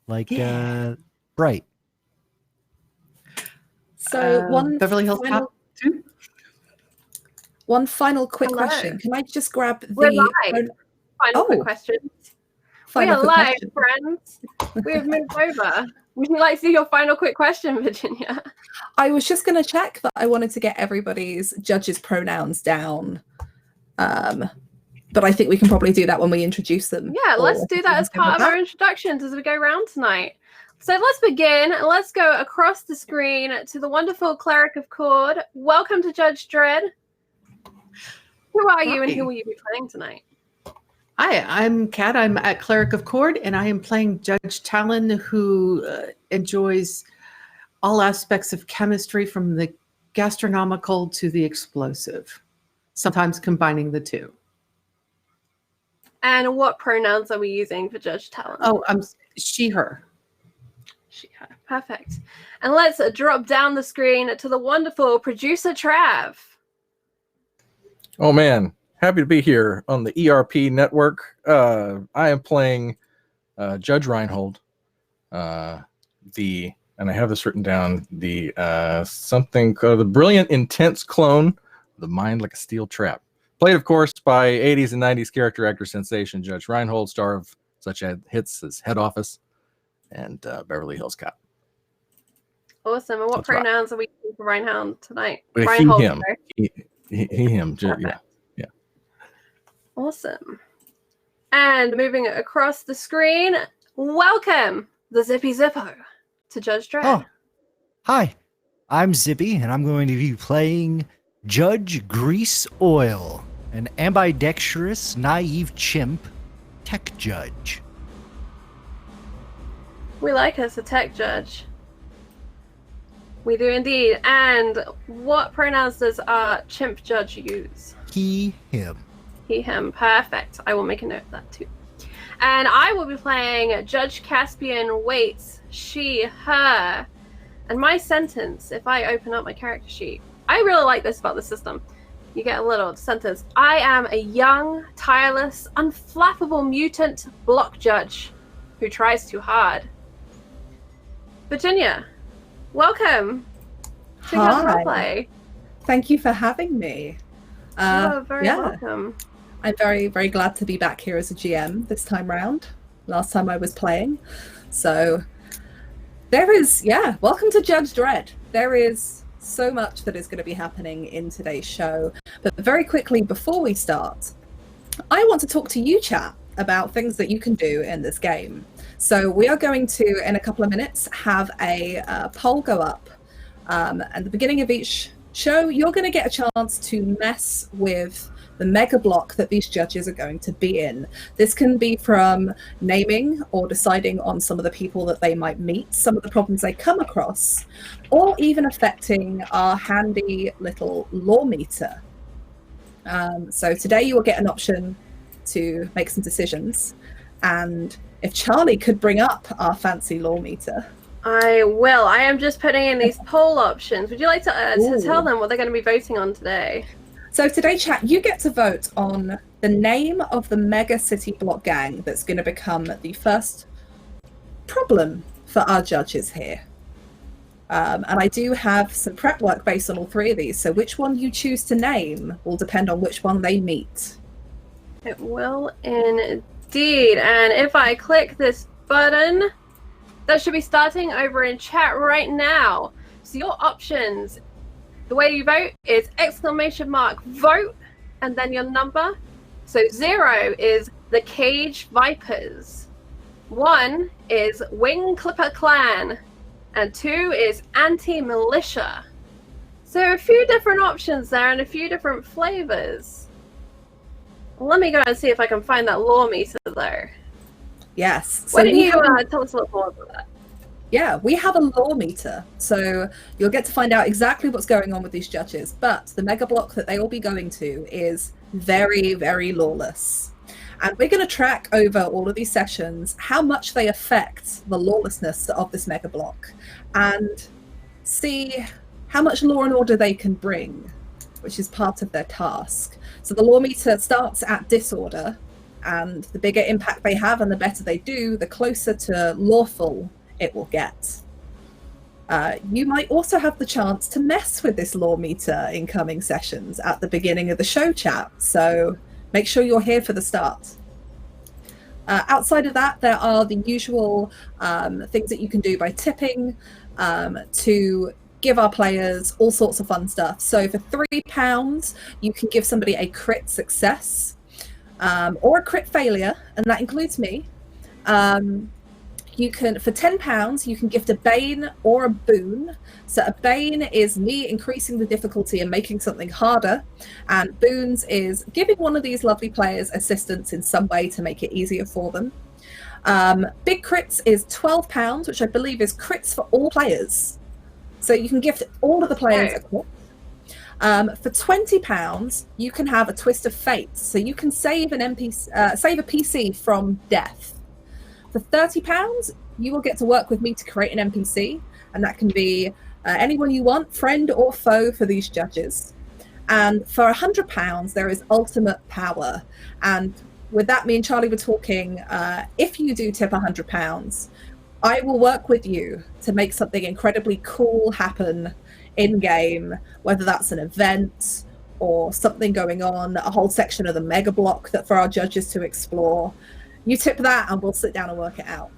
like Bright. So Beverly Hills Cop 2. One final quick question. Can I just grab the final quick question? We are live, friends. We have moved over. Would you like to see your final quick question, Virginia? I was just going to check that I wanted to get everybody's judges' pronouns down. But I think we can probably do that when we introduce them. Yeah, let's do that as part of our introductions as we go around tonight. So let's begin. Let's go across the screen to the wonderful Cleric of Cord. Welcome to Judge Dredd. Who are you and who will you be playing tonight? Hi, I'm Kat. I'm at Cleric of Cord, and I am playing Judge Talon, who enjoys all aspects of chemistry from the gastronomical to the explosive, sometimes combining the two. And what pronouns are we using for Judge Talon? Oh, she, her. She, her. Perfect. And let's drop down the screen to the wonderful producer Trav. Oh, man. Happy to be here on the ERP network. I am playing Judge Reinhold. And I have this written down, the something called the brilliant, intense clone, the mind like a steel trap. Played, of course, by 80s and 90s character actor sensation Judge Reinhold, star of such hits as Head Office and Beverly Hills Cop. Awesome. And what pronouns are we using for Reinhold tonight? Reinhold, him. He, him. Yeah. Awesome. And moving across the screen, welcome the Zippy Zippo to Judge Dredd. Oh, hi. I'm Zippy, and I'm going to be playing Judge Grease Oil, an ambidextrous, naive chimp tech judge. We like us a tech judge. We do indeed. And what pronouns does our chimp judge use? He, him. He, him. Perfect. I will make a note of that too. And I will be playing Judge Caspian Waits, she, her. And my sentence, if I open up my character sheet, I really like this about the system. You get a little sentence. I am a young, tireless, unflappable mutant block judge who tries too hard. Virginia, welcome to Judge Roleplay. Thank you for having me. You are very welcome. I'm very, very glad to be back here as a GM this time round. Last time I was playing. So there is, welcome to Judge Dredd. There is so much that is going to be happening in today's show. But very quickly, before we start, I want to talk to you, chat, about things that you can do in this game. So we are going to, in a couple of minutes, have a poll go up. At the beginning of each show, you're going to get a chance to mess with the mega block that these judges are going to be in. This can be from naming or deciding on some of the people that they might meet, some of the problems they come across, or even affecting our handy little law meter. So today you will get an option to make some decisions. And if Charlie could bring up our fancy law meter. I will. I am just putting in these poll options. Would you like to tell them what they're going to be voting on today? So today, chat, you get to vote on the name of the mega city block gang that's going to become the first problem for our judges here. And I do have some prep work based on all three of these. So which one you choose to name will depend on which one they meet. It will indeed. And if I click this button, that should be starting over in chat right now. So your options, the way you vote is !vote and then your number. So 0 is the Cage Vipers. 1 is Wing Clipper Clan. And 2 is Anti-Militia. So a few different options there and a few different flavors. Let me go and see if I can find that law meter there. Yes. So why don't you tell us a little more about that? Yeah, we have a law meter, so you'll get to find out exactly what's going on with these judges. But the mega block that they will be going to is very, very lawless. And we're going to track over all of these sessions how much they affect the lawlessness of this mega block and see how much law and order they can bring, which is part of their task. So the law meter starts at disorder and the bigger impact they have and the better they do, the closer to lawful it will get. You might also have the chance to mess with this law meter in coming sessions at the beginning of the show chat, so make sure you're here for the start. Outside of that, there are the usual things that you can do by tipping to give our players all sorts of fun stuff. So for £3, you can give somebody a crit success or a crit failure, and that includes me. You can, for £10, you can gift a bane or a boon. So a bane is me increasing the difficulty and making something harder, and boons is giving one of these lovely players assistance in some way to make it easier for them. Big crits is £12, which I believe is crits for all players. So you can gift all of the players a crit. For £20, you can have a twist of fate. So you can save an save a PC from death. For £30, you will get to work with me to create an NPC, and that can be anyone you want, friend or foe, for these judges. And for £100, there is ultimate power. And with that, me and Charlie were talking, if you do tip £100, I will work with you to make something incredibly cool happen in-game, whether that's an event or something going on, a whole section of the mega block that for our judges to explore. You tip that and we'll sit down and work it out.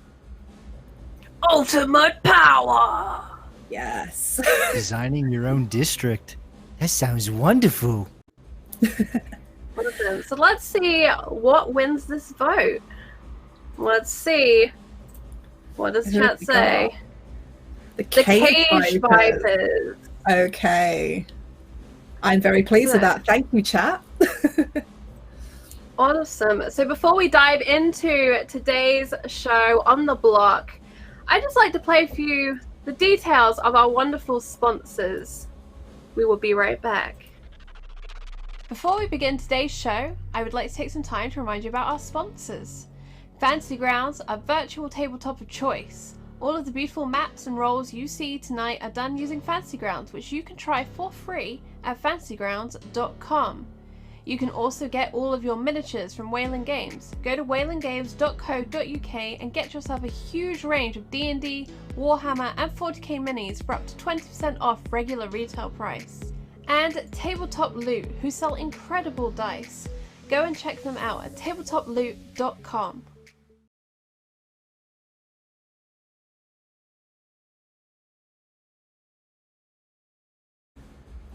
Ultimate power! Yes. Designing your own district. That sounds wonderful. Awesome. So let's see what wins this vote. Let's see. What does chat say? The Cage Vipers. Okay. I'm very pleased with that. Thank you, chat. Awesome. So before we dive into today's show on the block, I'd just like to play for you the details of our wonderful sponsors. We will be right back. Before we begin today's show, I would like to take some time to remind you about our sponsors. Fantasy Grounds, a virtual tabletop of choice. All of the beautiful maps and roles you see tonight are done using Fantasy Grounds, which you can try for free at fantasygrounds.com. You can also get all of your miniatures from Wayland Games. Go to waylandgames.co.uk and get yourself a huge range of D&D, Warhammer and 40k minis for up to 20% off regular retail price. And Tabletop Loot, who sell incredible dice. Go and check them out at tabletoploot.com.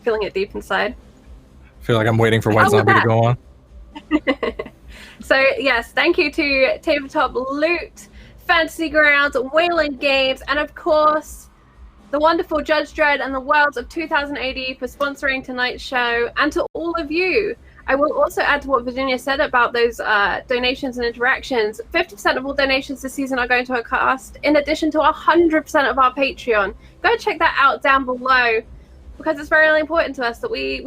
Feeling it deep inside. I feel like I'm waiting for White Zombie to go on. So yes, thank you to Tabletop Loot, Fantasy Grounds, Wayland Games, and of course the wonderful Judge Dredd and the Worlds of 2000 AD for sponsoring tonight's show, and to all of you. I will also add to what Virginia said about those donations and interactions. 50% of all donations this season are going to a cast, in addition to 100% of our Patreon. Go check that out down below, because it's very important to us that we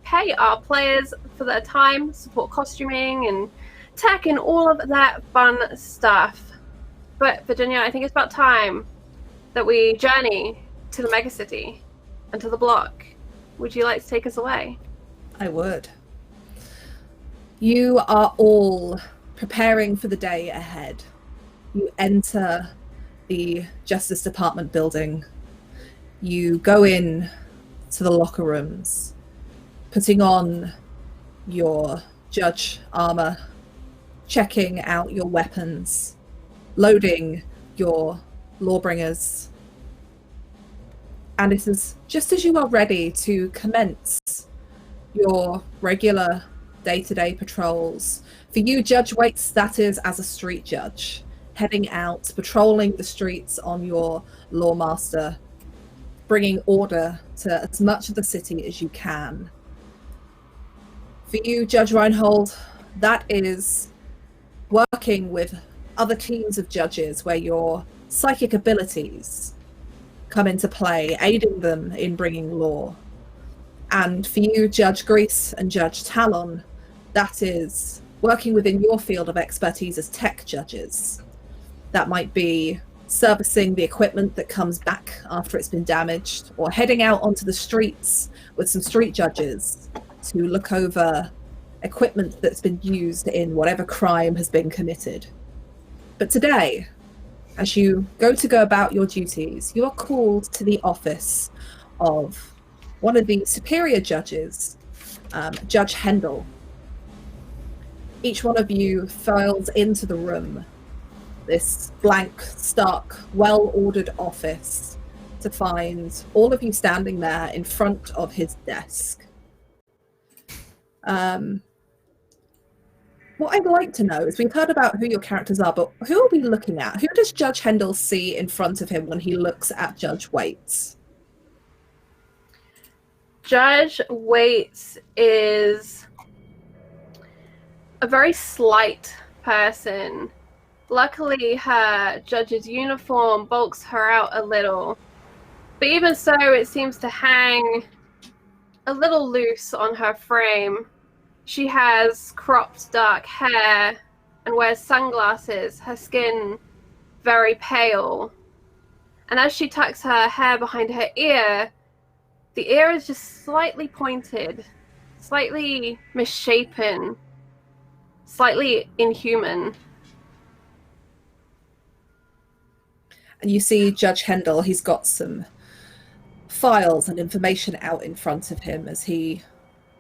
pay our players for their time, support costuming and tech and all of that fun stuff. But Virginia, I think it's about time that we journey to the megacity and to the block. Would you like to take us away? I would. You are all preparing for the day ahead. You enter the Justice Department building. You go in to the locker rooms, putting on your judge armor, checking out your weapons, loading your lawbringers. And it is just as you are ready to commence your regular day-to-day patrols. For you, Judge Waits, that is as a street judge, heading out, patrolling the streets on your Lawmaster, bringing order to as much of the city as you can. For you, Judge Reinhold, that is working with other teams of judges where your psychic abilities come into play, aiding them in bringing law. And for you, Judge Grease and Judge Talon, that is working within your field of expertise as tech judges. That might be servicing the equipment that comes back after it's been damaged, or heading out onto the streets with some street judges to look over equipment that's been used in whatever crime has been committed. But today, as you go about your duties, you are called to the office of one of the superior judges, Judge Hendel. Each one of you files into the room, this blank, stark, well-ordered office, to find all of you standing there in front of his desk. What I'd like to know is, we've heard about who your characters are, but who are we looking at? Who does Judge Hendel see in front of him when he looks at Judge Waits? Judge Waits is a very slight person. Luckily, her judge's uniform bulks her out a little. But even so, it seems to hang a little loose on her frame. She has cropped dark hair and wears sunglasses, her skin very pale. And as she tucks her hair behind her ear, the ear is just slightly pointed, slightly misshapen, slightly inhuman. And you see Judge Hendel, he's got some files and information out in front of him as he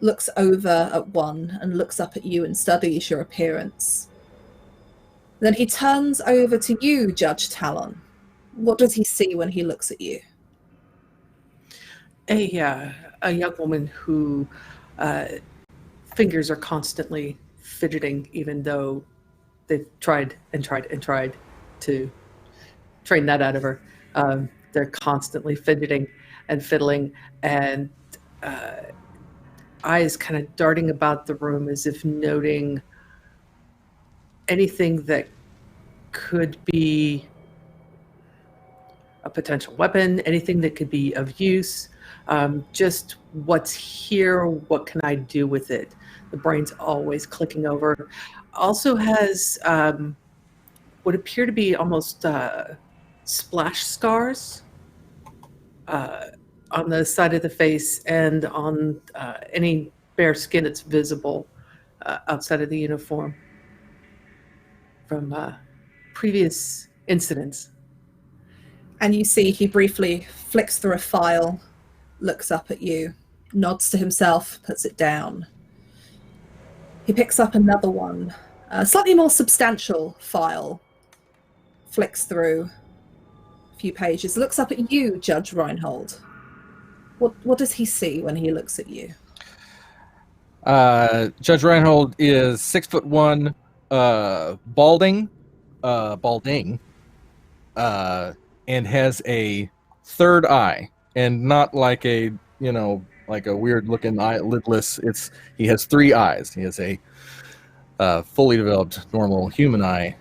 looks over at one and looks up at you and studies your appearance. Then he turns over to you, Judge Talon. What does he see when he looks at you? A young woman who fingers are constantly fidgeting, even though they've tried to train that out of her. They're constantly fidgeting and fiddling, and eyes kind of darting about the room as if noting anything that could be a potential weapon, anything that could be of use, just what's here, what can I do with it? The brain's always clicking over. Also has what appear to be almost splash scars on the side of the face and on any bare skin that's visible outside of the uniform from previous incidents. And you see he briefly flicks through a file, looks up at you, nods to himself, puts it down. He picks up another one, a slightly more substantial file, flicks through a few pages, looks up at you, Judge Reinhold. What does he see when he looks at you? Judge Reinhold is 6'1", balding, and has a third eye, and not like a weird looking eye, lidless. He has three eyes. He has a fully developed normal human eye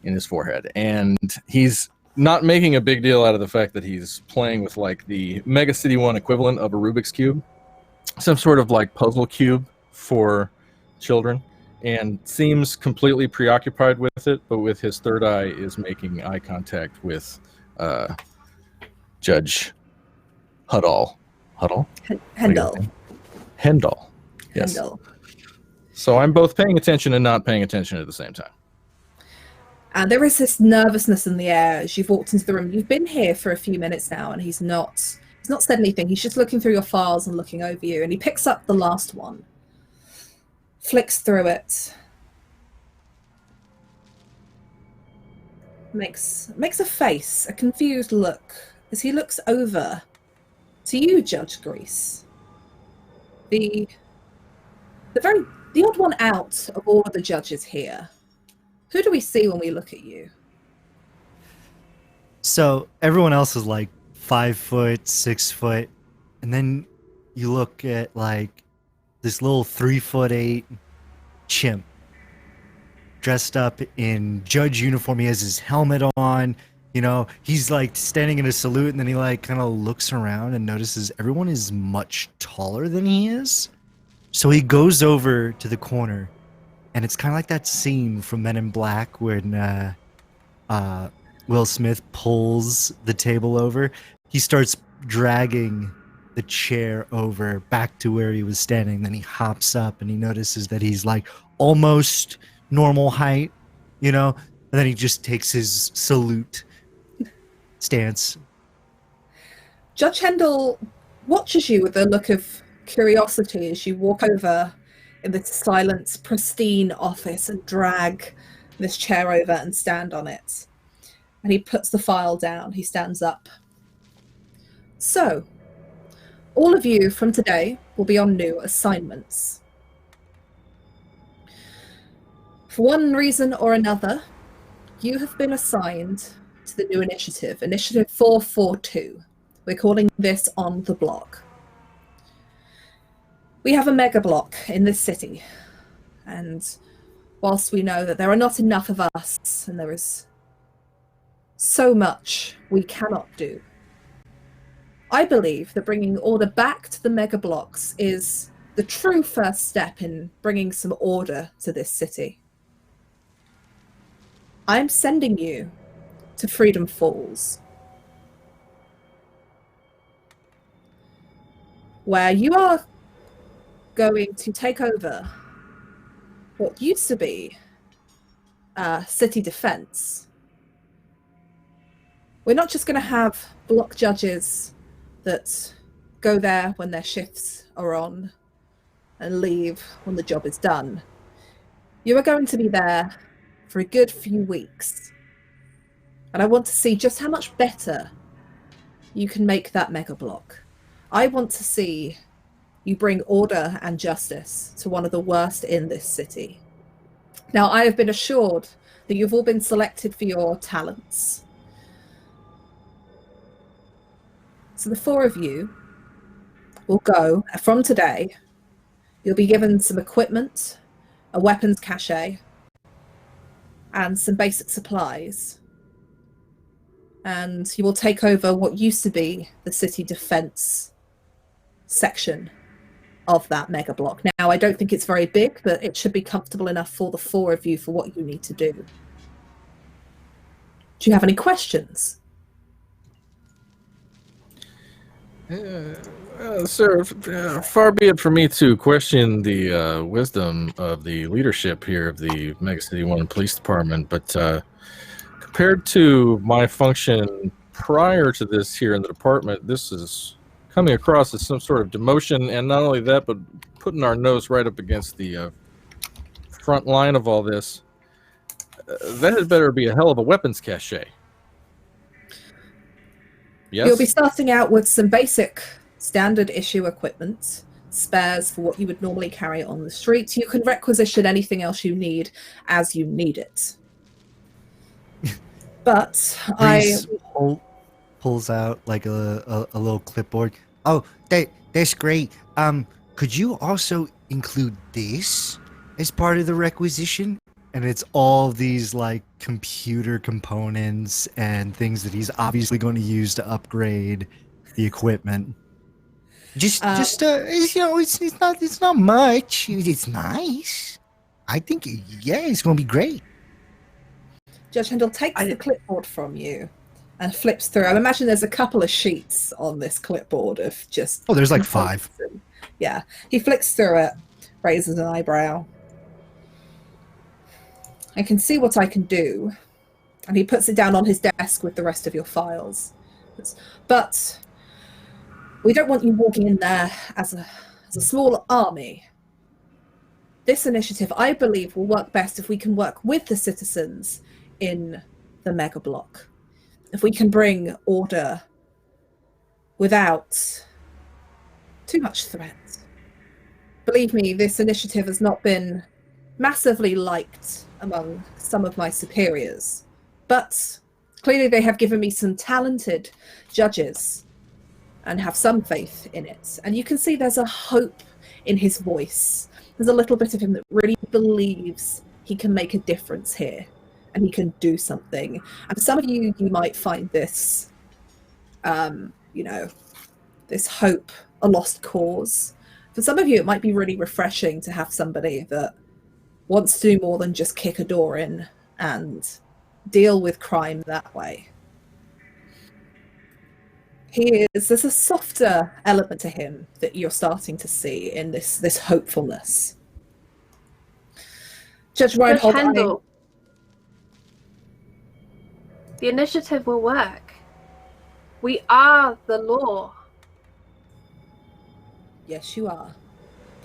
in his forehead, and he's not making a big deal out of the fact that he's playing with like the Mega City 1 equivalent of a Rubik's Cube, some sort of like puzzle cube for children, and seems completely preoccupied with it, but with his third eye is making eye contact with Judge Hendel. Yes. Hendel. So I'm both paying attention and not paying attention at the same time. And there is this nervousness in the air as you've walked into the room. You've been here for a few minutes now, and he's not said anything. He's just looking through your files and looking over you, and he picks up the last one, flicks through it, makes a face, a confused look, as he looks over to you, Judge Grease. The odd one out of all of the judges here. Who do we see when we look at you? So everyone else is like 5 foot, 6 foot, and then you look at like this little 3'8" chimp dressed up in judge uniform. He has his helmet on. You know, he's like standing in a salute, and then he like kind of looks around and notices everyone is much taller than he is. So he goes over to the corner, and it's kind of like that scene from Men in Black when Will Smith pulls the table over. He starts dragging the chair over back to where he was standing. Then he hops up and he notices that he's like almost normal height, you know, and then he just takes his salute stance. Judge Hendel watches you with a look of curiosity as you walk over in this silent, pristine office and drag this chair over and stand on it. And he puts the file down. He stands up. So, all of you from today will be on new assignments. For one reason or another, you have been assigned to the new initiative, Initiative 442. We're calling this On the Block. We have a mega block in this city, and whilst we know that there are not enough of us and there is so much we cannot do, I believe that bringing order back to the mega blocks is the true first step in bringing some order to this city. I'm sending you to Freedom Falls, where you are going to take over what used to be Citi-Defense. We're not just going to have block judges that go there when their shifts are on and leave when the job is done. You are going to be there for a good few weeks. And I want to see just how much better you can make that mega block. I want to see you bring order and justice to one of the worst in this city. Now, I have been assured that you've all been selected for your talents. So the four of you will go, from today, you'll be given some equipment, a weapons cache, and some basic supplies. And you will take over what used to be the Citi-Defense section of that mega block. Now, I don't think it's very big, but it should be comfortable enough for the four of you for what you need to do. Do you have any questions? Sir, far be it for me to question the wisdom of the leadership here of the Mega City 1 Police Department, but compared to my function prior to this here in the department, this is coming across as some sort of demotion, and not only that, but putting our nose right up against the front line of all this. That had better be a hell of a weapons cache. Yes? You'll be starting out with some basic standard issue equipment, spares for what you would normally carry on the streets. You can requisition anything else you need as you need it. But Reese pulls out like a little clipboard. Oh, that's great. Could you also include this as part of the requisition? And it's all these like computer components and things that he's obviously going to use to upgrade the equipment. Just you know, it's not much. It's nice. I think it's going to be great. Judge Hendel takes the clipboard from you and flips through. I imagine there's a couple of sheets on this clipboard of just... Oh, there's like 5. Yeah. He flicks through it, raises an eyebrow. I can see what I can do. And he puts it down on his desk with the rest of your files. But we don't want you walking in there as a small army. This initiative, I believe, will work best if we can work with the citizens in the mega block. If we can bring order without too much threat. Believe me, this initiative has not been massively liked among some of my superiors, but clearly they have given me some talented judges and have some faith in it. And you can see there's a hope in his voice. There's a little bit of him that really believes he can make a difference here and he can do something. And for some of you, you might find this, this hope a lost cause. For some of you, it might be really refreshing to have somebody that wants to do more than just kick a door in and deal with crime that way. There's a softer element to him that you're starting to see in this hopefulness. Judge Reinhold, Handel, the initiative will work. We are the law. Yes, you are.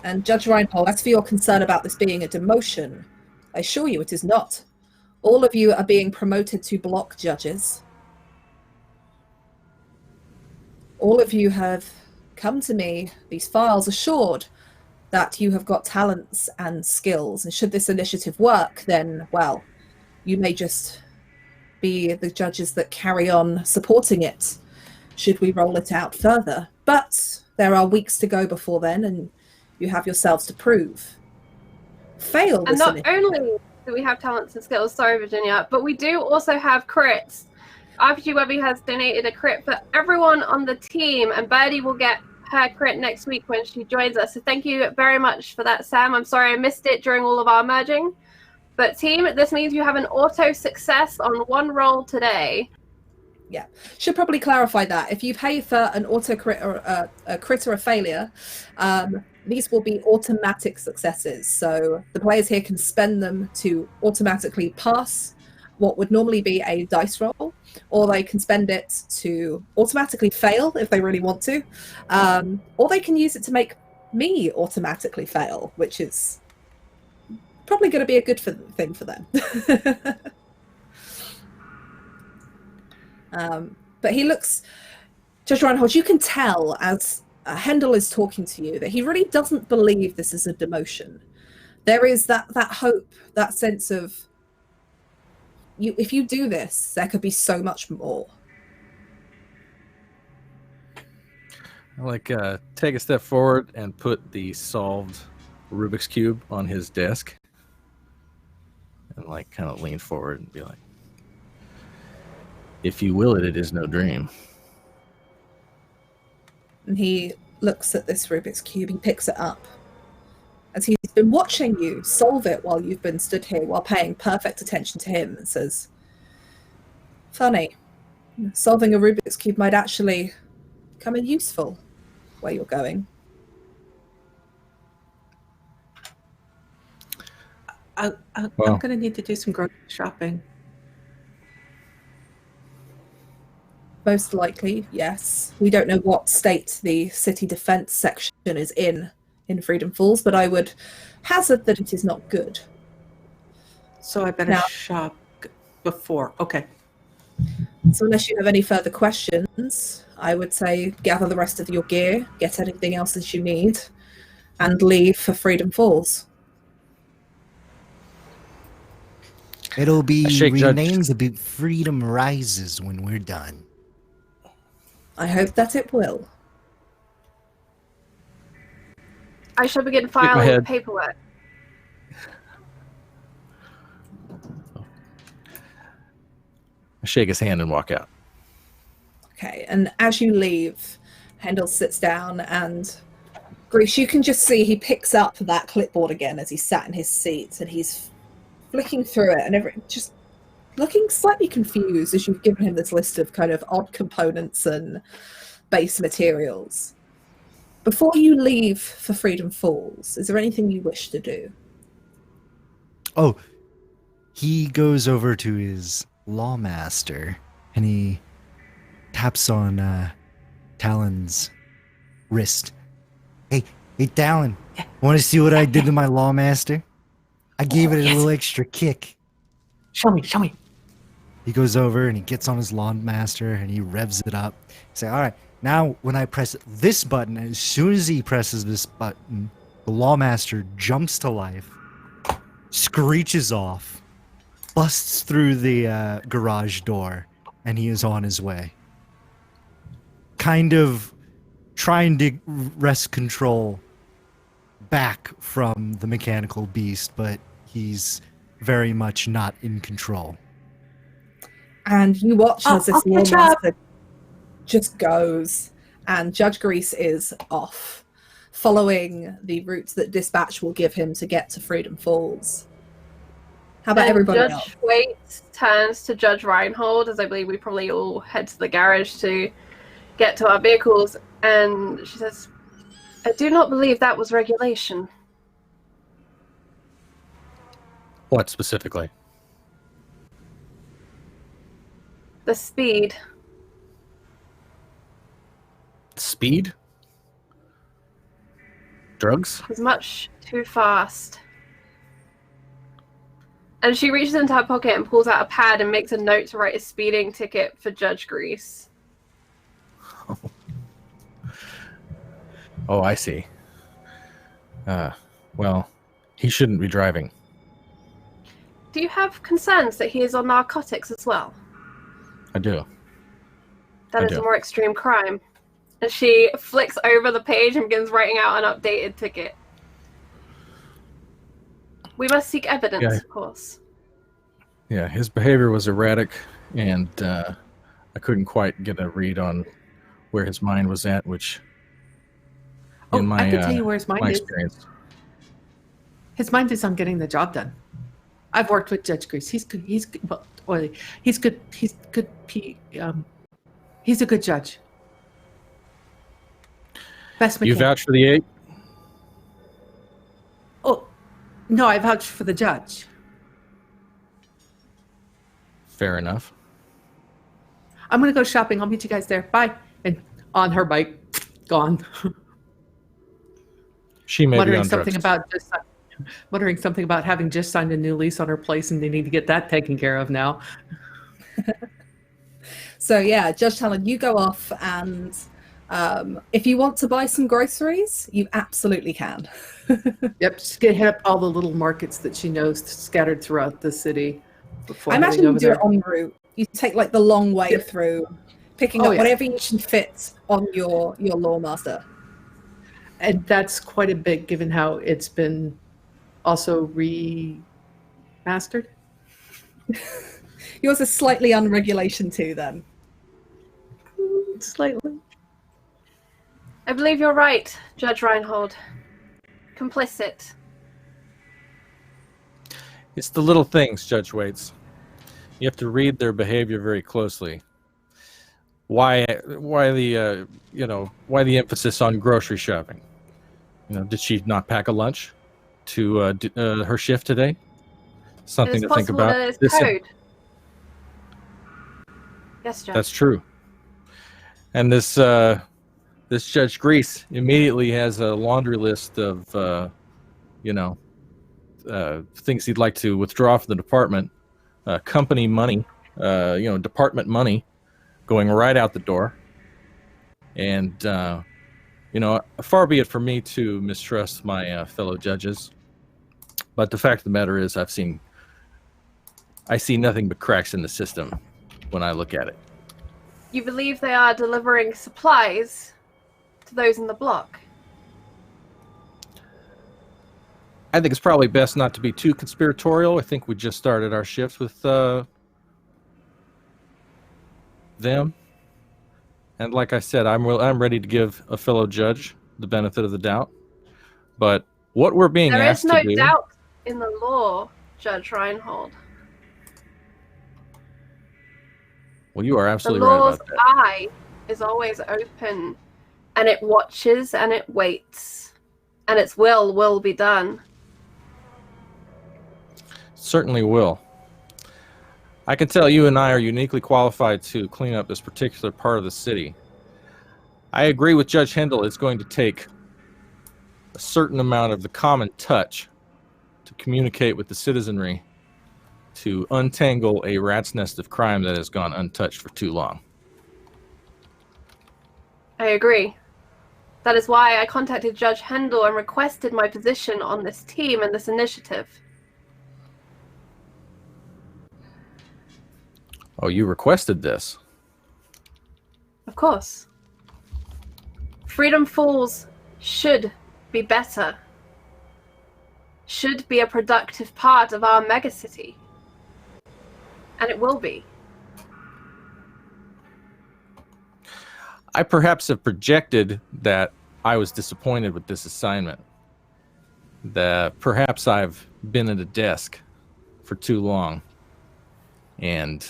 And Judge Reinhold, as for your concern about this being a demotion, I assure you it is not. All of you are being promoted to block judges. All of you have come to me, these files, assured that you have got talents and skills. And should this initiative work, then, well, you may just be the judges that carry on supporting it, should we roll it out further. But there are weeks to go before then, and you have yourselves to prove. Fail this And not initiative. only do we have talents and skills, sorry, Virginia, but we do also have crits. RPG Webby has donated a crit for everyone on the team, and Birdie will get her crit next week when she joins us. So thank you very much for that, Sam. I'm sorry I missed it during all of our merging. But team, this means you have an auto success on one roll today. Yeah, should probably clarify that. If you pay for an auto crit or a crit or a failure, these will be automatic successes. So the players here can spend them to automatically pass what would normally be a dice roll, or they can spend it to automatically fail if they really want to, or they can use it to make me automatically fail, which is probably going to be a good thing for them. But he looks, Judge Reinhold, you can tell as Hendel is talking to you that he really doesn't believe this is a demotion. There is that hope, that sense of, if you do this, there could be so much more. I take a step forward and put the solved Rubik's Cube on his desk. And kind of lean forward and be like, if you will it, it is no dream. And he looks at this Rubik's Cube, he picks it up. As he's been watching you solve it while you've been stood here, while paying perfect attention to him, and says, funny, solving a Rubik's Cube might actually come in useful where you're going. I'm going to need to do some grocery shopping. Most likely, yes. We don't know what state the Citi-Defense section is in Freedom Falls, but I would hazard that it is not good. So I better Now- shop before. Okay. So unless you have any further questions, I would say gather the rest of your gear, get anything else that you need, and leave for Freedom Falls. It'll be I shake Judge- renamed the Freedom Rises when we're done. I hope that it will. I shall begin my filing head. paperwork. I shake his hand and walk out. Okay, and as you leave, Hendel sits down, and Grease, you can just see he picks up that clipboard again as he sat in his seat, and he's flicking through it and just looking slightly confused as you've given him this list of kind of odd components and base materials. Before you leave for Freedom Falls, is there anything you wish to do? Oh, he goes over to his lawmaster and he taps on Talon's wrist. Hey, Talon, want to see what I did to my lawmaster? I gave it a little extra kick. Show me. He goes over and he gets on his lawmaster and he revs it up. He's like, all right, now when I press this button, as soon as he presses this button, the lawmaster jumps to life, screeches off, busts through the garage door, and he is on his way. Kind of trying to wrest control back from the mechanical beast, but he's very much not in control. And you watch as this I'll catch up. lawmaster just goes, and Judge Grease is off, following the route that dispatch will give him to get to Freedom Falls. How about And everybody Judge else? Waite turns to Judge Reinhold, as I believe we probably all head to the garage to get to our vehicles, and she says, I do not believe that was regulation. What specifically? The speed. Speed? Drugs? Was much too fast. And she reaches into her pocket and pulls out a pad and makes a note to write a speeding ticket for Judge Grease. Oh, I see. Well, he shouldn't be driving. Do you have concerns that he is on narcotics as well? I do. That I is do. a more extreme crime. And she flicks over the page and begins writing out an updated ticket. We must seek evidence, Yeah. of course. Yeah, his behavior was erratic, and I couldn't quite get a read on where his mind was at, which, in my, I can tell you where his mind my is. experience. His mind is on getting the job done. I've worked with Judge Grease. He's good. He's good. Well, he's good. He's good. He's a good judge. Best You mechanic. vouch for the 8? Oh, no, I vouched for the judge. Fair enough. I'm gonna go shopping. I'll meet you guys there. Bye. And on her bike, gone. She may be muttering on something drugs. about muttering something about having just signed a new lease on her place and they need to get that taken care of now. So yeah, Judge Talon, you go off, and if you want to buy some groceries, you absolutely can. Yep, just hit up all the little markets that she knows scattered throughout the city. Before I imagine heading you over do there. it en route. You take like the long way Yep. through, picking Oh, up yeah. whatever you can fit on your Lawmaster. And that's quite a bit given how it's been also remastered. Yours is slightly on regulation too, then. Slightly. I believe you're right, Judge Reinhold. Complicit. It's the little things, Judge Waits. You have to read their behavior very closely. Why the emphasis on grocery shopping? Did she not pack a lunch to her shift today? Something It is to think possible about. that it's This- code. Yes, Judge. That's true. And this Judge Grease immediately has a laundry list of things he'd like to withdraw from the department, company money, department money, going right out the door. And far be it for me to mistrust my fellow judges, but the fact of the matter is, I see nothing but cracks in the system when I look at it. You believe they are delivering supplies to those in the block? I think it's probably best not to be too conspiratorial. I think we just started our shift with them, and like I said, I'm ready to give a fellow judge the benefit of the doubt. But what we're being There asked is no to do, doubt in the law, Judge Reinhold. well, you are The absolutely right law's about that. eye is always open, and it watches and it waits, and its will be done. Certainly will. I can tell you and I are uniquely qualified to clean up this particular part of the city. I agree with Judge Hendel. It's going to take a certain amount of the common touch to communicate with the citizenry to untangle a rat's nest of crime that has gone untouched for too long. I agree. That is why I contacted Judge Hendel and requested my position on this team and this initiative. Oh, you requested this? Of course. Freedom Falls should be better. Should be a productive part of our megacity. And it will be. I perhaps have projected that I was disappointed with this assignment. That perhaps I've been at a desk for too long. And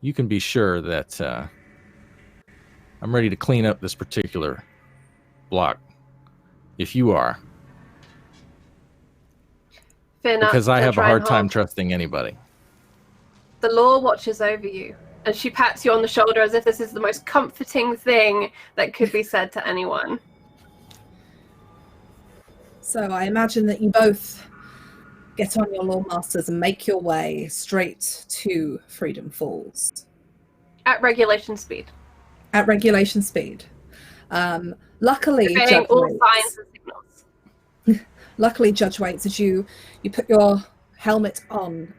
you can be sure that I'm ready to clean up this particular block. If you are. Fear not, Because I Judge have a hard time Reinhold. trusting anybody. The law watches over you, and she pats you on the shoulder as if this is the most comforting thing that could be said to anyone. So I imagine that you both get on your Lawmasters and make your way straight to Freedom Falls. At regulation speed. At regulation speed. Luckily, Obeying Judge all Waits, signs and signals. luckily, Judge Waits, as you put your helmet on,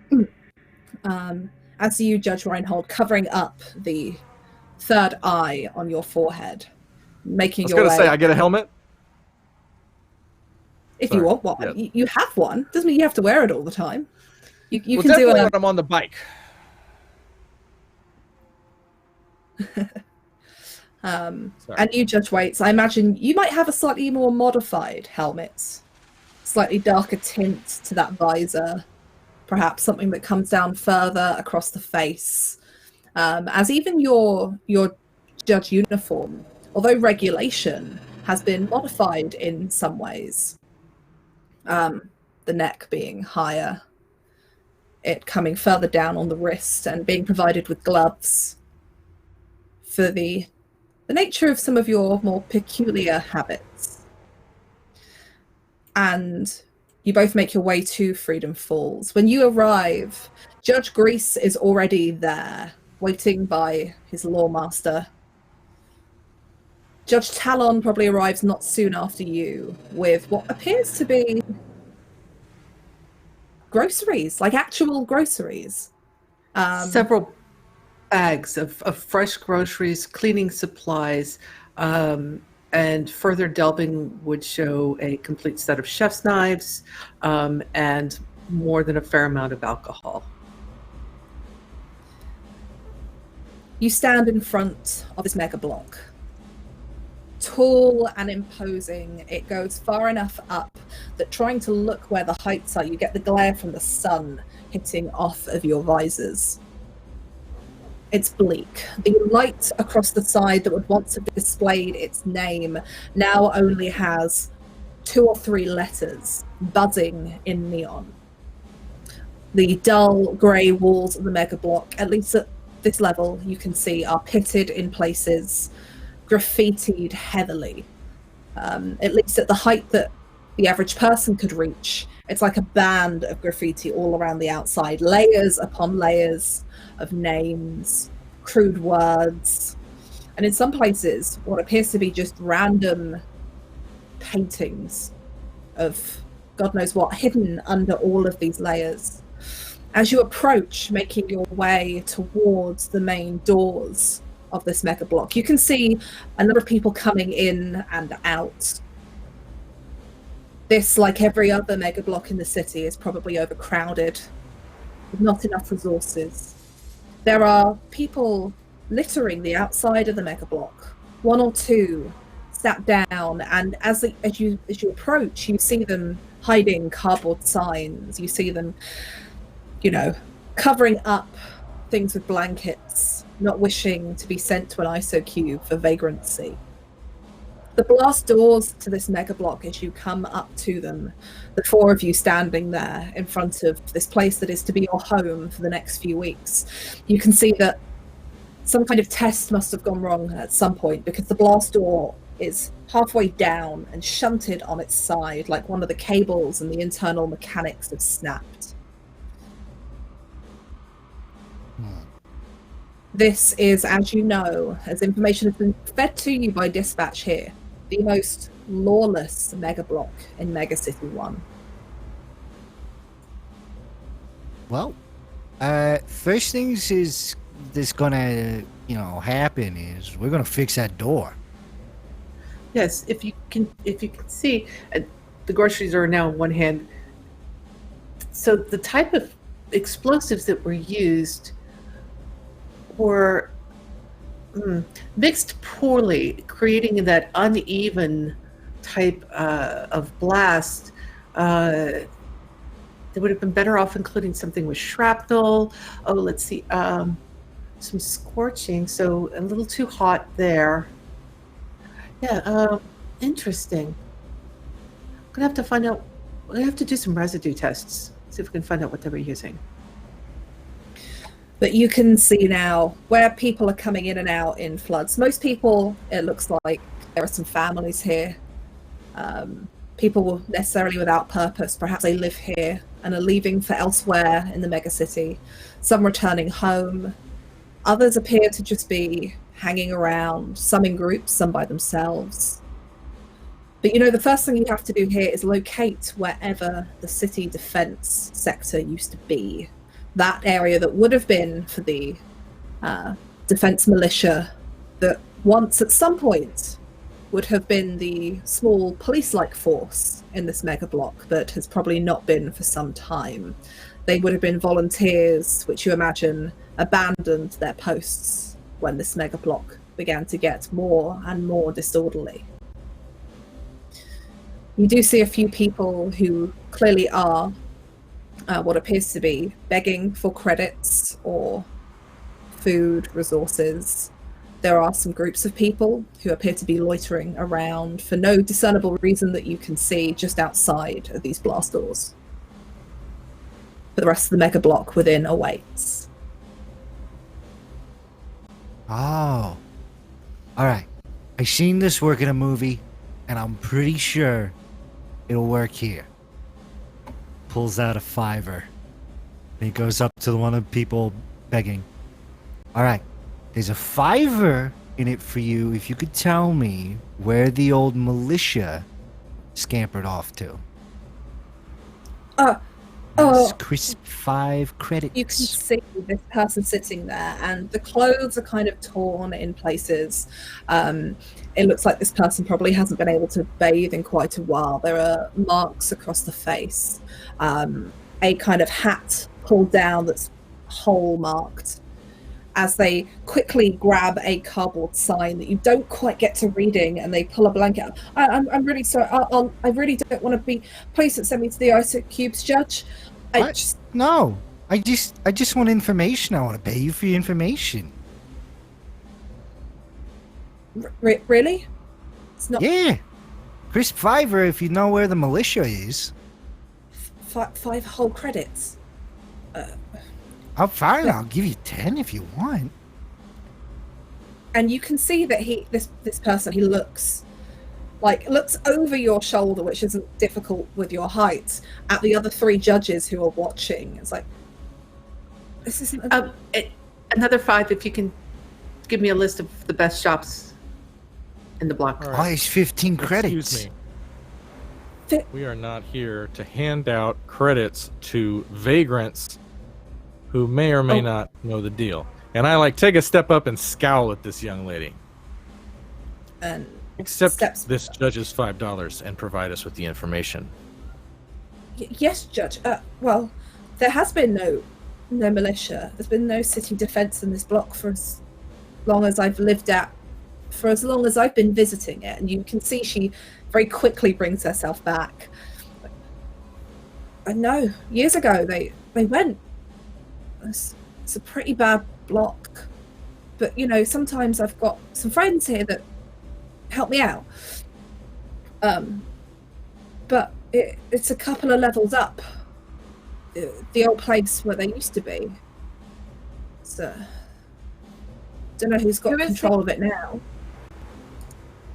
as you, Judge Reinhold, covering up the third eye on your forehead, making I was your way. going to say, I get a helmet? If Sorry. you want one, Yeah. you have one. Doesn't mean you have to wear it all the time. You Well, can do definitely it. when I'm on the bike. Sorry. And you, Judge Waits, I imagine you might have a slightly more modified helmet, slightly darker tint to that visor, perhaps something that comes down further across the face. As even your judge uniform, although regulation has been modified in some ways, the neck being higher, it coming further down on the wrist, and being provided with gloves for the nature of some of your more peculiar habits. And you both make your way to Freedom Falls. When you arrive, Judge Grease is already there, waiting by his lawmaster. Judge Talon probably arrives not soon after you with what appears to be groceries, like actual groceries. Several bags of fresh groceries, cleaning supplies, and further delving would show a complete set of chef's knives, and more than a fair amount of alcohol. You stand in front of this mega block. Tall and imposing, it goes far enough up that trying to look where the heights are, you get the glare from the sun hitting off of your visors. It's bleak. The light across the side that would once have displayed its name now only has 2 or 3 letters buzzing in neon. The dull grey walls of the mega block, at least at this level, you can see are pitted in places, graffitied heavily. At least at the height that the average person could reach, it's like a band of graffiti all around the outside, layers upon layers of names, crude words, and in some places what appears to be just random paintings of God knows what hidden under all of these layers. As you approach, making your way towards the main doors of this mega block, you can see a number of people coming in and out. This, like every other mega block in the city, is probably overcrowded with not enough resources. There are people littering the outside of the mega block. 1 or 2 sat down, and as you approach, you see them hiding cardboard signs. You see them, covering up things with blankets, not wishing to be sent to an ISO cube for vagrancy. The blast doors to this mega block, as you come up to them, the 4 of you standing there in front of this place that is to be your home for the next few weeks, you can see that some kind of test must have gone wrong at some point, because the blast door is halfway down and shunted on its side, like one of the cables and the internal mechanics have snapped. This is, as you know, as information has been fed to you by dispatch here, the most lawless mega block in Mega City 1. Well, first things is that's gonna, happen is we're gonna fix that door. Yes, if you can see, the groceries are now in one hand. So the type of explosives that were used were mixed poorly, creating that uneven type of blast. They would have been better off including something with shrapnel. Oh, let's see. some scorching, so a little too hot there. Yeah, interesting. I'm gonna have to find out. We have to do some residue tests. See if we can find out what they were using. But you can see now where people are coming in and out in floods. Most people, it looks like there are some families here. People necessarily without purpose. Perhaps they live here and are leaving for elsewhere in the megacity. Some returning home. Others appear to just be hanging around, some in groups, some by themselves. But the first thing you have to do here is locate wherever the Citi-Defense sector used to be. That area that would have been for the defense militia that once at some point would have been the small police-like force in this mega block, but has probably not been for some time. They would have been volunteers, which you imagine abandoned their posts when this mega block began to get more and more disorderly. You do see a few people who clearly are what appears to be begging for credits or food, resources. There are some groups of people who appear to be loitering around for no discernible reason that you can see just outside of these blast doors. But the rest of the mega block within awaits. Oh. Alright. I seen this work in a movie, and I'm pretty sure it'll work here. Pulls out a $5. And he goes up to one of the people begging. Alright. There's a $5 in it for you if you could tell me where the old militia scampered off to. That's crisp 5 credits. You can see this person sitting there, and the clothes are kind of torn in places. It looks like this person probably hasn't been able to bathe in quite a while. There are marks across the face. A kind of hat pulled down that's hole marked. As they quickly grab a cardboard sign that you don't quite get to reading, and they pull a blanket out. I'm really sorry. I really don't want to be. Please don't send me to the ice cubes, Judge. No. I just want information. I want to pay you for your information. Really? It's not. Yeah. Crisp $5 if you know where the militia is. 5 whole credits. Oh, fine. I'll give you 10 if you want. And you can see that this person, he looks over your shoulder, which isn't difficult with your height, at the other 3 judges who are watching. It's like, this isn't another 5 if you can give me a list of the best shops in the block. All Oh, it's 15 credits. Excuse me. We are not here to hand out credits to vagrants who may or may not know the deal. And I take a step up and scowl at this young lady. And accept this judge's $5 and provide us with the information. Yes, Judge. Well, there has been no militia. There's been no Citi-Defense in this block for as long as I've lived at, for as long as I've been visiting it. And you can see she very quickly brings herself back. I know, years ago they went. It's a pretty bad block. But, sometimes I've got some friends here that help me out. But it's a couple of levels up. The old place where they used to be. So, don't know who's got control of it now.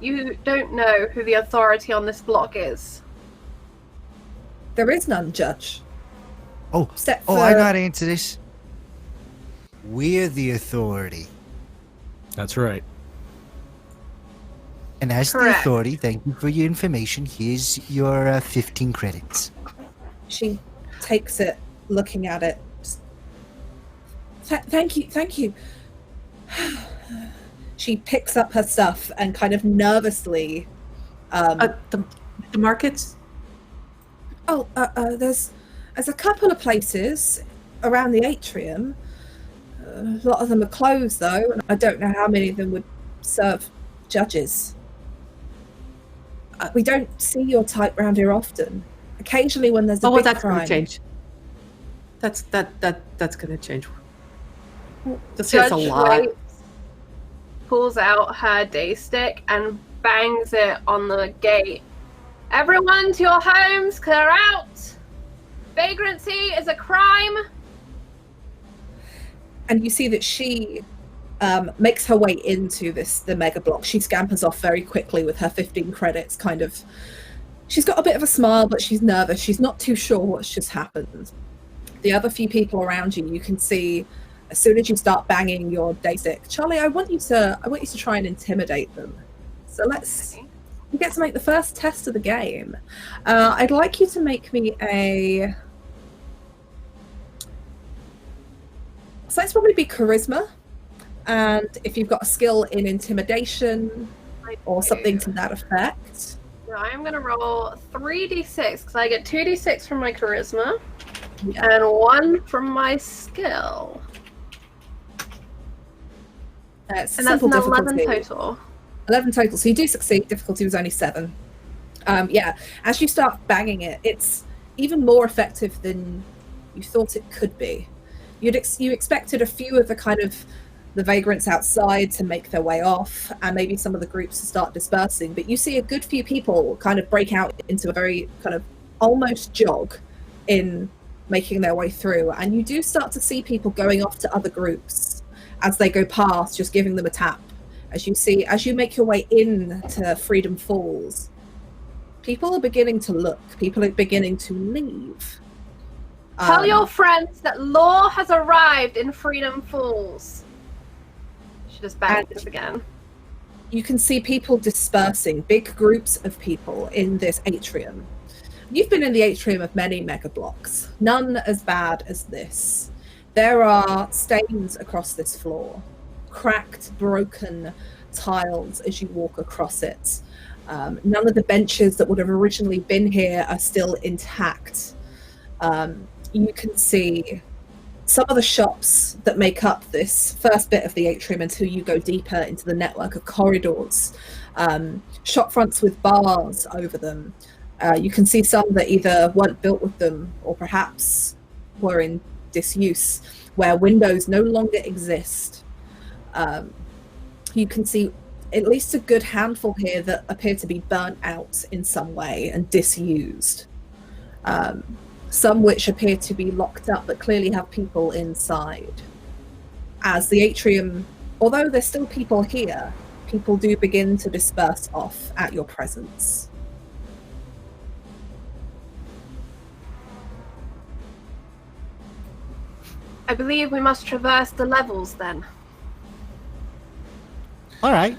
You don't know who the authority on this block is? There is none, Judge. I know how to answer this. We're the authority. That's right. And as the authority, thank you for your information. Here's your 15 credits. She takes it, looking at it. Thank you. She picks up her stuff and kind of nervously. The markets? There's a couple of places around the atrium. A lot of them are closed, though, and I don't know how many of them would serve judges. We don't see your type round here often. Occasionally, when there's a big that's crime. Going to change. That's going to change. This is a lot. Waits, pulls out her day stick and bangs it on the gate. Everyone to your homes, clear out! Vagrancy is a crime! And you see that she makes her way into the mega block. She scampers off very quickly with her 15 credits, kind of. She's got a bit of a smile, but she's nervous. She's not too sure what's just happened. The other few people around you can see as soon as you start banging your day stick. Charlie, I want you to try and intimidate them. So you get to make the first test of the game. I'd like you to make me a. So let's probably be charisma, and if you've got a skill in intimidation or something to that effect. I'm going to roll 3d6 because I get 2d6 from my charisma and 1 from my skill. And that's an 11 total. 11 total. So you do succeed. Difficulty was only 7. As you start banging it, it's even more effective than you thought it could be. You expected a few of the vagrants outside to make their way off, and maybe some of the groups to start dispersing, but you see a good few people kind of break out into a very kind of almost jog in making their way through, and you do start to see people going off to other groups as they go past, just giving them a tap. As you make your way in to Freedom Falls, people are beginning to look, people are beginning to leave. Tell your friends that law has arrived in Freedom Falls. She just banged this again. You can see people dispersing, big groups of people in this atrium. You've been in the atrium of many mega blocks, none as bad as this. There are stains across this floor, cracked, broken tiles as you walk across it. None of the benches that would have originally been here are still intact. You can see some of the shops that make up this first bit of the atrium until you go deeper into the network of corridors. Shop fronts with bars over them. You can see some that either weren't built with them or perhaps were in disuse, where windows no longer exist. You can see at least a good handful here that appear to be burnt out in some way and disused. Some which appear to be locked up but clearly have people inside. As the atrium, although there's still people here, people do begin to disperse off at your presence. I believe we must traverse the levels then. All right.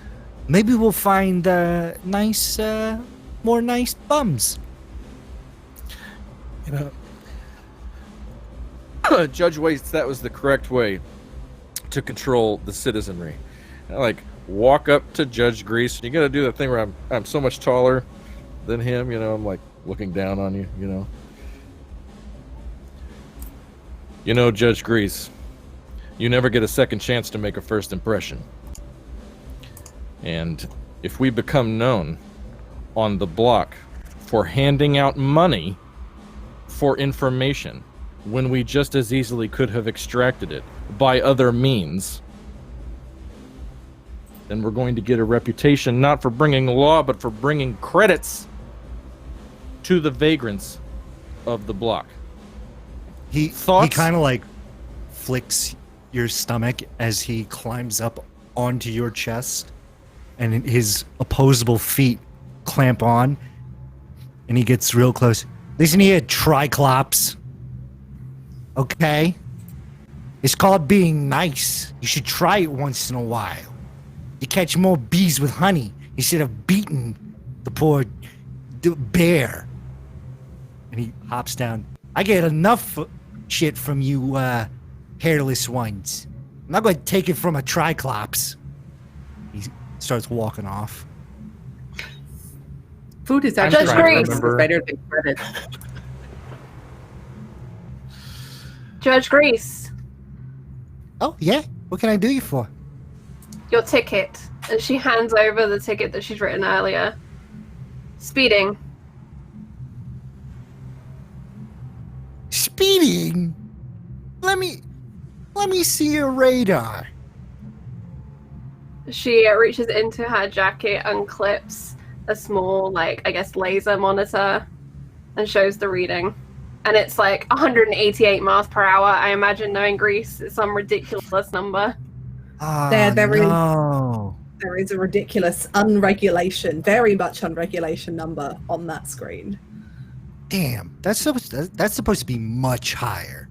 Maybe we'll find more nice bums. You know, Judge Waits, that was the correct way to control the citizenry. Like, walk up to Judge Grease, and you got to do that thing where I'm so much taller than him, you know, I'm like looking down on you, you know. You know, Judge Grease, you never get a second chance to make a first impression. And if we become known on the block for handing out money for information when we just as easily could have extracted it by other means, then we're going to get a reputation not for bringing law, but for bringing credits to the vagrants of the block. He kind of like flicks your stomach as he climbs up onto your chest, and his opposable feet clamp on, and he gets real close. Listen here, Triclops. Okay? It's called being nice. You should try it once in a while. You catch more bees with honey instead of beating the poor bear. And he hops down. I get enough shit from you hairless ones. I'm not going to take it from a Triclops. He starts walking off. Food is Judge actually Grease. better than credit. Judge Grease, Oh, yeah? What can I do you for? your ticket. And she hands over the ticket that she's written earlier. Speeding. Speeding? Let me see your radar. She reaches into her jacket, unclips a small, like, I guess, laser monitor and shows the reading. And it's like 188 miles per hour. I imagine, knowing Greece, it's some ridiculous number. Oh, There is a ridiculous unregulation, very much unregulation number on that screen. Damn, that's supposed to be much higher.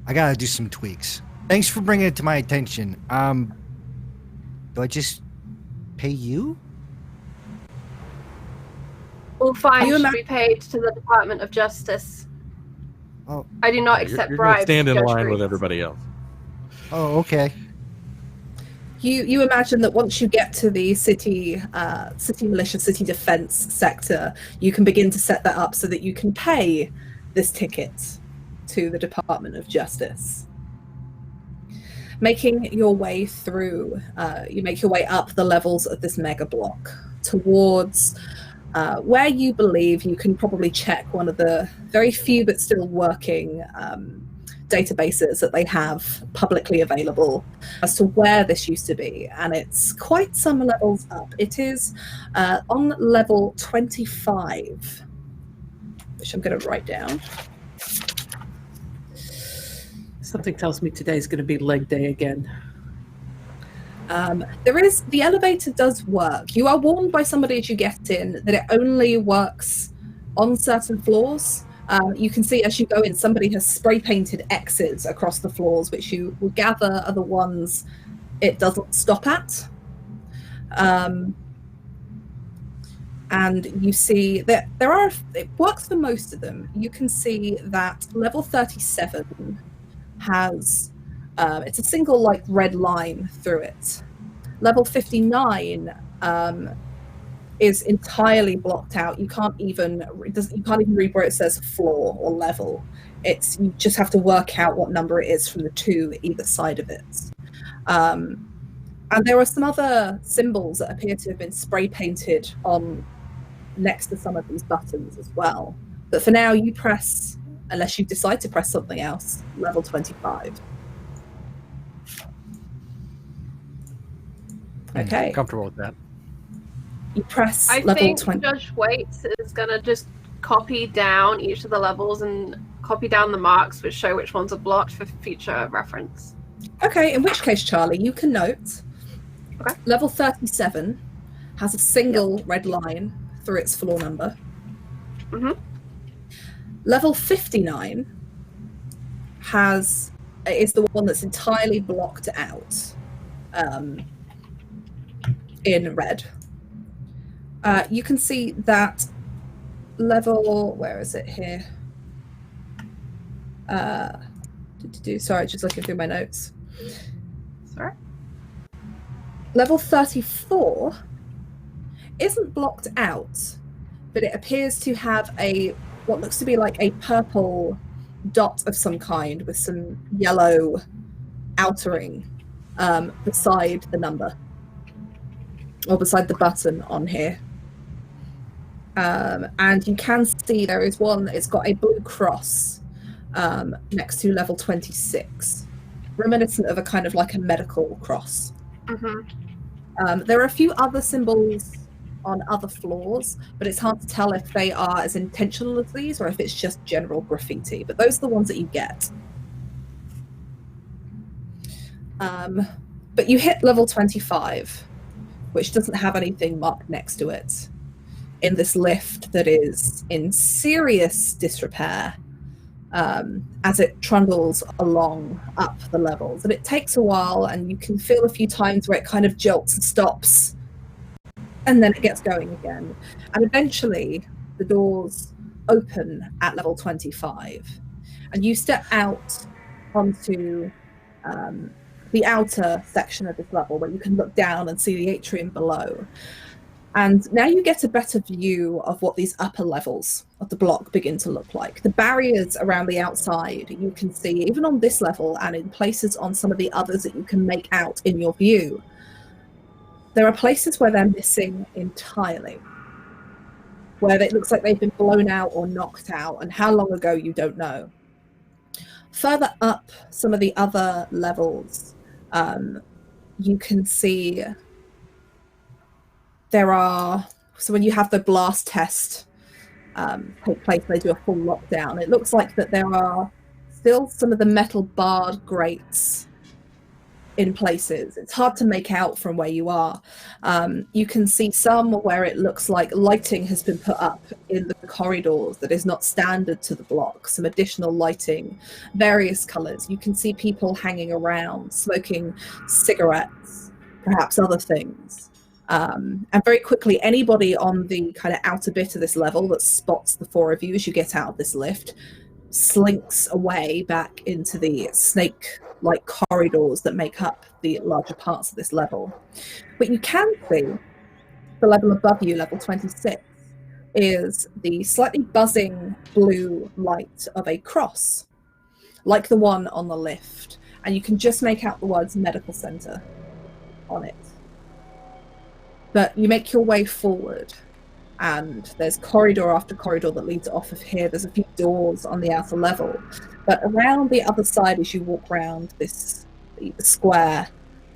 I gotta do some tweaks. Thanks for bringing it to my attention. Do I just pay you? All fines You should be paid to the Department of Justice. Oh, I do not accept you're gonna bribes. stand in Judge line Grease. with everybody else. oh, okay. You imagine that once you get to the city militia, Citi-Defense sector, you can begin to set that up so that you can pay this ticket to the Department of Justice. Making your way through, you make your way up the levels of this mega block towards where you believe you can probably check one of the very few but still working databases that they have publicly available as to where this used to be, and it's quite some levels up. It is on level 25, which I'm going to write down. Something tells me today's going to be leg day again. The elevator does work. You are warned by somebody as you get in that it only works on certain floors. You can see as you go in, somebody has spray painted X's across the floors, which you will gather are the ones it doesn't stop at. And you see that it works for most of them. You can see that level 37 has, it's a single like red line through it. Level 59 is entirely blocked out. You can't even read where it says floor or level. You just have to work out what number it is from the two either side of it. And there are some other symbols that appear to have been spray painted on next to some of these buttons as well. But for now, you press, unless you decide to press something else, level 25. Okay. I'm comfortable with that. You press I level think 20. Judge Waits is going to just copy down each of the levels and copy down the marks which show which ones are blocked for future reference. Okay, in which case, Charlie, you can note level 37 has a single red line through its floor number. Mm-hmm. Level 59 is the one that's entirely blocked out in red. You can see that level, where is it here? Sorry, just looking through my notes. Sorry. Level 34 isn't blocked out, but it appears to have what looks to be like a purple dot of some kind with some yellow outering beside the number, or beside the button on here. And you can see there is one, it's got a blue cross next to level 26, reminiscent of a kind of like a medical cross. Mm-hmm. There are a few other symbols on other floors, but it's hard to tell if they are as intentional as these or if it's just general graffiti, but those are the ones that you get. But you hit level 25, which doesn't have anything marked next to it, in this lift that is in serious disrepair as it trundles along up the levels. And it takes a while, and you can feel a few times where it kind of jolts and stops, and then it gets going again. And eventually the doors open at level 25, and you step out onto the outer section of this level where you can look down and see the atrium below. And now you get a better view of what these upper levels of the block begin to look like. The barriers around the outside, you can see even on this level and in places on some of the others that you can make out in your view. There are places where they're missing entirely, where it looks like they've been blown out or knocked out, and how long ago you don't know. Further up some of the other levels, you can see there are, so when you have the blast test take place, they do a full lockdown. It looks like that there are still some of the metal barred grates in places. It's hard to make out from where you are. You can see some where it looks like lighting has been put up in the corridors that is not standard to the block, some additional lighting, various colors. You can see people hanging around, smoking cigarettes, perhaps other things. And very quickly, anybody on the kind of outer bit of this level that spots the four of you as you get out of this lift slinks away back into the snake-like corridors that make up the larger parts of this level. But you can see the level above you, level 26, is the slightly buzzing blue light of a cross, like the one on the lift. And you can just make out the words medical center on it. But you make your way forward, and there's corridor after corridor that leads off of here. There's a few doors on the outer level. But around the other side, as you walk around the square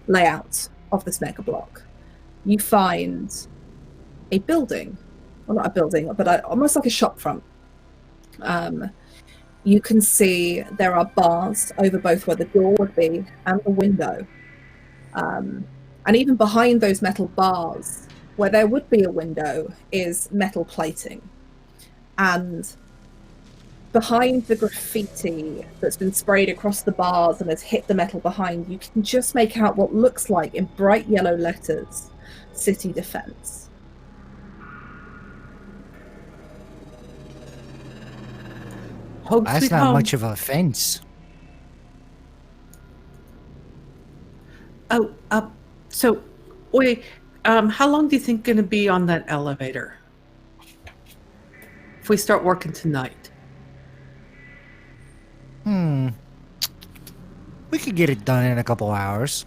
layout of this mega block, you find a building. Well, not a building, but almost like a shop front. You can see there are bars over both where the door would be and the window. And even behind those metal bars, where there would be a window, is metal plating. And behind the graffiti that's been sprayed across the bars and has hit the metal behind, you can just make out what looks like, in bright yellow letters, Citi-Defense. That's not much of a fence. Oh, so wait, how long do you think going to be on that elevator? If we start working tonight. We could get it done in a couple hours.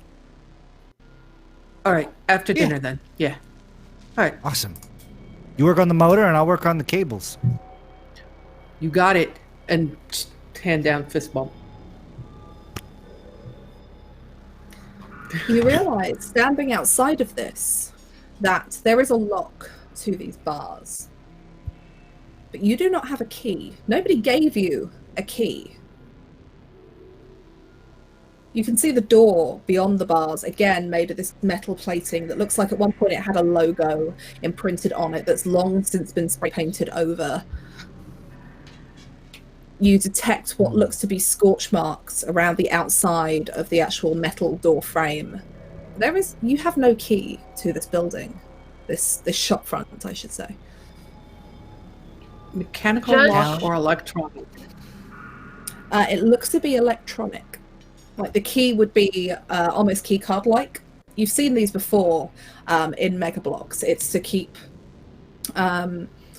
All right, after dinner then. Yeah. All right. Awesome. You work on the motor and I'll work on the cables. You got it. And hand down, fist bump. You realize, standing outside of this, that there is a lock to these bars. But you do not have a key. Nobody gave you a key. You can see the door beyond the bars, again made of this metal plating that looks like at one point it had a logo imprinted on it that's long since been spray painted over. You detect what looks to be scorch marks around the outside of the actual metal door frame. You have no key to this building, this shop front, I should say. Mechanical lock or electronic? It looks to be electronic. Like the key would be almost key card like. You've seen these before in Mega Blocks. It's to keep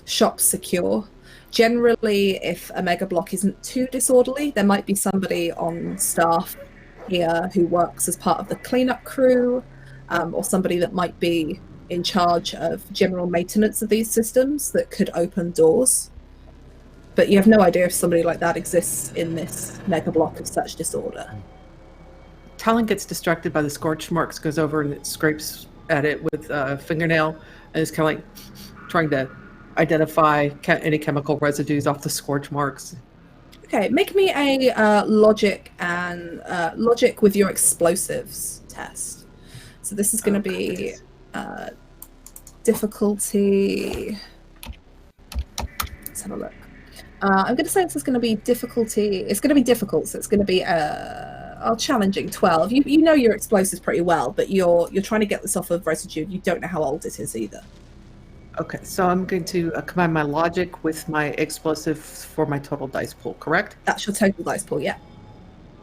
shops secure. Generally, if a mega block isn't too disorderly, there might be somebody on staff here who works as part of the cleanup crew, or somebody that might be in charge of general maintenance of these systems that could open doors. But you have no idea if somebody like that exists in this mega block of such disorder. Talon gets distracted by the scorch marks, goes over and it scrapes at it with a fingernail, and is kind of like trying to identify any chemical residues off the scorch marks. Okay, make me a logic with your explosives test. So this is going to be difficulty. Let's have a look. I'm going to say this is going to be difficulty. It's going to be difficult, so it's going to be challenging 12. You know your explosives pretty well, but you're trying to get this off of residue. You don't know how old it is either. Okay, so I'm going to combine my logic with my explosive for my total dice pool, correct? That's your total dice pool, yeah.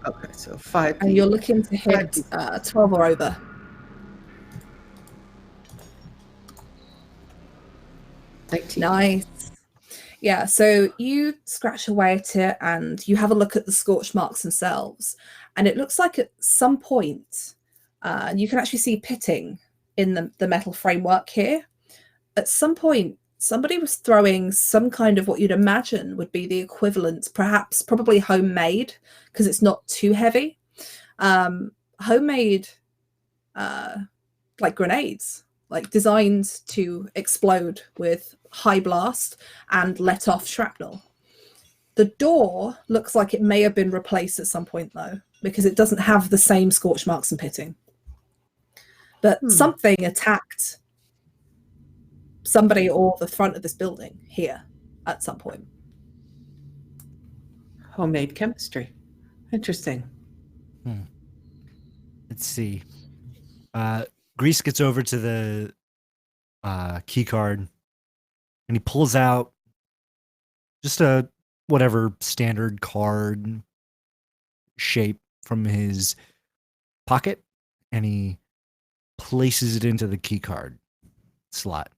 Okay, so 5. And you're looking to hit 12 or over. Nice. Yeah, so you scratch away at it and you have a look at the scorch marks themselves. And it looks like at some point, you can actually see pitting in the metal framework here. At some point, somebody was throwing some kind of what you'd imagine would be the equivalent, probably homemade, because it's not too heavy. Homemade, like grenades, like designed to explode with high blast and let off shrapnel. The door looks like it may have been replaced at some point, though, because it doesn't have the same scorch marks and pitting. But something attacked somebody or the front of this building here at some point. Homemade chemistry. Interesting. Let's see. Grease gets over to the key card, and he pulls out just a whatever standard card shape from his pocket, and he places it into the key card slot.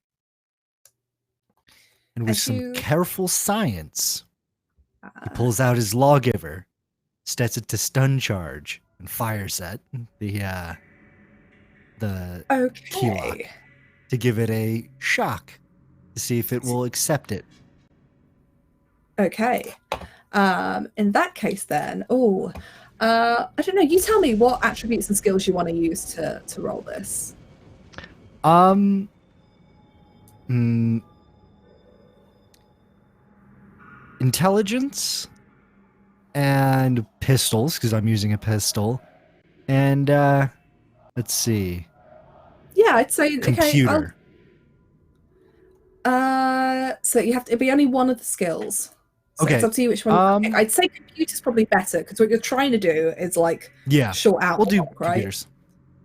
And with some careful science, he pulls out his lawgiver, sets it to stun charge, and fires at the key lock to give it a shock to see if it will accept it. Okay. In that case, then, I don't know. You tell me what attributes and skills you want to use to roll this. Intelligence and pistols, because I'm using a pistol, and let's see. Yeah, I'd say computer. So you have to be only one of the skills. So Okay. It's up to you which one. You pick. I'd say computer's probably better because what you're trying to do is like short out. We'll do right? computers.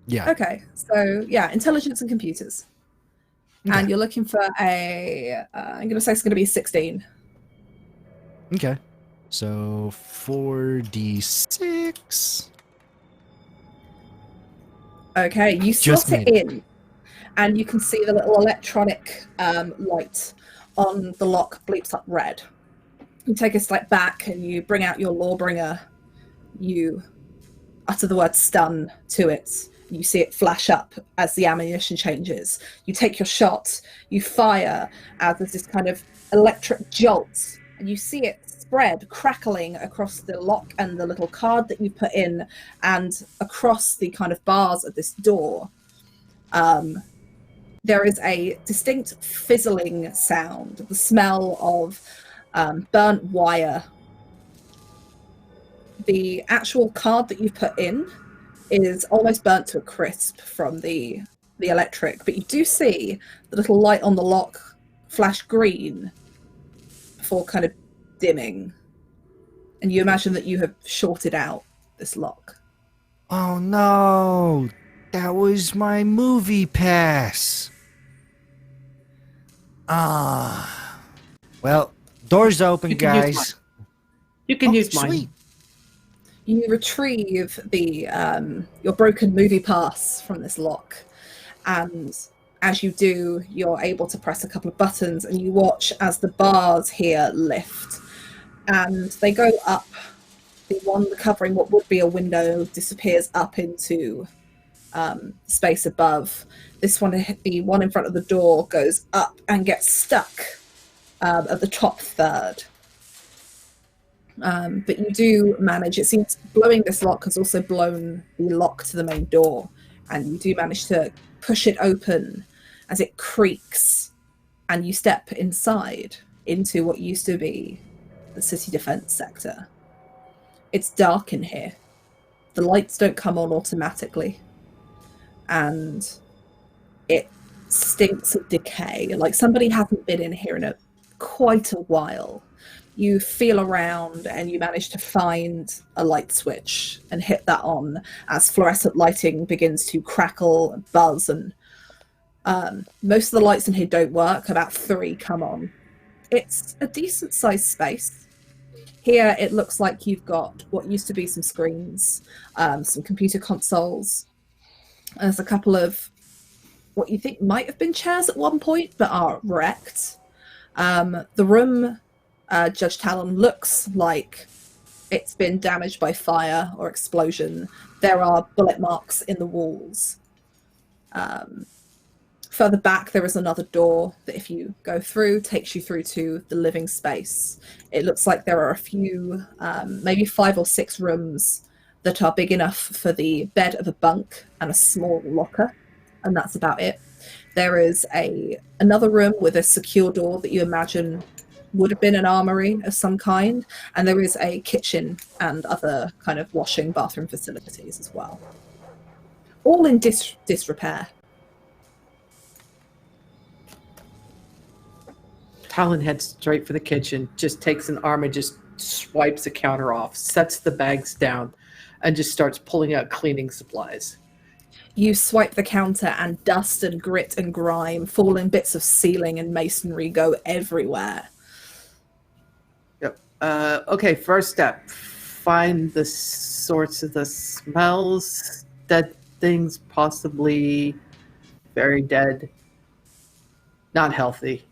Yeah. Okay. So yeah, intelligence and computers. Okay. And you're looking for a. I'm gonna say it's gonna be 16. Okay. So 4d6. Okay, you slot it in, and you can see the little electronic light on the lock bleeps up red. You take a step back and you bring out your lawbringer. You utter the word stun to it. You see it flash up as the ammunition changes. You take your shot, you fire as there's this kind of electric jolt, and you see it spread, crackling across the lock and the little card that you put in and across the kind of bars of this door. There is a distinct fizzling sound, the smell of burnt wire. The actual card that you put in is almost burnt to a crisp from the electric, but you do see the little light on the lock flash green before kind of dimming, and you imagine that you have shorted out this lock. Oh no, that was my movie pass. Well, door's open, guys. You can use mine. Sweet. You retrieve the your broken movie pass from this lock, and as you do, you're able to press a couple of buttons, and you watch as the bars here lift, and they go up. The one covering what would be a window disappears up into space above. This one, the one in front of the door, goes up and gets stuck at the top third. But you do manage, it seems blowing this lock has also blown the lock to the main door, and you do manage to push it open as it creaks, and you step inside into what used to be the Citi-Defense sector. It's dark in here. The lights don't come on automatically, and it stinks of decay, like somebody hasn't been in here in quite a while. You feel around and you manage to find a light switch and hit that on as fluorescent lighting begins to crackle and buzz, and most of the lights in here don't work. About 3 come on. It's a decent sized space. Here it looks like you've got what used to be some screens, some computer consoles. There's a couple of what you think might have been chairs at one point but are wrecked. The room, Judge Talon, looks like it's been damaged by fire or explosion. There are bullet marks in the walls. Further back, there is another door that, if you go through, takes you through to the living space. It looks like there are a few, maybe 5 or 6 rooms that are big enough for the bed of a bunk and a small locker, and that's about it. There is another room with a secure door that you imagine would have been an armory of some kind, and there is a kitchen and other kind of washing bathroom facilities as well. All in disrepair. Talon heads straight for the kitchen, just takes an arm and just swipes the counter off, sets the bags down, and just starts pulling out cleaning supplies. You swipe the counter and dust and grit and grime, falling bits of ceiling and masonry go everywhere. Yep. Okay, first step. Find the source of the smells. Dead things, possibly very dead. Not healthy.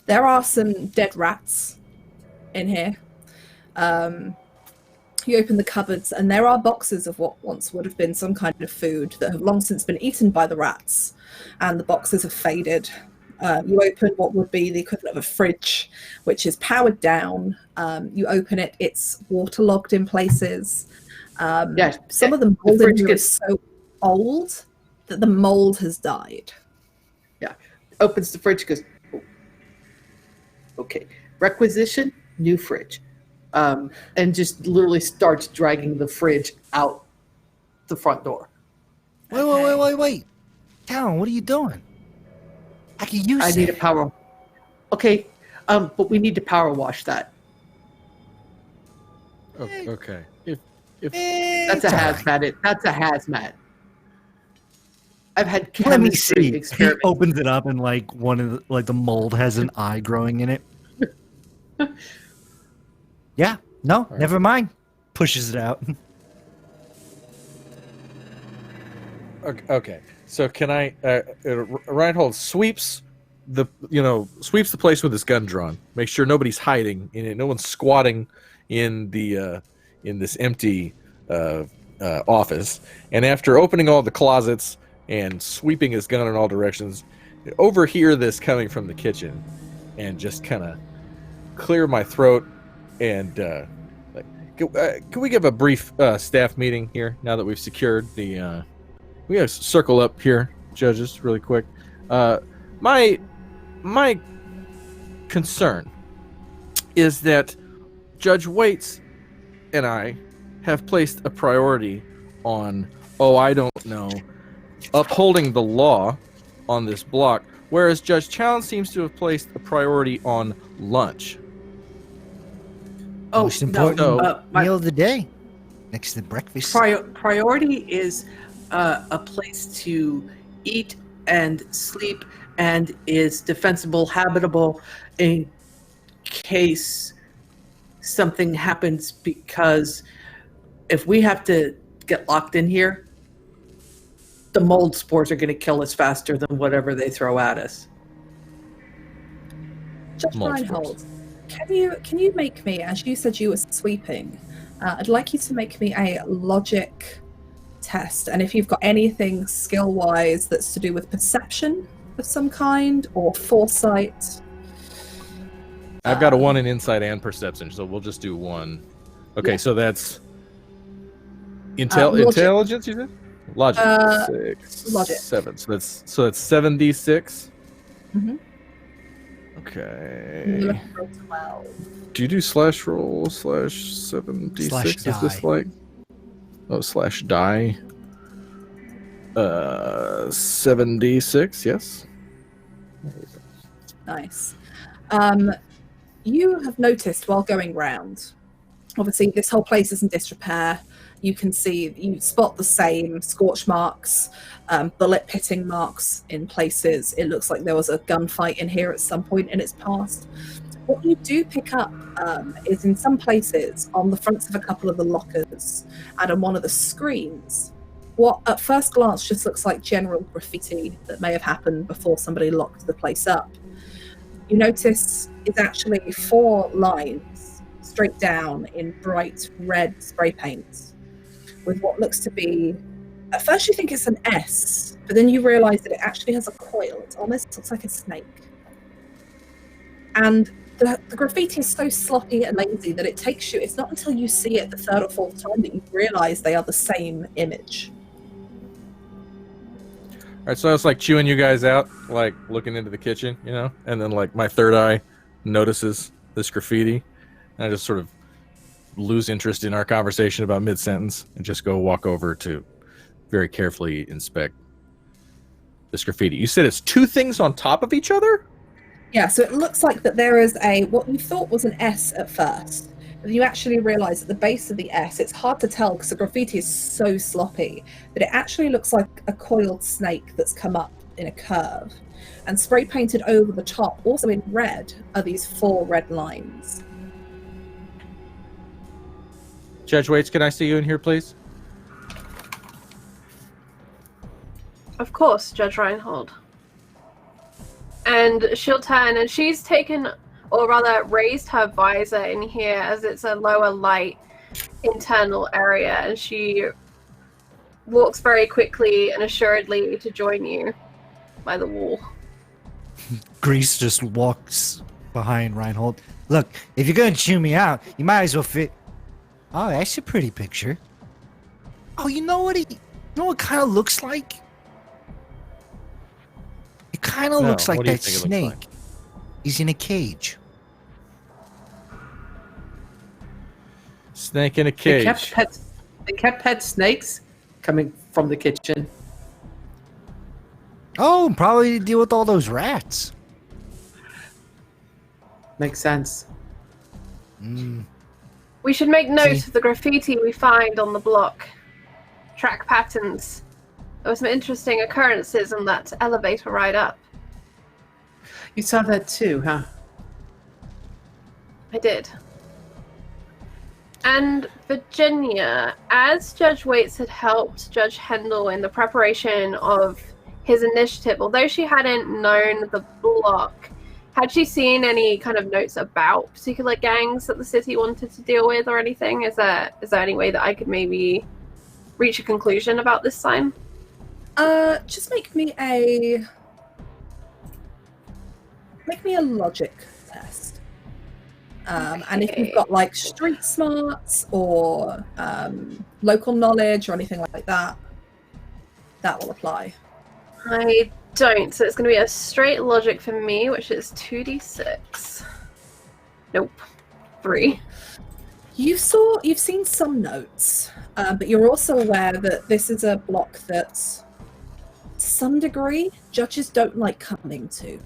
There are some dead rats in here. You open the cupboards and there are boxes of what once would have been some kind of food that have long since been eaten by the rats, and the boxes have faded. You open what would be the equivalent of a fridge, which is powered down. You open it, it's waterlogged in places. Some of the mold in here is so old that the mold has died. Yeah. Opens the fridge, goes, oh. Okay. Requisition, new fridge. And just literally starts dragging the fridge out the front door. Wait. Talon, what are you doing? I can use it. I need a power. Okay. But we need to power wash that. Oh, okay. If That's a hazmat. That's a hazmat. I've had Let me chemistry see. He experiments. opens it up and like one of the mold has an eye growing in it. Yeah. No, right. never mind. Pushes it out. Okay. So can I? Reinhold sweeps the place with his gun drawn. Make sure nobody's hiding in it. No one's squatting in the in this empty office. And after opening all the closets and sweeping his gun in all directions, overhear this coming from the kitchen, and just kind of clear my throat. And can we give a brief staff meeting here now that we've secured the? We gotta circle up here, judges, really quick. My concern is that Judge Waits and I have placed a priority on, upholding the law on this block, whereas Judge Challen seems to have placed a priority on lunch. Most important no, meal of the day, next to breakfast. Priority is a place to eat and sleep and is defensible, habitable in case something happens, because if we have to get locked in here, the mold spores are going to kill us faster than whatever they throw at us. Judge Reinhold, can you make me, as you said you were sweeping, I'd like you to make me a logic test, and if you've got anything skill-wise that's to do with perception of some kind or foresight. I've got a 1 in insight and perception, so we'll just do 1. Okay, yeah. so that's intelligence, you said? Logic. 6, logic. 7. So that's 7d6. Mm-hmm. Okay. Do you do slash roll /7d6? Slash Is this die. like slash die? 7d6, yes. Nice. You have noticed while going round, obviously this whole place is in disrepair. You spot the same scorch marks, bullet pitting marks in places. It looks like there was a gunfight in here at some point in its past. What you do pick up is in some places on the fronts of a couple of the lockers and on one of the screens, what at first glance just looks like general graffiti that may have happened before somebody locked the place up. You notice it's actually 4 lines straight down in bright red spray paint with what looks to be, at first you think it's an S but then you realize that it actually has a coil. It almost looks like a snake. And the graffiti is so sloppy and lazy that it takes you, it's not until you see it the third or fourth time that you realize they are the same image. All right, so I was like chewing you guys out, like looking into the kitchen, you know, and then like my third eye notices this graffiti, and I just sort of lose interest in our conversation about mid-sentence and just go walk over to very carefully inspect this graffiti. You said it's two things on top of each other? Yeah, so it looks like that there is what you thought was an S at first. And you actually realize at the base of the S, it's hard to tell because the graffiti is so sloppy that it actually looks like a coiled snake that's come up in a curve. And spray painted over the top, also in red, are these 4 red lines. Judge Waits, can I see you in here, please? Of course, Judge Reinhold. And she'll turn, and she's taken, or rather raised her visor in here as it's a lower light internal area, and she walks very quickly and assuredly to join you by the wall. Grease just walks behind Reinhold. Look, if you're gonna chew me out, you might as well fit. Oh, that's a pretty picture. Oh, you know what it kind of looks like? It kind of No, looks like what do you that think it looks snake. like? He's in a cage. Snake in a cage. They kept pet snakes coming from the kitchen. Oh, probably to deal with all those rats. Makes sense. We should make note See? of the graffiti we find on the block. Track patterns. There were some interesting occurrences on that elevator ride up. You saw that too, huh? I did. And Virginia, as Judge Waits had helped Judge Hendel in the preparation of his initiative, although she hadn't known the block, had she seen any kind of notes about particular gangs that the city wanted to deal with or anything? Is there any way that I could maybe reach a conclusion about this sign? Just make me a logic test. And if you've got like street smarts or local knowledge or anything like that, that will apply. I don't, so it's going to be a straight logic for me, which is 2d6. Nope. 3. You've seen some notes, but you're also aware that this is a block that, to some degree, judges don't like coming to.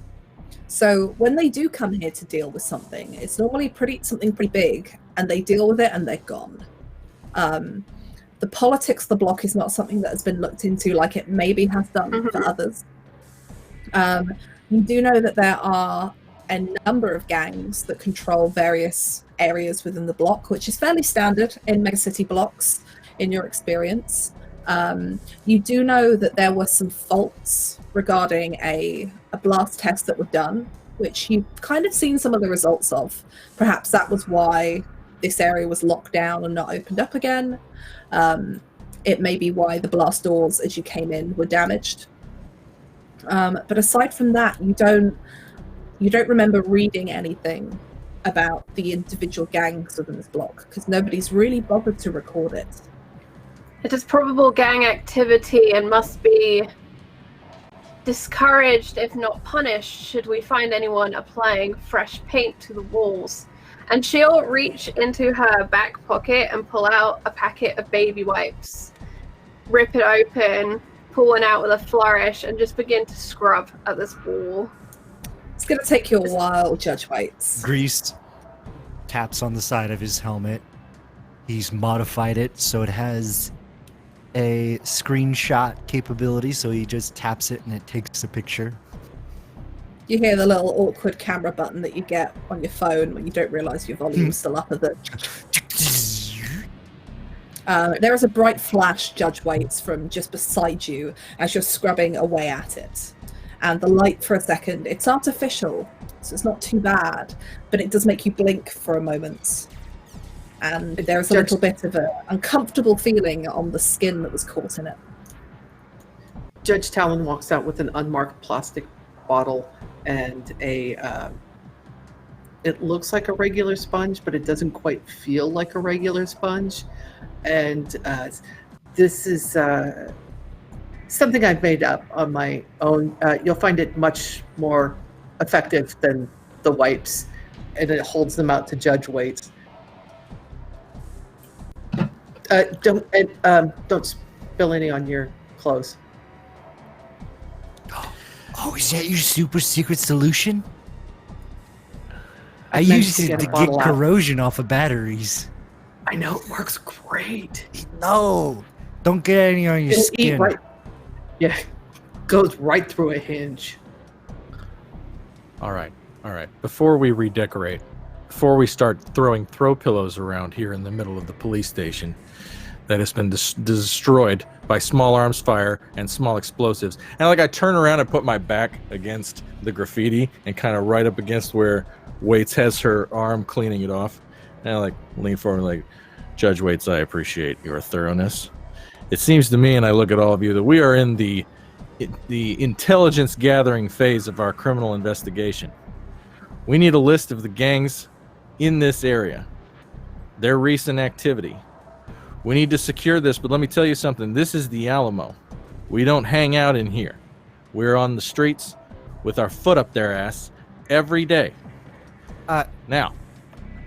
So when they do come here to deal with something, it's normally something pretty big, and they deal with it and they're gone. The politics of the block is not something that has been looked into like it maybe has done for others. You do know that there are a number of gangs that control various areas within the block, which is fairly standard in megacity blocks in your experience. You do know that there were some faults regarding a blast test that were done, which you've kind of seen some of the results of. Perhaps that was why this area was locked down and not opened up again. It may be why the blast doors as you came in were damaged. But aside from that, you don't remember reading anything about the individual gangs within this block, because nobody's really bothered to record it. It is probable gang activity and must be discouraged, if not punished, should we find anyone applying fresh paint to the walls. And she'll reach into her back pocket and pull out a packet of baby wipes, rip it open, pull one out with a flourish, and just begin to scrub at this wall. It's going to take you a while, Judge Waits. Grease taps on the side of his helmet. He's modified it so it has a screenshot capability, so he just taps it and it takes a picture. You hear the little awkward camera button that you get on your phone when you don't realize your volume's still up at the... There is a bright flash, Judge Waits, from just beside you as you're scrubbing away at it. And the light for a second, it's artificial, so it's not too bad, but it does make you blink for a moment. And there's a little bit of an uncomfortable feeling on the skin that was caught in it. Judge Talon walks out with an unmarked plastic bottle and it looks like a regular sponge, but it doesn't quite feel like a regular sponge. And this is something I've made up on my own. You'll find it much more effective than the wipes, and it holds them out to Judge Waits. Don't spill any on your clothes. Oh, is that your super secret solution? I managed used to it get to a get bottle out. corrosion off of batteries. I know it works great. No, don't get any on your It'll eat skin. right. Yeah, goes right through a hinge. All right. Before we redecorate, before we start throwing throw pillows around here in the middle of the police station that has been destroyed by small arms fire and small explosives, and I turn around and put my back against the graffiti and kind of right up against where Waits has her arm cleaning it off, and I lean forward and Judge Waits, I appreciate your thoroughness. It seems to me, and I look at all of you, that we are in the intelligence gathering phase of our criminal investigation. We need a list of the gangs in this area, their recent activity. We need to secure this, but let me tell you something. This is the Alamo. We don't hang out in here. We're on the streets with our foot up their ass every day. Now,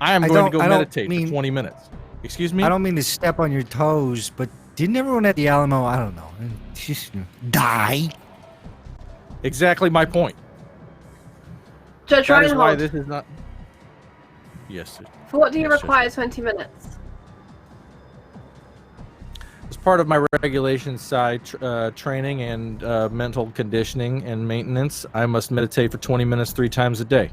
I am going to go meditate for 20 minutes. Excuse me? I don't mean to step on your toes, but didn't everyone at the Alamo, I don't know, just die? Exactly my point. Judge That is why Reinhold, this is not... Yes, sir. for what do you Yes, require 20 minutes? As part of my regulation side training and mental conditioning and maintenance, I must meditate for 20 minutes 3 times a day.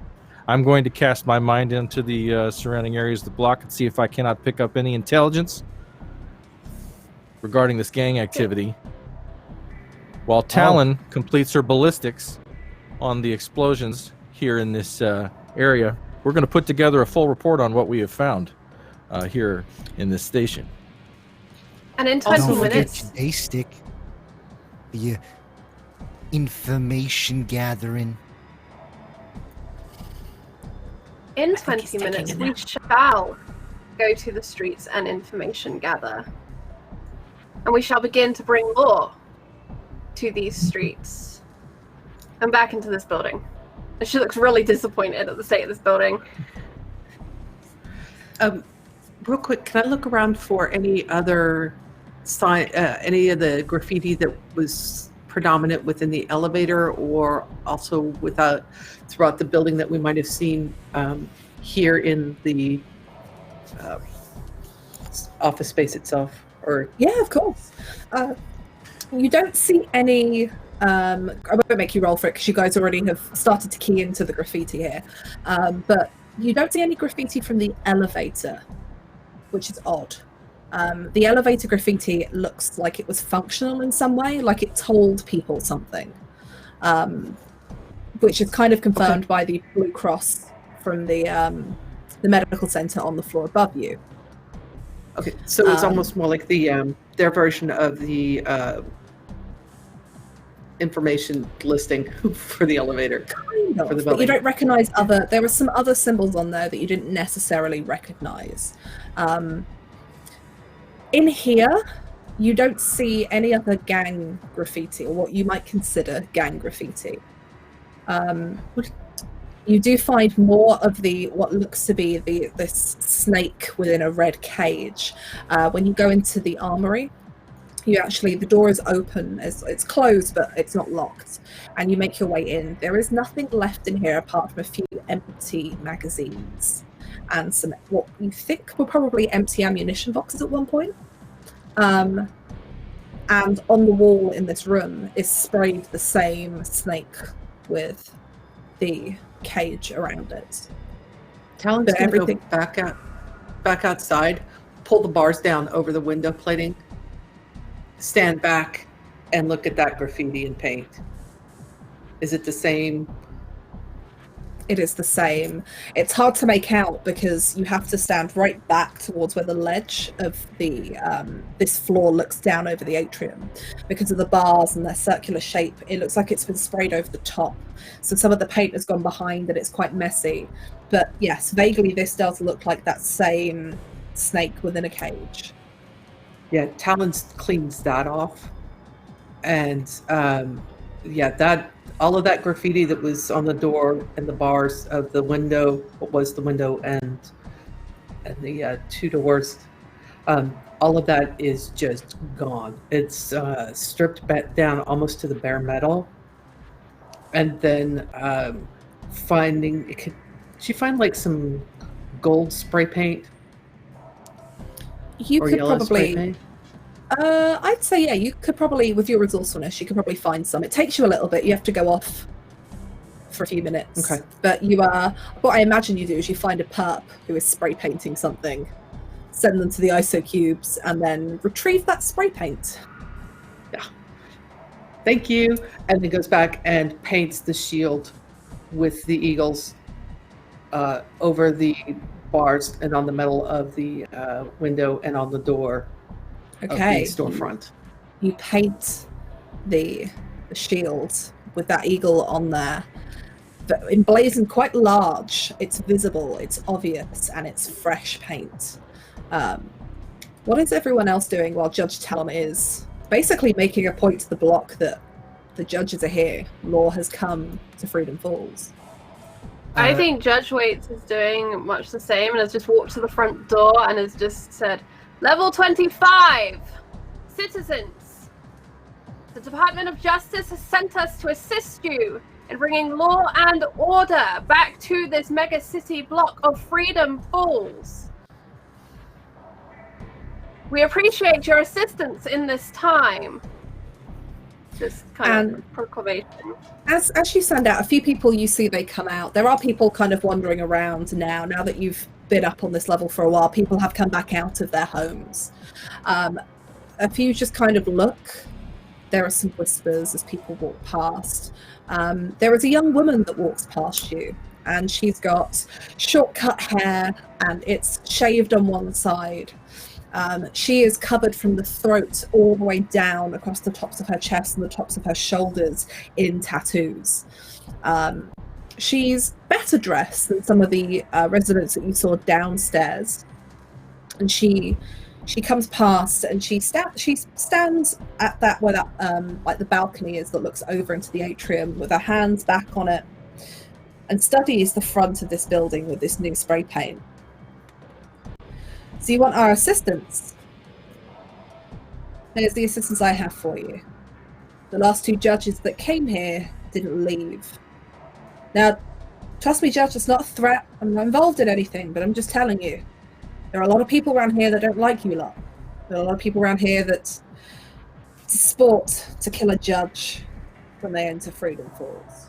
I'm going to cast my mind into the surrounding areas of the block and see if I cannot pick up any intelligence regarding this gang activity. While Talon completes her ballistics on the explosions here in this area, we're going to put together a full report on what we have found here in this station. And in 20 Don't forget minutes, your day stick. The information gathering. in think he's 20 taking minutes, a we nap. shall go to the streets and information gather. And we shall begin to bring law to these streets. And back into this building. And she looks really disappointed at the state of this building. Real quick, can I look around for any other sign, any of the graffiti that was predominant within the elevator, or also throughout the building that we might have seen here in the office space itself? Or Yeah, of course. You don't see any. I won't make you roll for it because you guys already have started to key into the graffiti here. But you don't see any graffiti from the elevator, which is odd. The elevator graffiti looks like it was functional in some way, like it told people something, which is kind of confirmed by the Blue Cross from the medical center on the floor above you. okay, so it's almost more like the their version of the information listing for the elevator. Kind of, For the but you building. don't recognize there were some other symbols on there that you didn't necessarily recognize. In here, you don't see any other gang graffiti, or what you might consider gang graffiti. You do find more of what looks to be this snake within a red cage. When you go into the armory, the door is open, it's closed, but it's not locked, and you make your way in. There is nothing left in here apart from a few empty magazines and some what you think were probably empty ammunition boxes at one point. And on the wall in this room is sprayed the same snake with the cage around it. Talon's But gonna everything- go back outside, pull the bars down over the window plating, stand back, and look at that graffiti and paint. Is it the same? It is the same. It's hard to make out because you have to stand right back towards where the ledge of the this floor looks down over the atrium. Because of the bars and their circular shape, it looks like it's been sprayed over the top. So some of the paint has gone behind and it's quite messy. But yes, vaguely this does look like that same snake within a cage. Yeah, Talon cleans that off. And that all of that graffiti that was on the door and the bars of the window, what was the window and the two doors, all of that is just gone. It's stripped back down almost to the bare metal. And then did she find like some gold spray paint? You or could yellow spray probably paint? I'd say, yeah, you could probably, with your resourcefulness, you could probably find some. It takes you a little bit. You have to go off for a few minutes. Okay. But what I imagine you do is you find a perp who is spray painting something, send them to the ISO cubes, and then retrieve that spray paint. Yeah. Thank you. And then goes back and paints the shield with the eagles over the bars and on the metal of the window and on the door. Okay. Of the storefront. You paint the shield with that eagle on there, but emblazoned quite large. It's visible, it's obvious, and it's fresh paint. What is everyone else doing while Judge Talon is basically making a point to the block that the judges are here? Law has come to Freedom Falls. I think Judge Waits is doing much the same and has just walked to the front door and has just said, Level 25! Citizens! The Department of Justice has sent us to assist you in bringing law and order back to this mega city block of Freedom Falls. We appreciate your assistance in this time. This kind of proclamation. As you send out, a few people you see they come out. There are people kind of wandering around now that you've been up on this level for a while. People have come back out of their homes. A few just kind of look. There are some whispers as people walk past. There is a young woman that walks past you, and she's got short-cut hair, and it's shaved on one side. She is covered from the throat all the way down across the tops of her chest and the tops of her shoulders in tattoos. She's better dressed than some of the residents that you saw downstairs, and she comes past and she stands at that where that like the balcony is that looks over into the atrium with her hands back on it, and studies the front of this building with this new spray paint. So you want our assistance? Here's the assistance I have for you. The last two judges that came here didn't leave. Now, trust me, Judge, it's not a threat. I'm not involved in anything, but I'm just telling you. There are a lot of people around here that don't like you lot. There are a lot of people around here that it's a sport to kill a judge when they enter Freedom Falls.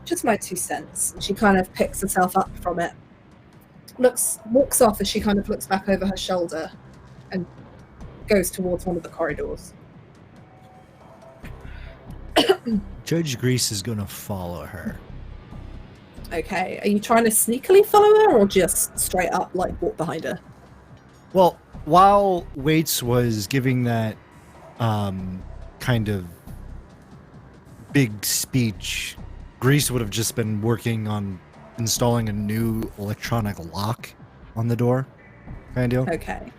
Just my 2 cents. And she kind of picks herself up from it. Walks off as she kind of looks back over her shoulder and goes towards one of the corridors. Judge Grease is going to follow her. Okay, are you trying to sneakily follow her or just straight up like walk behind her? Well, while Waits was giving that kind of big speech, Grease would have just been working on installing a new electronic lock on the door, kind of deal. Okay.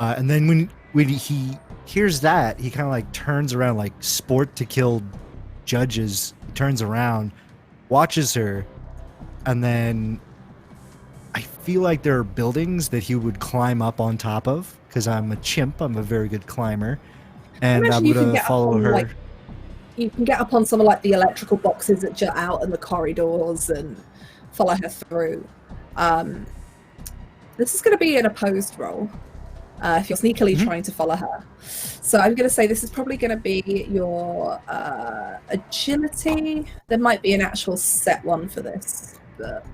And then when he hears that, he kind of like turns around, like sport to kill judges. He turns around, watches her, and then I feel like there are buildings that he would climb up on top of, because I'm a chimp. I'm a very good climber, and I'm gonna follow her. Like, you can get up on some of like the electrical boxes that jut out in the corridors and follow her through. This is going to be an opposed roll if you're sneakily trying to follow her. So I'm going to say this is probably going to be your agility. There might be an actual set one for this, but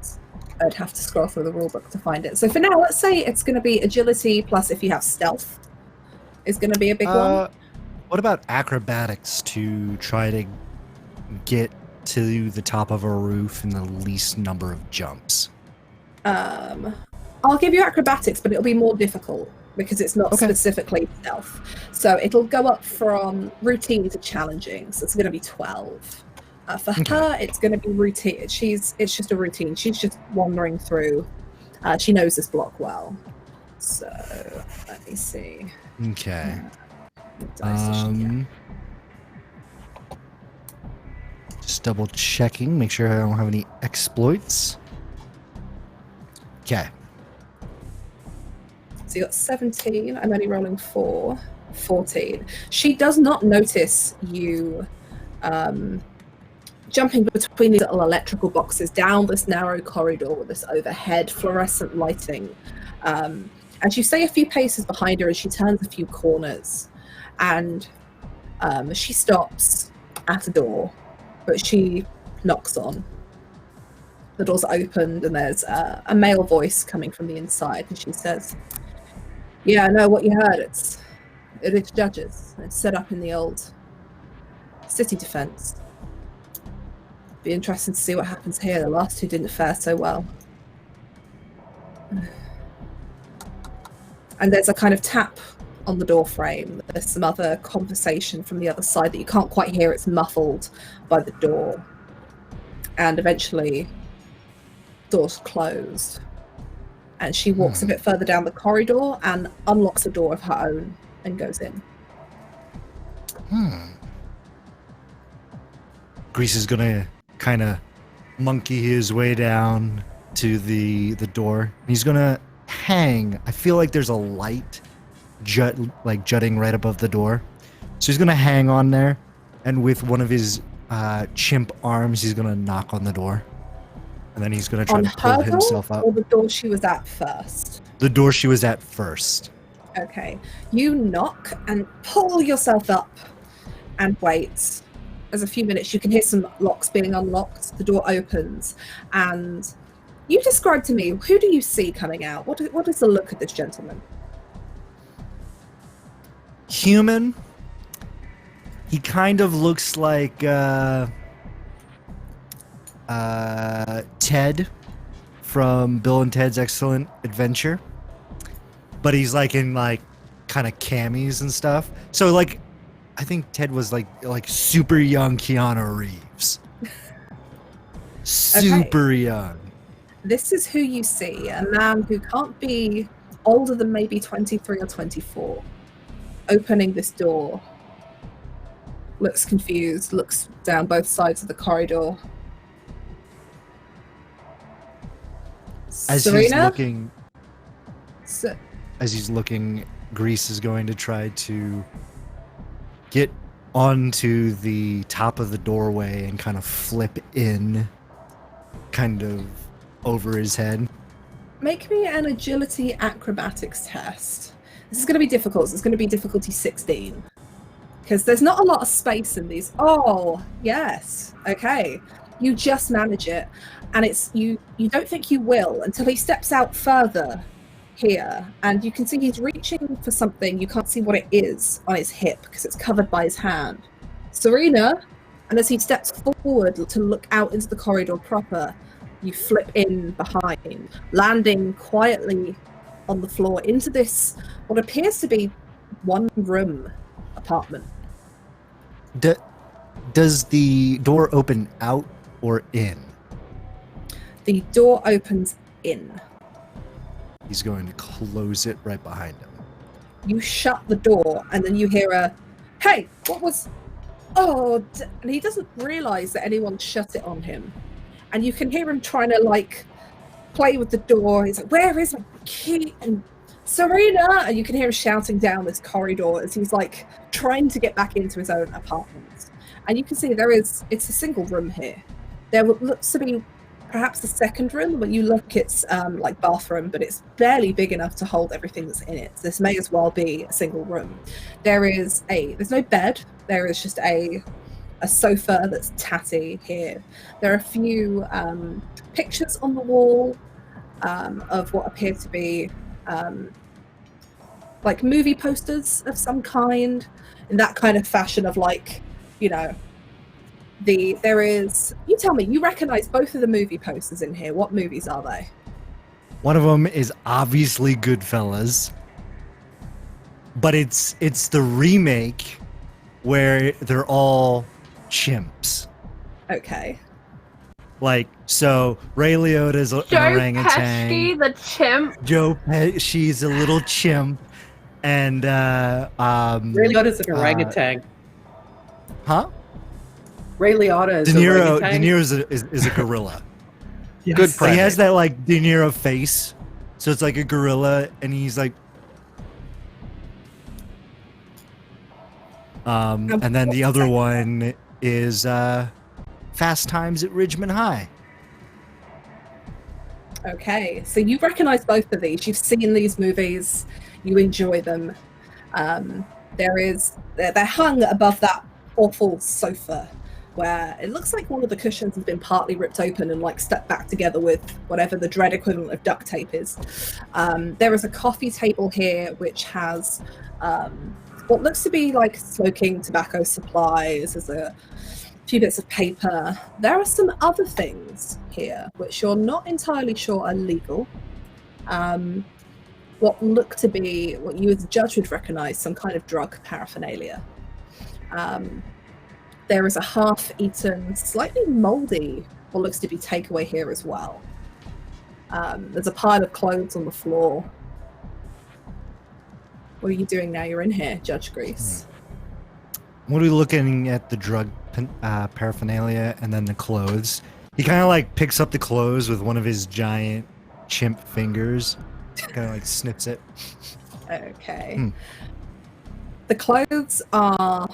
I'd have to scroll through the rulebook to find it. So for now, let's say it's going to be agility plus if you have stealth is going to be a big one. What about acrobatics to try to get to the top of a roof in the least number of jumps? I'll give you acrobatics, but it'll be more difficult because it's not Okay. specifically stealth. So it'll go up from routine to challenging. So it's going to be 12. For Okay. her, it's going to be routine. It's just a routine. She's just wandering through. She knows this block well. So let me see. Okay. What dice does she get? Just double checking, make sure I don't have any exploits. Okay. So you got 17. I'm only rolling 4. 14. She does not notice you jumping between these little electrical boxes down this narrow corridor with this overhead fluorescent lighting. As you stay a few paces behind her as she turns a few corners, and she stops at a door, but she knocks on. The door's opened and there's a male voice coming from the inside, and she says, "Yeah, I know what you heard. It is judges. It's set up in the old Citi-Defense. Be interesting to see what happens here. The last two didn't fare so well." And there's a kind of tap on the door frame. There's some other conversation from the other side that you can't quite hear. It's muffled by the door. And eventually, door's closed. And she walks a bit further down the corridor and unlocks a door of her own and goes in. Grease is gonna kind of monkey his way down to the door. He's gonna hang. I feel like there's a light jutting right above the door. So he's gonna hang on there, and with one of his chimp arms, he's gonna knock on the door. And then he's gonna try On to pull her himself door up. or the door she was at first? The door she was at first. Okay. You knock and pull yourself up and wait. There's a few minutes. You can hear some locks being unlocked. The door opens. And you describe to me, who do you see coming out? What is the look of this gentleman? Human. He kind of looks like Ted from Bill and Ted's Excellent Adventure, but he's like in like kind of camis and stuff. So like, I think Ted was like super young Keanu Reeves. Super young. This is who you see, a man who can't be older than maybe 23 or 24, opening this door, looks confused, looks down both sides of the corridor. As Serena? he's looking, So, Grease is going to try to get onto the top of the doorway and kind of flip in, kind of over his head. make me an agility acrobatics test. This is going to be difficult. So it's going to be difficulty 16. Because there's not a lot of space in these. Oh, yes. Okay. You just manage it. And it's you don't think you will until he steps out further here. And you can see he's reaching for something. You can't see what it is on his hip because it's covered by his hand. Serena, and as he steps forward to look out into the corridor proper, you flip in behind, landing quietly on the floor into this, what appears to be one-room apartment. Does the door open out or in? The door opens in. He's going to close it right behind him. You shut the door, and then you hear a, "Hey, what was..." Oh, and he doesn't realize that anyone shut it on him. And you can hear him trying to, like, play with the door. He's like, "Where is my key?" And Serena! And you can hear him shouting down this corridor as he's, like, trying to get back into his own apartment. And you can see it's a single room here. There looks to be perhaps a second room. When you look, it's like bathroom, but it's barely big enough to hold everything that's in it. This may as well be a single room. There's no bed. There is just a sofa that's tatty here. There are a few pictures on the wall of what appear to be like movie posters of some kind, in that kind of fashion of, like, you know, There is. You tell me. You recognize both of the movie posters in here. What movies are they? One of them is obviously Goodfellas, but it's the remake where they're all chimps. Okay. Like, so Ray Liotta's an Joe orangutan. Pesci, the chimp. Joe Pesci's a little chimp, and Ray Liotta's an orangutan. huh? Ray Liotta is De an Niro. orangutan. De Niro is a gorilla. Yes. Good So he has Project. that like De Niro face, so it's like a gorilla, and he's like, and then the other one is Fast Times at Ridgemont High. Okay, so you recognize both of these. You've seen these movies. You enjoy them. They're hung above that awful sofa, where it looks like one of the cushions has been partly ripped open and like stuck back together with whatever the Dredd equivalent of duct tape is. There is a coffee table here which has what looks to be like smoking tobacco supplies. There's a few bits of paper. There are some other things here which you're not entirely sure are legal. What look to be what you as a judge would recognize some kind of drug paraphernalia. There is a half-eaten, slightly moldy, what looks to be takeaway here as well. There's a pile of clothes on the floor. What are you doing now you're in here, Judge Grease? What are we looking at? The drug paraphernalia and then the clothes. He kind of like picks up the clothes with one of his giant chimp fingers. Kind of like snips it. Okay. The clothes are...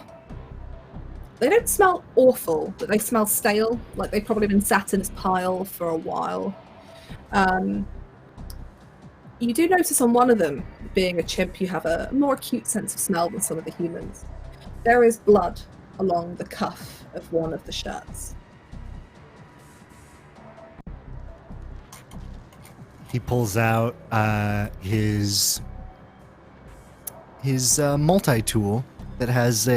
They don't smell awful, but they smell stale, like they've probably been sat in this pile for a while. You do notice on one of them, being a chimp, you have a more acute sense of smell than some of the humans. There is blood along the cuff of one of the shirts. He pulls out his multi-tool that has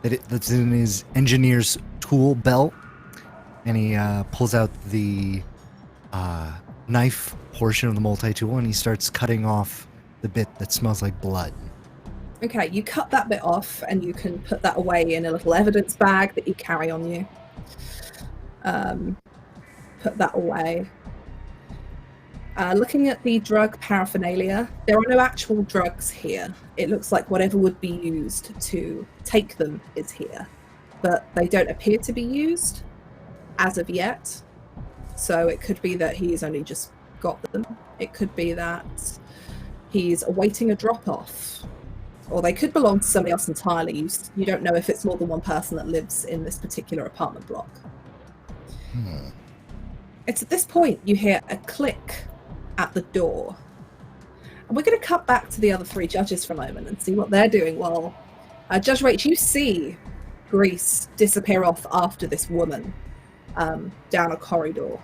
that's in his engineer's tool belt, and he pulls out the knife portion of the multi-tool, and he starts cutting off the bit that smells like blood. Okay, you cut that bit off, and you can put that away in a little evidence bag that you carry on you. Put that away. Looking at the drug paraphernalia, there are no actual drugs here. It looks like whatever would be used to take them is here, but they don't appear to be used as of yet. So it could be that he's only just got them. It could be that he's awaiting a drop-off, or they could belong to somebody else entirely. You don't know if it's more than one person that lives in this particular apartment block. It's at this point you hear a click at the door. And we're going to cut back to the other three judges for a moment and see what they're doing while Judge Rach, you see Grease disappear off after this woman down a corridor.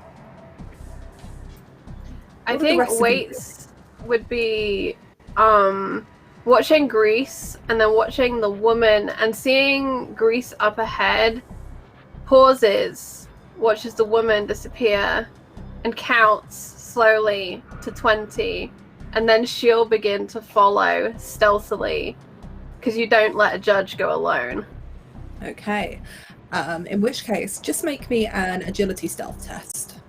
I What are the think rest of you weights would be watching Grease and then watching the woman and seeing Grease up ahead, pauses, watches the woman disappear and counts slowly to 20, and then she'll begin to follow stealthily, because you don't let a judge go alone. Okay. In which case, just make me an agility stealth test.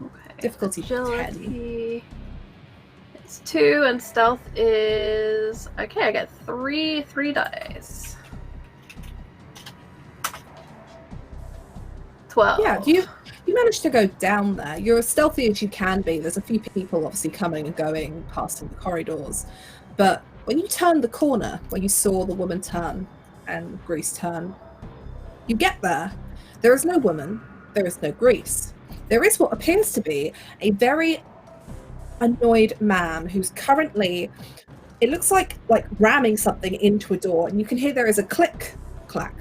Okay. Difficulty 10. Agility. It's 2 and stealth is okay. I get three dice. 12. Yeah, you managed to go down there. You're as stealthy as you can be. There's a few people obviously coming and going past in the corridors. But when you turned the corner, when you saw the woman turn and Grease turn, you get there. There is no woman. There is no Grease. There is what appears to be a very annoyed man who's currently, it looks like ramming something into a door. And you can hear there is a click, clack,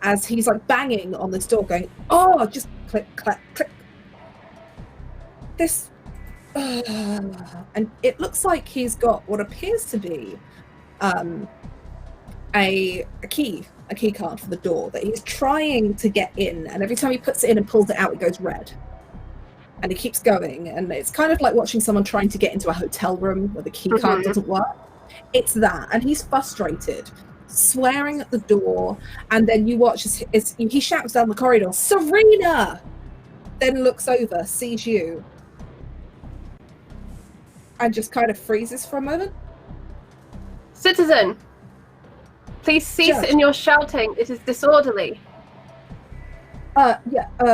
as he's like banging on this door going, oh, just click, clack, click. This, and it looks like he's got what appears to be a key a key card for the door that he's trying to get in, and every time he puts it in and pulls it out, it goes red. And he keeps going, and it's kind of like watching someone trying to get into a hotel room where the key card doesn't work. It's that, and he's frustrated, swearing at the door, and then you watch as he shouts down the corridor, "Serena!" Then looks over, sees you, and just kind of freezes for a moment. Citizen, please cease Judge. in your shouting. It is disorderly.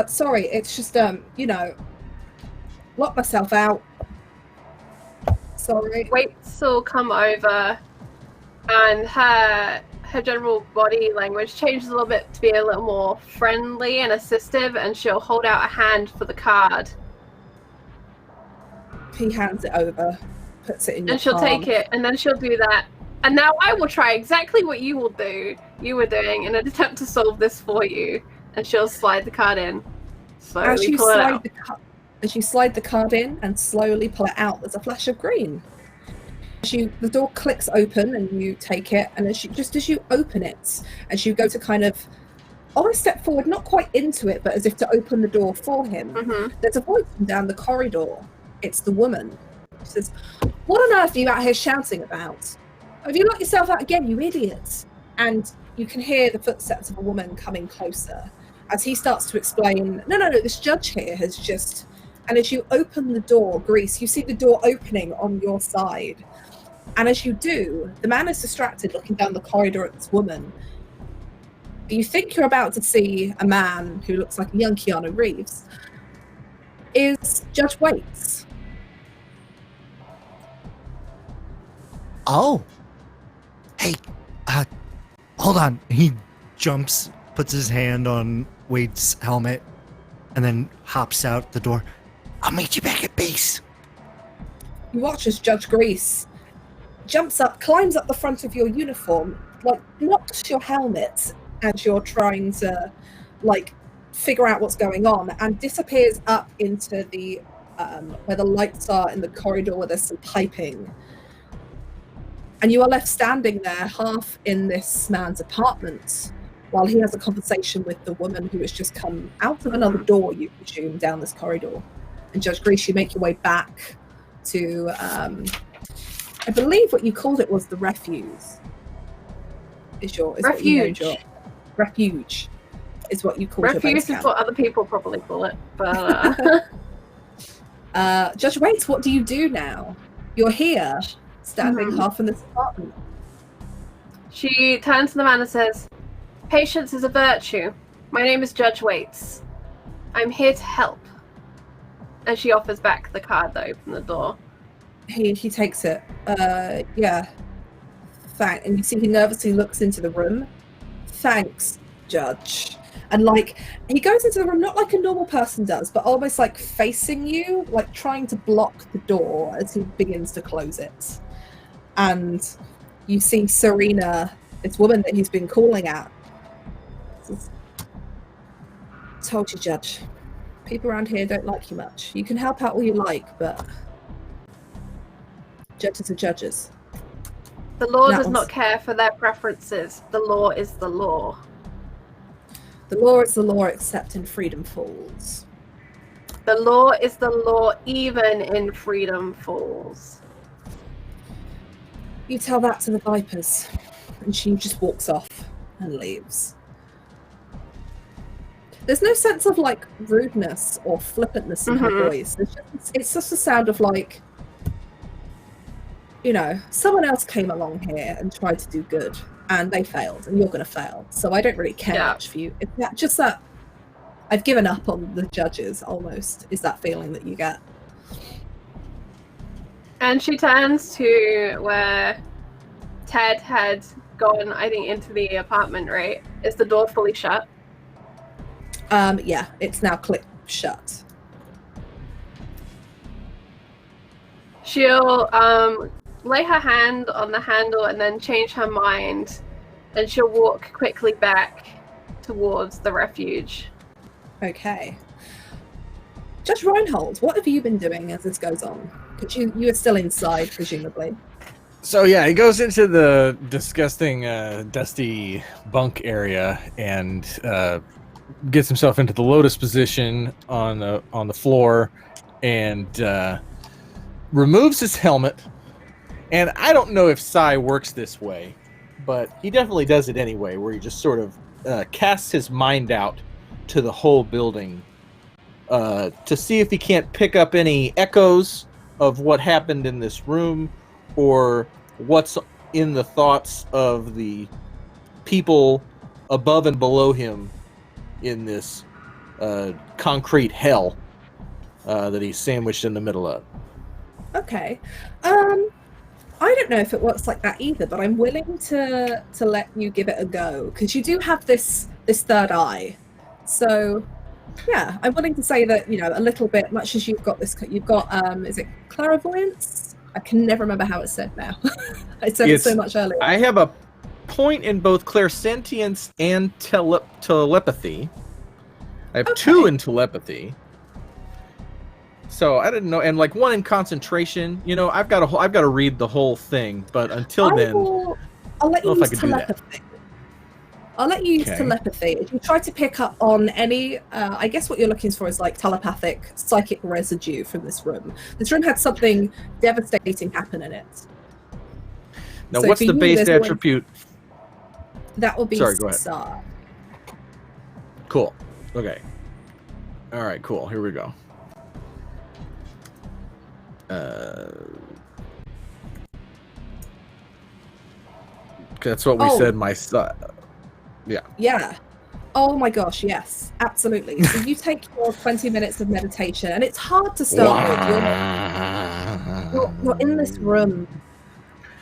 Sorry, it's just, locked myself out. Sorry. Waits will come over, and her general body language changes a little bit to be a little more friendly and assistive, and she'll hold out a hand for the card. He hands it over, puts it in your And she'll palm. take it, and then she'll do that. And now I will try exactly what you were doing in an attempt to solve this for you. And she'll slide the card in. Slowly pull it out. As you slide the card in and slowly pull it out, there's a flash of green. The door clicks open and you take it, and just as you open it, as you go to kind of almost step forward, not quite into it, but as if to open the door for him, there's a voice from down the corridor. It's the woman. She says, "What on earth are you out here shouting about? Have you locked yourself out again, you idiot?" And you can hear the footsteps of a woman coming closer as he starts to explain, no, this judge here has just... And as you open the door, Grease, you see the door opening on your side. And as you do, the man is distracted looking down the corridor at this woman. You think you're about to see a man who looks like a young Keanu Reeves. Is Judge Waits. Oh. Hey, hold on. He jumps, puts his hand on Wade's helmet, and then hops out the door. I'll meet you back at base. You watch as Judge Grease jumps up, climbs up the front of your uniform, like knocks your helmet as you're trying to, like, figure out what's going on, and disappears up into the where the lights are in the corridor where there's some piping. And you are left standing there, half in this man's apartment, while he has a conversation with the woman who has just come out of another door, you presume, down this corridor. And Judge Grease, you make your way back to, I believe what you called it was the refuge. Refuge. Refuge is what you called it. Refuge is what other people probably call it. But Judge Waits, what do you do now? You're here, standing half in this apartment. she turns to the man and says, "Patience is a virtue. My name is Judge Waits. I'm here to help." And she offers back the card that opened the door. He takes it. Yeah. And you see he nervously looks into the room. "Thanks, Judge." And, like, he goes into the room not like a normal person does, but almost like facing you, like trying to block the door as he begins to close it. And you see Serena, this woman that he's been calling at, says, "Told you, Judge. People around here don't like you much. You can help out all you like, but judges are judges." The law That does was- not care for their preferences. The law is the law. The law is the law except in Freedom Falls. The law is the law even in Freedom Falls. You tell that to the Vipers. And she just walks off and leaves. There's no sense of, like, rudeness or flippantness in her voice. It's just a sound of, like, you know, someone else came along here and tried to do good, and they failed, and you're going to fail. So I don't really care much for you. It's just that I've given up on the judges, almost, is that feeling that you get. And she turns to where Ted had gone, I think, into the apartment, right? Is the door fully shut? Yeah, it's now clicked shut. She'll lay her hand on the handle and then change her mind, and she'll walk quickly back towards the refuge. Okay. Judge Reinhold, what have you been doing as this goes on? Because you are still inside, presumably. So yeah, he goes into the disgusting, dusty bunk area and gets himself into the lotus position on the floor, and removes his helmet. And I don't know if Sai works this way, but he definitely does it anyway, where he just sort of casts his mind out to the whole building to see if he can't pick up any echoes of what happened in this room, or what's in the thoughts of the people above and below him in this concrete hell that he's sandwiched in the middle of. Okay. I don't know if it works like that either, but I'm willing to let you give it a go, because you do have this third eye. So yeah, I'm willing to say that, a little bit, much as you've got is it clairvoyance? I can never remember how it's said now. I said it so much earlier. I have a point in both clairsentience and telepathy. I have 2 in telepathy. So I didn't know, and like 1 in concentration. I've got to read the whole thing, but until then, I'll let you use telepathy. I'll let you use telepathy. If you try to pick up on any, I guess what you're looking for is like telepathic, psychic residue from this room. This room had something devastating happen in it. Now, what's the base attribute? That will be Sorry, go ahead. Star. Cool. Okay. All right, cool. Here we go. That's what we said. Yeah. Yeah. Oh my gosh, yes, absolutely. So you take your 20 minutes of meditation, and it's hard to start with. You're in this room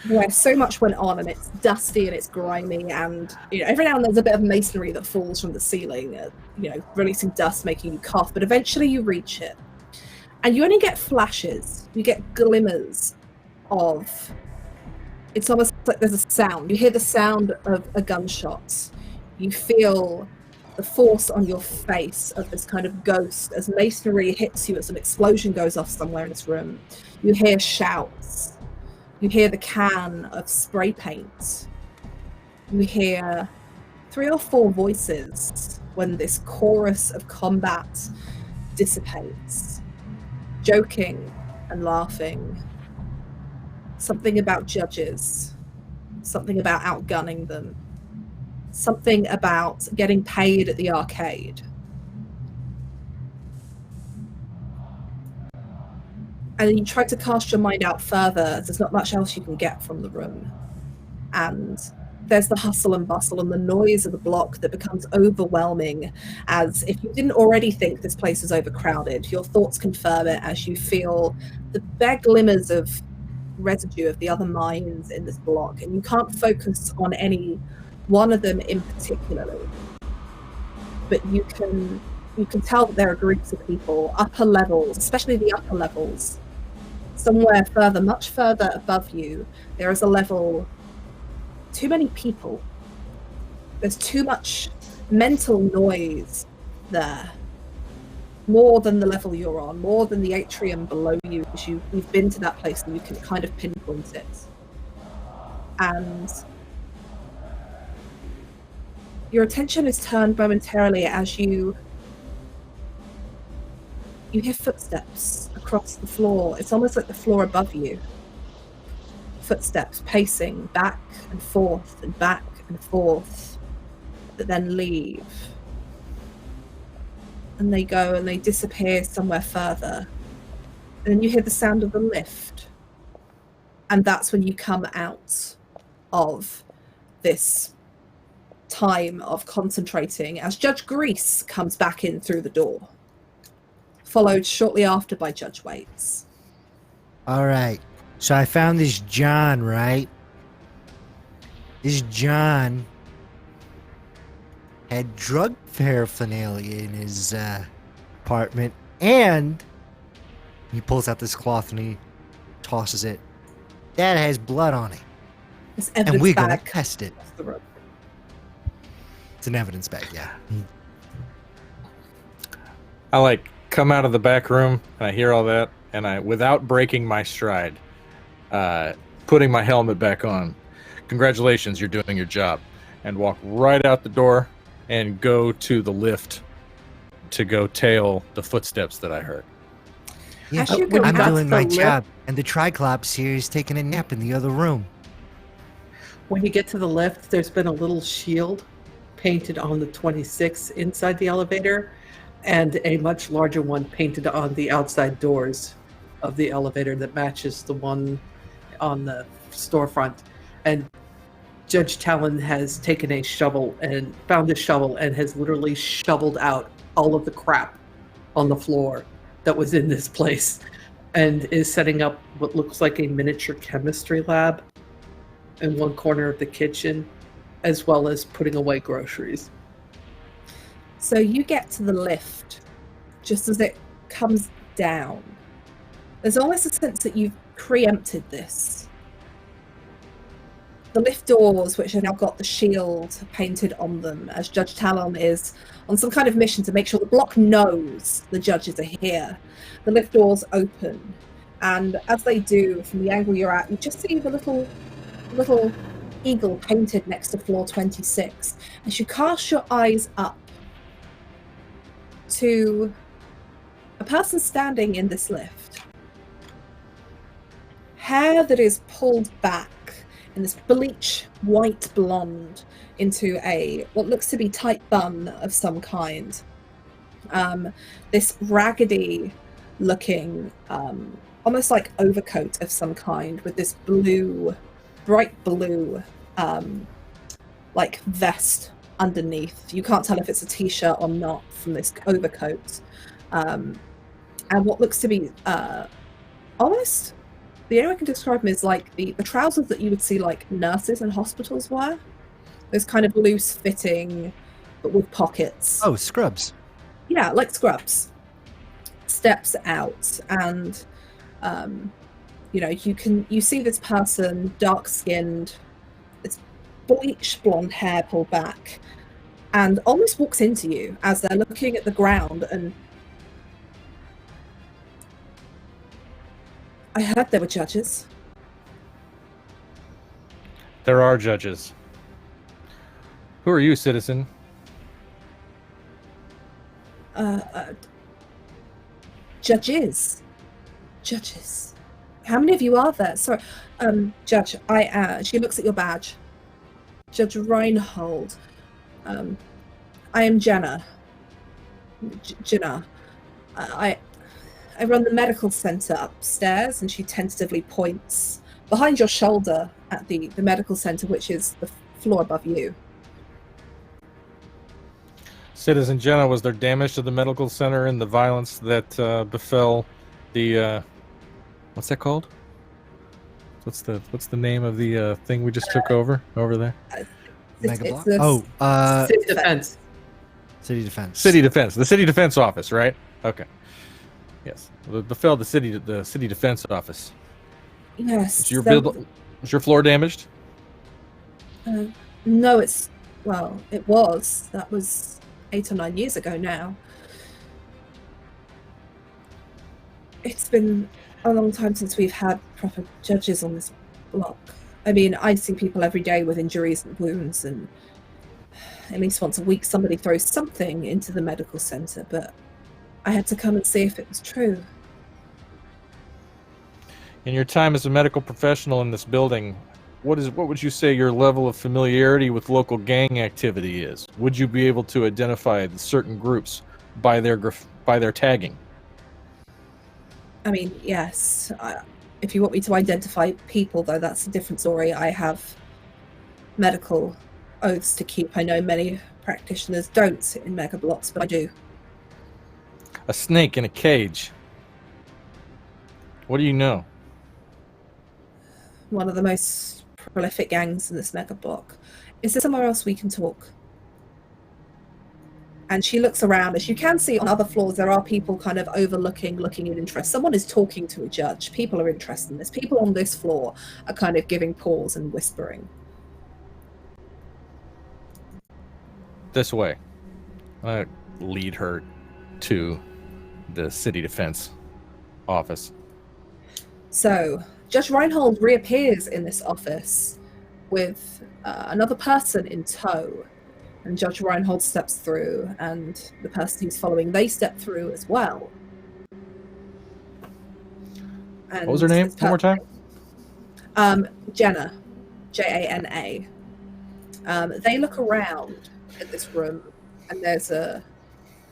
where so much went on, and it's dusty and it's grimy, and every now and then there's a bit of masonry that falls from the ceiling, releasing dust, making you cough. But eventually you reach it, and you only get flashes. You get glimmers of. It's almost like there's a sound. You hear the sound of a gunshot. You feel the force on your face of this kind of ghost as masonry hits you, as an explosion goes off somewhere in this room. You hear shouts. You hear the can of spray paint. You hear 3 or 4 voices when this chorus of combat dissipates. Joking and laughing. Something about judges. Something about outgunning them. Something about getting paid at the arcade. And then you try to cast your mind out further. There's not much else you can get from the room. And there's the hustle and bustle and the noise of the block that becomes overwhelming, as if you didn't already think this place is overcrowded, your thoughts confirm it as you feel the bare glimmers of residue of the other minds in this block, and you can't focus on any one of them in particularly, but you can tell that there are groups of people, upper levels, especially the upper levels. Somewhere further, much further above you, there is a level. Too many people. There's too much mental noise there. More than the level you're on, more than the atrium below you, because you've been to that place and you can kind of pinpoint it. And your attention is turned momentarily as you hear footsteps across the floor. It's almost like the floor above you. Footsteps pacing back and forth and back and forth, that then leave. And they go and they disappear somewhere further. And then you hear the sound of the lift. And that's when you come out of this time of concentrating as Judge Grease comes back in through the door, followed shortly after by Judge Waits. All right. So I found this John, right? This John had drug paraphernalia in his apartment, and he pulls out this cloth and he tosses it. That has blood on it. This And evidence we're going to bag test it. across the room. It's an evidence bag, yeah. I come out of the back room and I hear all that, and I, without breaking my stride, putting my helmet back on. Congratulations, you're doing your job. And walk right out the door and go to the lift to go tail the footsteps that I heard. Yeah, As you when go you I'm got out, to doing the my lift- job, and the Triclops here is taking a nap in the other room. When you get to the lift, there's been a little shield painted on the 26 inside the elevator, and a much larger one painted on the outside doors of the elevator that matches the one on the storefront. And Judge Talon has taken a shovel and found a shovel and has literally shoveled out all of the crap on the floor that was in this place, and is setting up what looks like a miniature chemistry lab in one corner of the kitchen, as well as putting away groceries. so you get to the lift just as it comes down. There's almost a sense that you've preempted this. The lift doors, which have now got the shield painted on them, as Judge Talon is on some kind of mission to make sure the block knows the judges are here. The lift doors open, and as they do, from the angle you're at, you just see the little eagle painted next to floor 26. As you cast your eyes up to a person standing in this lift, hair that is pulled back in this bleach white blonde into a what looks to be tight bun of some kind. This raggedy looking almost like overcoat of some kind with this bright blue like vest underneath. You can't tell if it's a t-shirt or not from this overcoat, and what looks to be almost, the only way I can describe them is like the trousers that you would see like nurses in hospitals wear. Those kind of loose fitting, but with pockets. Oh, scrubs. Yeah, like scrubs. Steps out, and you see this person, dark skinned, it's bleach blonde hair pulled back, and almost walks into you as they're looking at the ground. And I heard there were judges. There are judges. Who are you, citizen? Judges. How many of you are there? Sorry, Judge. She looks at your badge. Judge Reinhold. I am Jenna. Jenna. I run the medical center upstairs, and she tentatively points behind your shoulder at the medical center, which is the floor above you. Citizen Jenna, was there damage to the medical center in the violence that befell the what's that called? What's the name of the thing we just took over there? Mega block? the Citi-Defense. Citi-Defense. Citi-Defense. The Citi-Defense office, right? Okay. Yes. It befell the Citi-Defense office. Yes. Is your floor damaged? No, it was. That was 8 or 9 years ago now. It's been a long time since we've had proper judges on this block. I mean, I see people every day with injuries and wounds, and at least once a week somebody throws something into the medical center, but I had to come and see if it was true. In your time as a medical professional in this building, what would you say your level of familiarity with local gang activity is? Would you be able to identify certain groups by their tagging? I mean, yes. If you want me to identify people, though, that's a different story. I have medical oaths to keep. I know many practitioners don't in mega blocks, but I do. A snake in a cage. What do you know? One of the most prolific gangs in this mega block. Is there somewhere else we can talk? And she looks around. As you can see on other floors, there are people kind of looking in interest. Someone is talking to a judge. People are interested in this. People on this floor are kind of giving pause and whispering. This way. I lead her to the Citi-Defense office. So Judge Reinhold reappears in this office with another person in tow. And Judge Reinhold steps through, and the person he's following, they step through as well. And What was her name? One more time? Jenna. Jana. They look around at this room, and there's a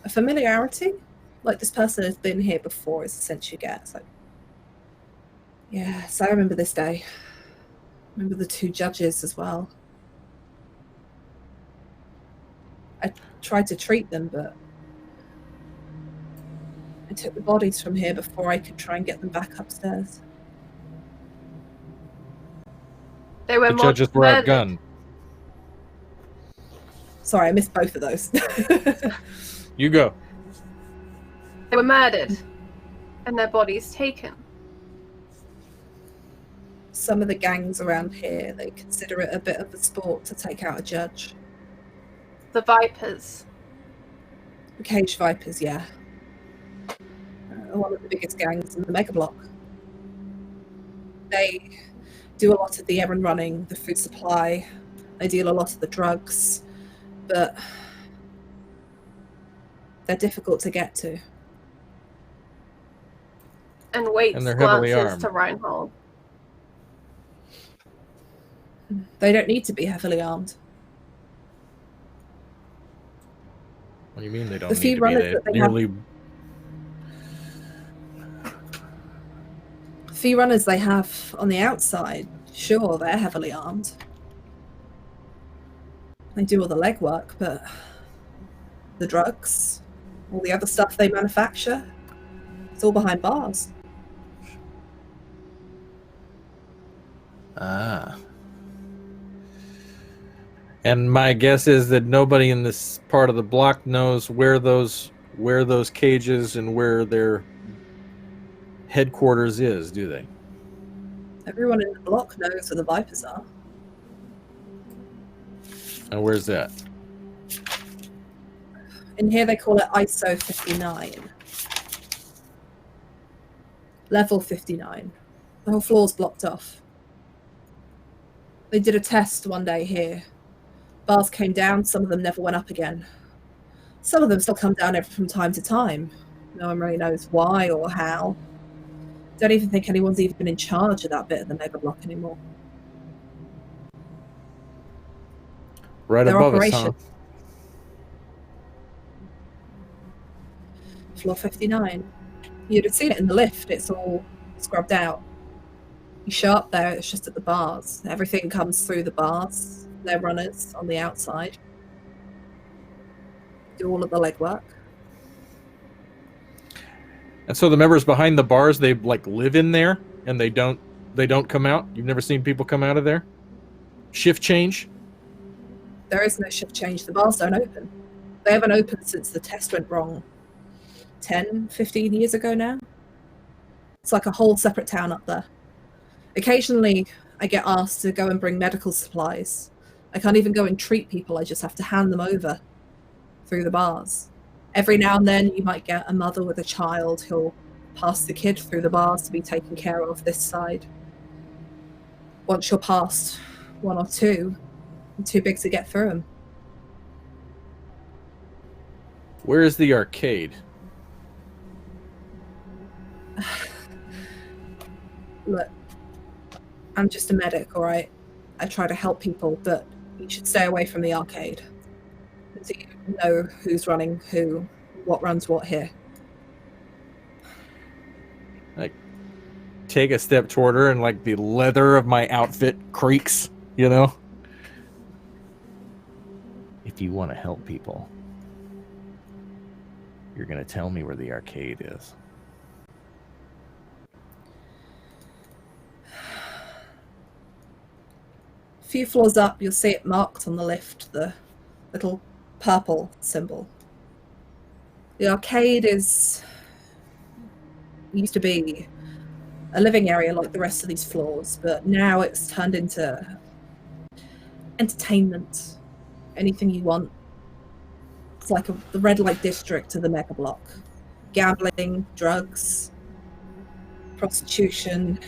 familiarity. Like, this person has been here before, is the sense you get. It's like, yes, I remember this day. I remember the two judges as well. I tried to treat them, but I took the bodies from here before I could try and get them back upstairs. They were The judges were murdered. outgunned. Sorry, I missed both of those. You go. They were murdered, and their bodies taken. Some of the gangs around here, they consider it a bit of a sport to take out a judge. The Cage Vipers, yeah. One of the biggest gangs in the Mega Block. They do a lot of the errand running, the food supply. They deal a lot of the drugs, but they're difficult to get to. And waits And they're heavily glances armed. to Reinhold. They don't need to be heavily armed. What do you mean they don't The need few to be? runners They that they nearly... Few runners they have on the outside, sure, they're heavily armed. They do all the legwork, but the drugs, all the other stuff they manufacture, it's all behind bars. Ah. And my guess is that nobody in this part of the block knows where those cages and where their headquarters is, do they? Everyone in the block knows where the Vipers are. And where's that? In here they call it ISO 59. Level 59. The whole floor's blocked off. They did a test one day here. Bars came down, some of them never went up again. Some of them still come down from time to time. No one really knows why or how. Don't even think anyone's even in charge of that bit of the Mega Block anymore. Right Their above us, huh? operation. Floor 59. You'd have seen it in the lift. It's all scrubbed out. You show up there, it's just at the bars. Everything comes through the bars. They're runners on the outside. Do all of the legwork. And so the members behind the bars, they like live in there and they don't come out? You've never seen people come out of there? Shift change? There is no shift change. The bars don't open. They haven't opened since the test went wrong 10, 15 years ago now. It's like a whole separate town up there. Occasionally, I get asked to go and bring medical supplies. I can't even go and treat people. I just have to hand them over through the bars. Every now and then, you might get a mother with a child who'll pass the kid through the bars to be taken care of this side. Once you're past one or two, you're too big to get through them. Where is the arcade? Look, I'm just a medic, all right? I try to help people, but you should stay away from the arcade. So you know who's running who, what runs what here. Take a step toward her and like the leather of my outfit creaks, you know? If you want to help people, you're going to tell me where the arcade is. A few floors up, you'll see it marked on the lift, the little purple symbol. The arcade used to be a living area like the rest of these floors, but now it's turned into entertainment. Anything you want. It's like the red light district of the Mega Block. Gambling, drugs, prostitution,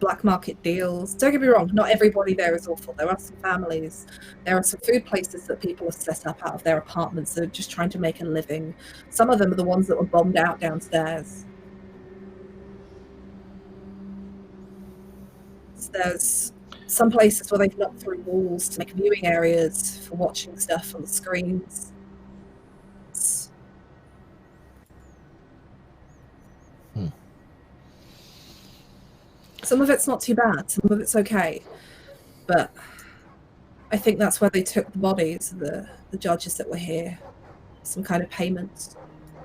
black market deals. Don't get me wrong, not everybody there is awful. There are some families. There are some food places that people have set up out of their apartments that are just trying to make a living. Some of them are the ones that were bombed out downstairs. So there's some places where they've knocked through walls to make viewing areas for watching stuff on the screens. Some of it's not too bad, some of it's okay. But I think that's where they took the bodies of the judges that were here. Some kind of payment,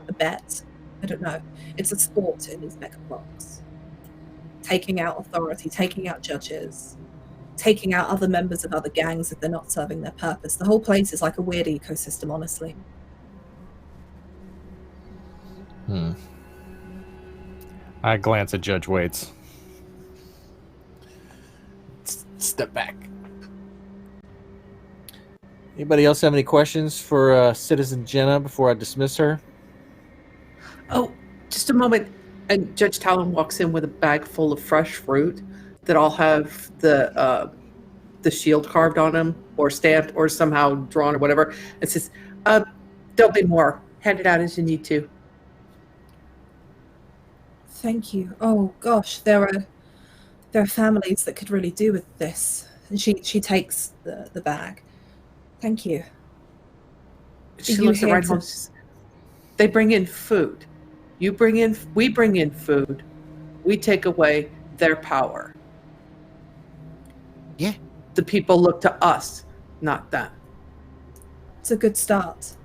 a bet. I don't know. It's a sport in these mega blocks. Taking out authority, taking out judges, taking out other members of other gangs if they're not serving their purpose. The whole place is like a weird ecosystem, honestly. I glance at Judge Waits. Step back. Anybody else have any questions for Citizen Jenna before I dismiss her? Oh, just a moment. And Judge Talon walks in with a bag full of fresh fruit that all have the shield carved on them, or stamped, or somehow drawn, or whatever. It says, "There'll be more. Hand it out as you need to." Thank you. Oh gosh, there are families that could really do with this. And she takes the bag. Thank you. She You looks at here Reinhold. They bring in food. We bring in food. We take away their power. Yeah. The people look to us, not them. It's a good start.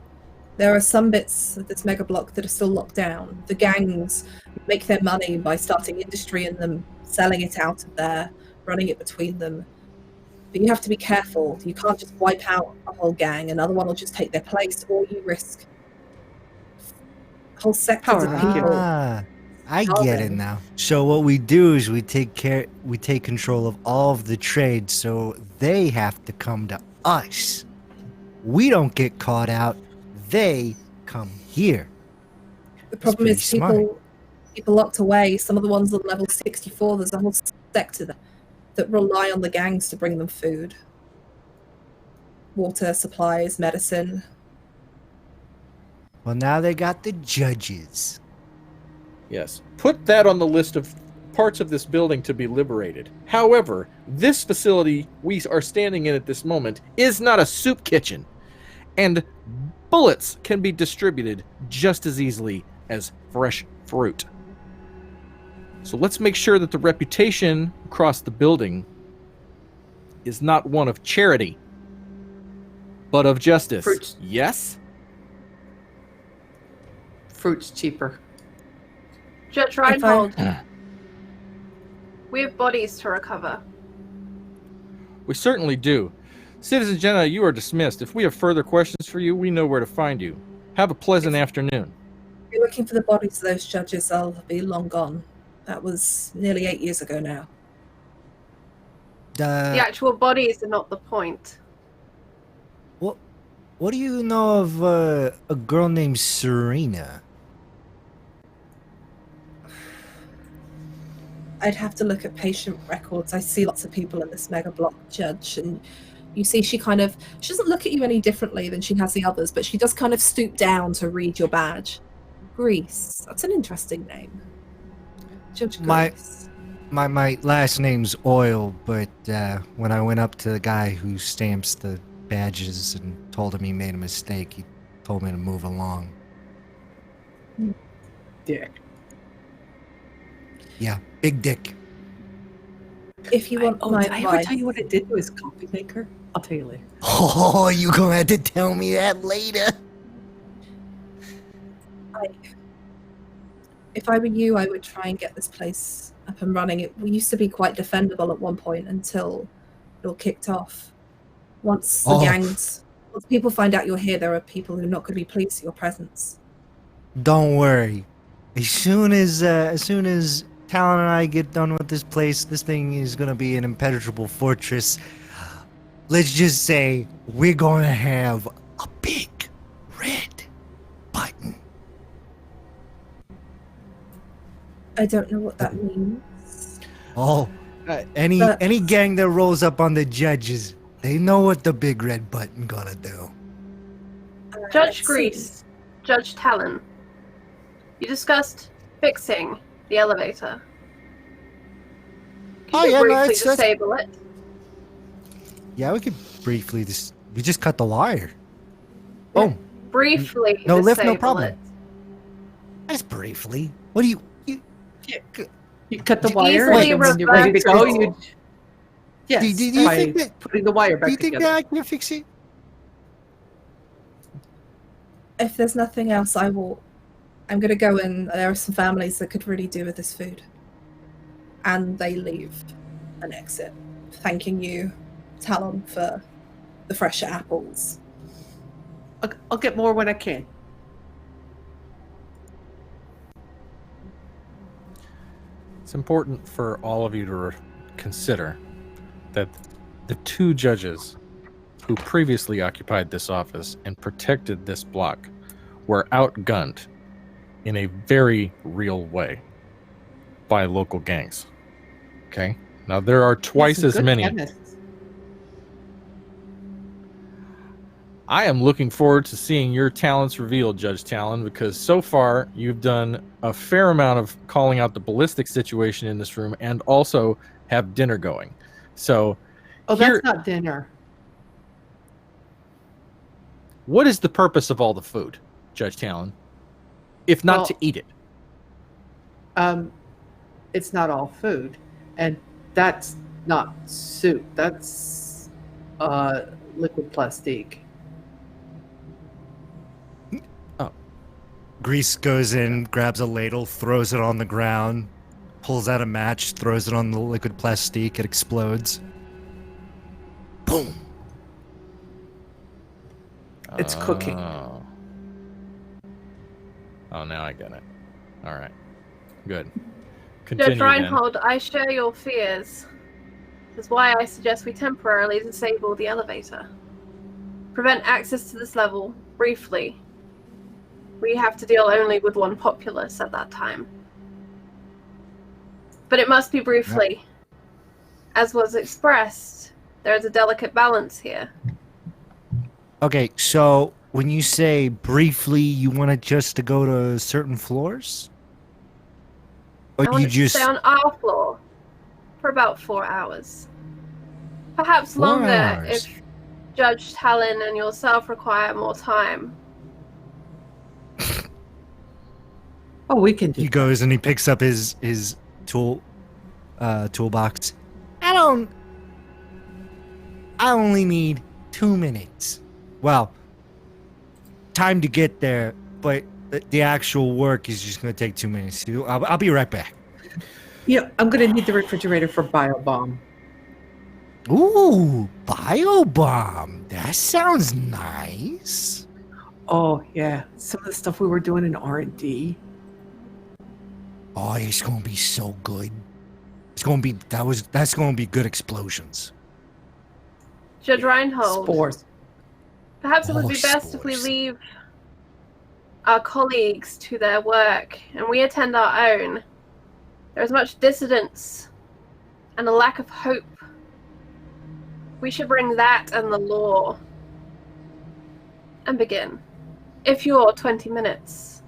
There are some bits of this mega block that are still locked down. The gangs make their money by starting industry in them, selling it out of there, running it between them. But you have to be careful. You can't just wipe out a whole gang. Another one will just take their place, or you risk whole sectors of Power. people. I get it now. So what we do is we take control of all of the trade, so they have to come to us. We don't get caught out. They come here. The problem pretty is people locked away. Some of the ones on level 64, there's a whole sector that rely on the gangs to bring them food, water, supplies, medicine. Well, now they got the judges. Yes. Put that on the list of parts of this building to be liberated. However, this facility we are standing in at this moment is not a soup kitchen. And bullets can be distributed just as easily as fresh fruit. So let's make sure that the reputation across the building is not one of charity, but of justice. Fruits. Yes? Fruit's cheaper. Judge Reinhold, we have bodies to recover. We certainly do. Citizen Jenna, you are dismissed. If we have further questions for you, we know where to find you. Have a pleasant afternoon. If you're looking for the bodies of those judges, they'll be long gone. That was nearly 8 years ago now. The actual bodies are not the point. What do you know of a girl named Serena? I'd have to look at patient records. I see lots of people in this mega block, Judge, and you see she doesn't look at you any differently than she has the others, but she does kind of stoop down to read your badge. Grease. That's an interesting name. Judge Grease. My last name's Oil, but when I went up to the guy who stamps the badges and told him he made a mistake, he told me to move along. Dick. Yeah, big dick. If you want my did I ever advice, tell you what I did to his coffee maker? I'll tell you later. Oh, you gonna have to tell me that later. if I were you, I would try and get this place up and running. It used to be quite defendable at one point until it all kicked off. Once people find out you're here, there are people who are not going to be pleased with your presence. Don't worry. As soon as Talon and I get done with this place, this thing is gonna be an impenetrable fortress. Let's just say we're gonna have a big red button. I don't know what that means. Oh, Any gang that rolls up on the judges, they know what the big red button gonna do. Judge let's Grease, Judge Talon, you discussed fixing the elevator. Can you briefly that's- disable it? Yeah, we could briefly we just cut the wire. Yeah. Boom. Briefly No lift, disable no problem. it. Just briefly. What do you You cut the To wire, easily and when you're ready to go, reverse you yes, Do you by think that- putting the wire do back you think together. that I can fix it? If there's nothing else, I'm going to go in. There are some families that could really do with this food. And they leave and exit, thanking you, Talon, for the fresher apples. I'll get more when I can. It's important for all of you to consider that the two judges who previously occupied this office and protected this block were outgunned in a very real way by local gangs. Okay? Now, there are twice Some as good many. chemists. I am looking forward to seeing your talents revealed, Judge Talon, because so far you've done a fair amount of calling out the ballistic situation in this room and also have dinner going. So, Oh, here- that's not dinner. what is the purpose of all the food, Judge Talon, if not Well- to eat it? It's not all food, and that's not soup. That's liquid plastique. Grease goes in, grabs a ladle, throws it on the ground, pulls out a match, throws it on the liquid plastique, it explodes. Boom. It's cooking. Oh, now I get it. All right. Good. Continue, Judge Reinhold, I share your fears. This is why I suggest we temporarily disable the elevator. Prevent access to this level, briefly. We have to deal only with one populace at that time. But it must be briefly. As was expressed, there is a delicate balance here. Okay, so when you say briefly, you want it just to go to certain floors? Or I want you it to just stay on our floor for about 4 hours. Perhaps 4 longer hours? if Judge Talon and yourself require more time. Oh, we can do. He goes and he picks up his toolbox. I only need 2 minutes. Well, time to get there, but the actual work is just going to take 2 minutes. I'll be right back. Yeah, I'm gonna need the refrigerator for biobomb. Ooh, biobomb. That sounds nice. Oh yeah, some of the stuff we were doing in R&D. Oh, it's going to be so good. It's going to be that's going to be good explosions. Judge Reinhold, Spores. perhaps it would Oh, be best if we spores. leave our colleagues to their work and we attend our own. There is much dissidence and a lack of hope. We should bring that and the law and begin. If your 20 minutes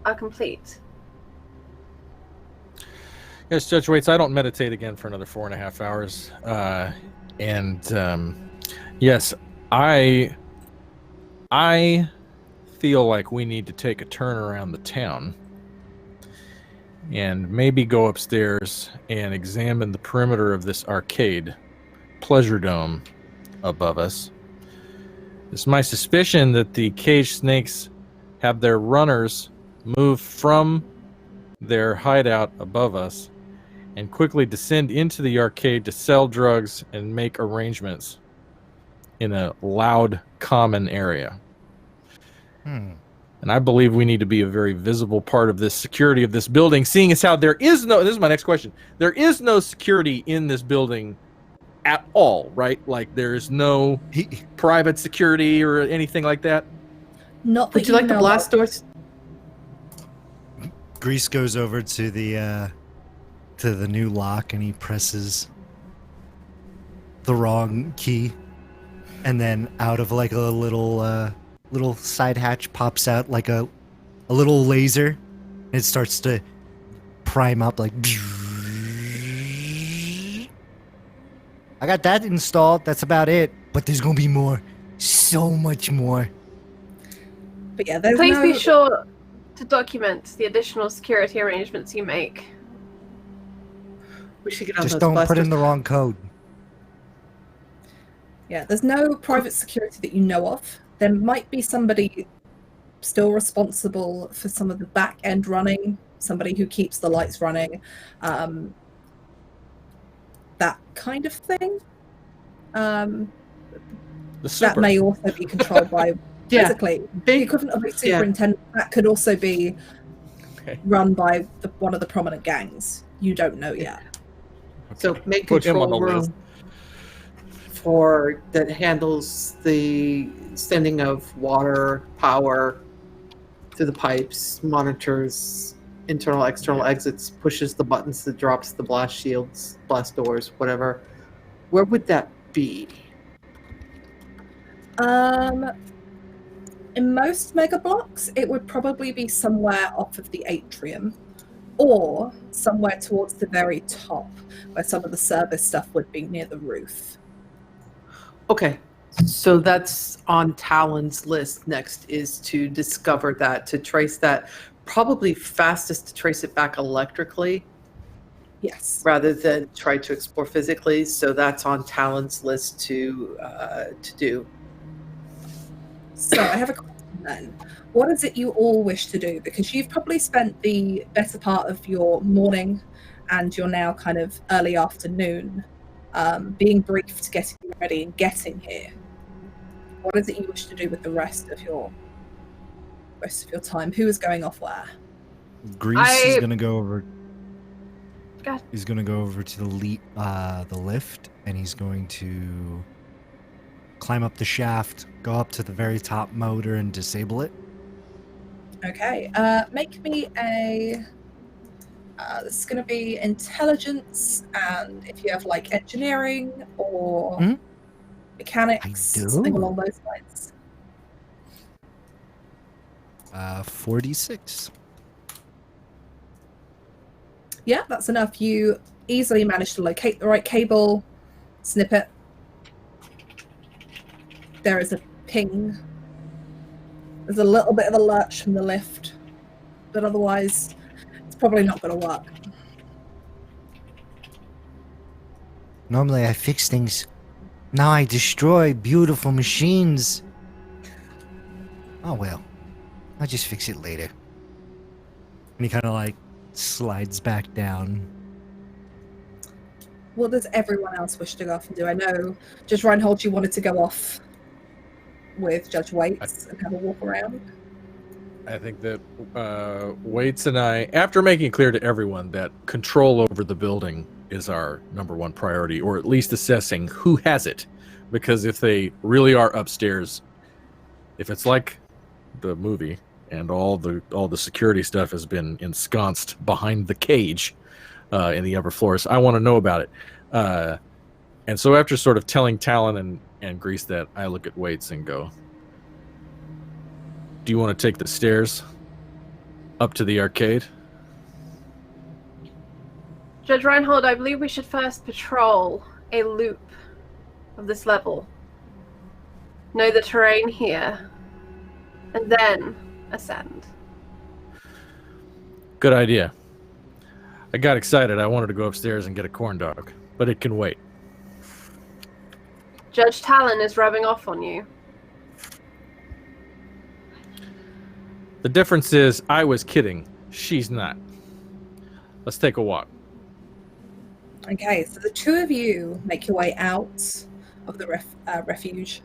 are complete. Yes, Judge Waits, I don't meditate again for another 4.5 hours. Yes, I feel like we need to take a turn around the town and maybe go upstairs and examine the perimeter of this arcade pleasure dome above us. It's my suspicion that the cage snakes have their runners move from their hideout above us and quickly descend into the arcade to sell drugs and make arrangements in a loud, common area. And I believe we need to be a very visible part of this security of this building, seeing as how there is no, this is my next question, there is no security in this building at all, right? Like there is no private security or anything like that? Not that Would you like the know blast of. doors? Grease goes over to the new lock and he presses the wrong key, and then out of like a little side hatch pops out like a little laser, and it starts to prime up like. I got that installed. That's about it. But there's gonna be more, so much more. But yeah, there's Please no... be sure to document the additional security arrangements you make. We should get on Just those don't put blasters. in the wrong code. Yeah, there's no private security that you know of. There might be somebody still responsible for some of the back end running, somebody who keeps the lights running, that kind of thing. The That super. may also be controlled by physically. The Big, equivalent of a superintendent, that could also be Okay. run by one of the prominent gangs. You don't know yet. so make Put him on control the list. room for that handles the sending of water, power through the pipes, monitors internal, external exits, pushes the buttons that drops the blast shields, blast doors, whatever. Where would that be? In most mega blocks, it would probably be somewhere off of the atrium, or somewhere towards the very top, where some of the service stuff would be near the roof. Okay, so that's on Talon's list next, is to discover that, to trace that. Probably fastest to trace it back electrically Yes. rather than try to explore physically. So that's on Talon's list to do. So I have a question then. What is it you all wish to do? Because you've probably spent the better part of your morning and you're now kind of early afternoon being briefed, getting ready and getting here. What is it you wish to do with the rest of your time? Who is going off where? Grease is gonna go over. God. He's gonna go over to the lift, and he's going to climb up the shaft, go up to the very top motor, and disable it. Okay. Make me a. This is going to be intelligence, and if you have like engineering or Mhm. mechanics, I do. something along those lines. 46. Yeah, that's enough. You easily manage to locate the right cable, snip it. There is a ping. There's a little bit of a lurch from the lift, but otherwise, it's probably not going to work. Normally I fix things. Now I destroy beautiful machines. Oh well. I'll just fix it later. And he kind of like slides back down. What does everyone else wish to go off and do? I know Judge Reinhold, you wanted to go off with Judge Waits and have a walk around. I think that Waits and I, after making it clear to everyone that control over the building is our number one priority, or at least assessing who has it, because if they really are upstairs, if it's like the movie and all the security stuff has been ensconced behind the cage in the upper floors, I want to know about it. And so after sort of telling Talon and Grease that, I look at Waits and go, do you want to take the stairs up to the arcade? Judge Reinhold, I believe we should first patrol a loop of this level. Know the terrain here. And then ascend. Good idea. I got excited. I wanted to go upstairs and get a corn dog, but it can wait. Judge Talon is rubbing off on you. The difference is I was kidding. She's not. Let's take a walk. Okay, so the two of you make your way out of the refuge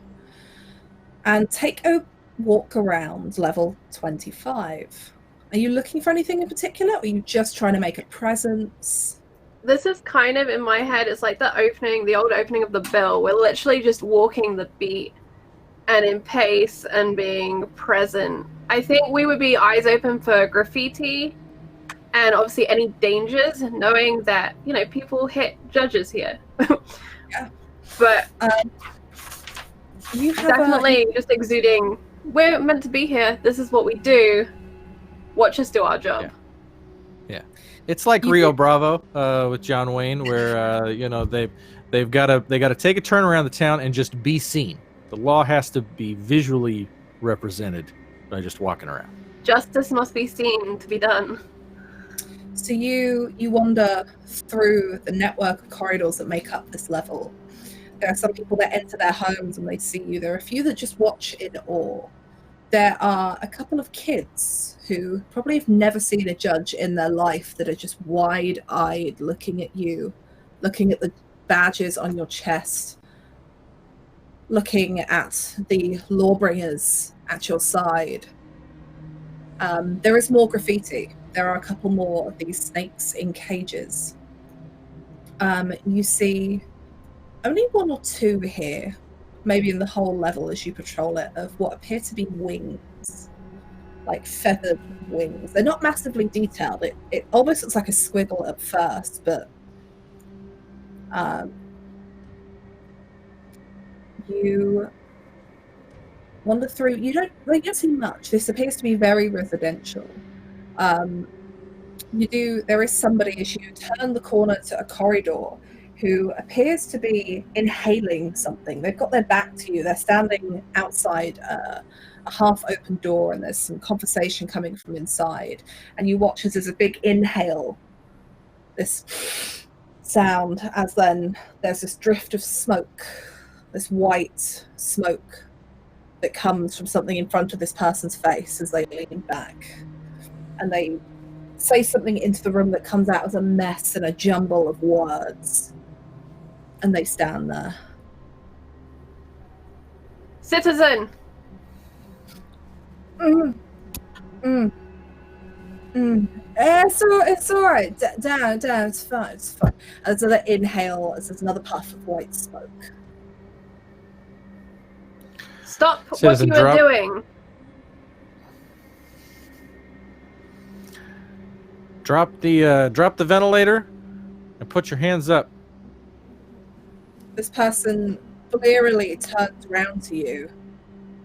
and take a walk around level 25. Are you looking for anything in particular, or are you just trying to make a presence? This is kind of in my head, it's like the old opening of the bill. We're literally just walking the beat and in pace and being present. I think we would be eyes open for graffiti and obviously any dangers, knowing that, people hit judges here. Yeah. But You have definitely just exuding, we're meant to be here. This is what we do. Watch us do our job. Yeah. It's like Rio Bravo with John Wayne, where they've got to take a turn around the town and just be seen. The law has to be visually represented by just walking around. Justice must be seen to be done. So you wander through the network of corridors that make up this level. There are some people that enter their homes and they see you. There are a few that just watch in awe. There are a couple of kids who probably have never seen a judge in their life that are just wide-eyed looking at you, looking at the badges on your chest, looking at the lawbringers at your side. There is more graffiti. There are a couple more of these snakes in cages. You see only one or two here, maybe in the whole level as you patrol it, of what appear to be wings, like feathered wings. They're not massively detailed. It almost looks like a squiggle at first, but you wander through. You don't see much. This appears to be very residential. There is somebody as you turn the corner to a corridor who appears to be inhaling something. They've got their back to you. They're standing outside a half-open door, and there's some conversation coming from inside. And you watch as there's a big inhale, this sound, as then there's this drift of smoke, this white smoke that comes from something in front of this person's face as they lean back. And they say something into the room that comes out as a mess and a jumble of words. And they stand there. Citizen! It's all right. Down. It's fine. As another inhale, as there's another puff of white smoke. Stop Citizen, what you are doing. Drop the ventilator and put your hands up. This person blearily turns around to you,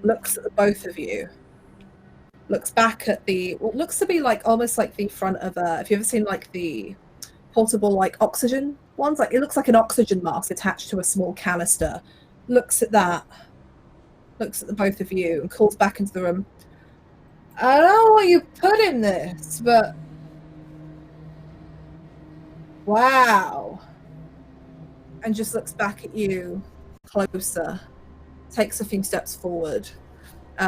looks at the both of you, looks back at what looks to be almost like the front of have you ever seen the portable oxygen ones? It looks like an oxygen mask attached to a small canister. Looks at that, looks at the both of you, and calls back into the room. I don't know what you put in this, but wow. And just looks back at you closer, takes a few steps forward.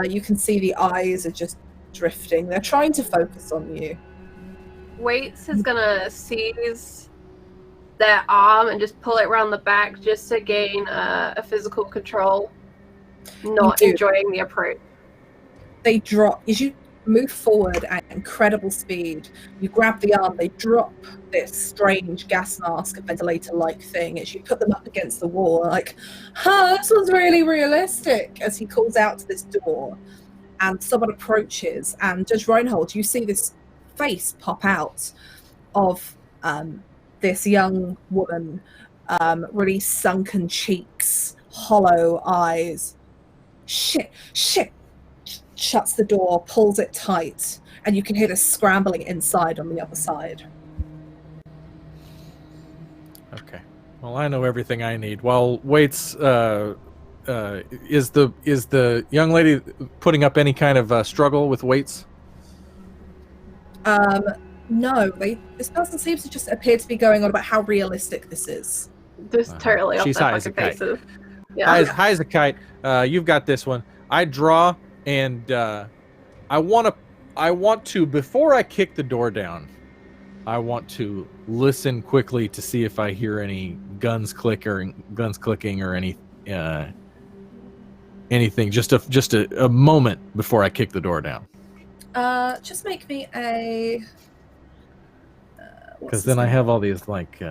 You can see the eyes are just drifting. They're trying to focus on you. Waits is gonna seize their arm and just pull it around the back just to gain a physical control, not enjoying the approach. They drop. As you move forward at incredible speed, you grab the arm, they drop this strange gas mask, ventilator-like thing as you put them up against the wall, this one's really realistic, as he calls out to this door. And someone approaches, and Judge Reinhold, you see this face pop out of this young woman, really sunken cheeks, hollow eyes. Shit. Shuts the door, pulls it tight, and you can hear this scrambling inside on the other side. Okay. Well, I know everything I need. While Waits, is the young lady putting up any kind of struggle with Waits? No. This person seems to just appear to be going on about how realistic this is. Just totally off She's their high as a fucking kite. faces. Yeah. High as a kite. You've got this one. I draw, and I want to, before I kick the door down, I want to listen quickly to see if I hear any guns clicking or any anything. Just a moment before I kick the door down. Just make me a. Because then I have all these Make me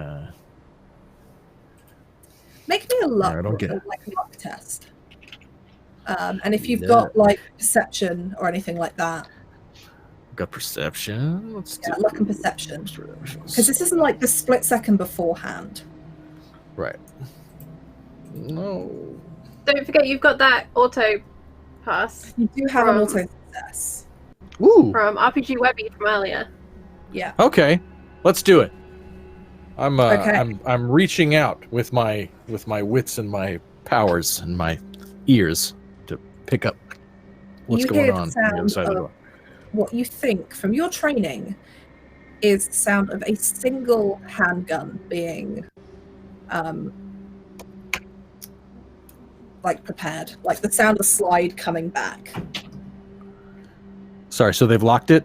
a luck. I don't get it. Luck test. And if you've got perception or anything like that. Got perception. Let's do luck and perception. Because this isn't the split second beforehand. Right. No. Don't forget you've got that auto pass You do have an From- auto success. Ooh. from RPG Webby from earlier. Yeah. Okay. Let's do it. Okay. I'm reaching out with my wits and my powers and my ears to pick up what's You going hear the on the other sound side of the of door. what you think from your training is the sound of a single handgun being like prepared, like the sound of slide coming back. Sorry, so they've locked it?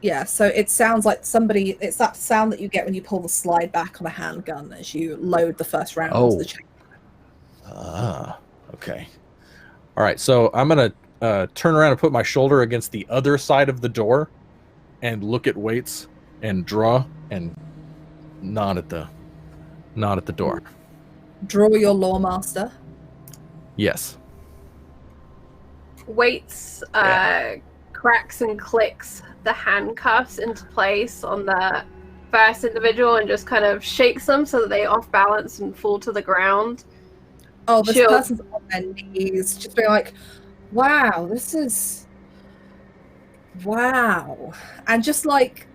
Yeah, so it sounds like somebody, it's that sound that you get when you pull the slide back on a handgun as you load the first round into the chamber. Okay. All right, so I'm going to turn around and put my shoulder against the other side of the door and look at weights and draw and nod at the door. Draw your Lawmaster. Yes. Waits, cracks and clicks the handcuffs into place on the first individual and just kind of shakes them so that they off balance and fall to the ground. Oh, this Sure. person's on their knees, just being like, wow, this is... Wow. And just like,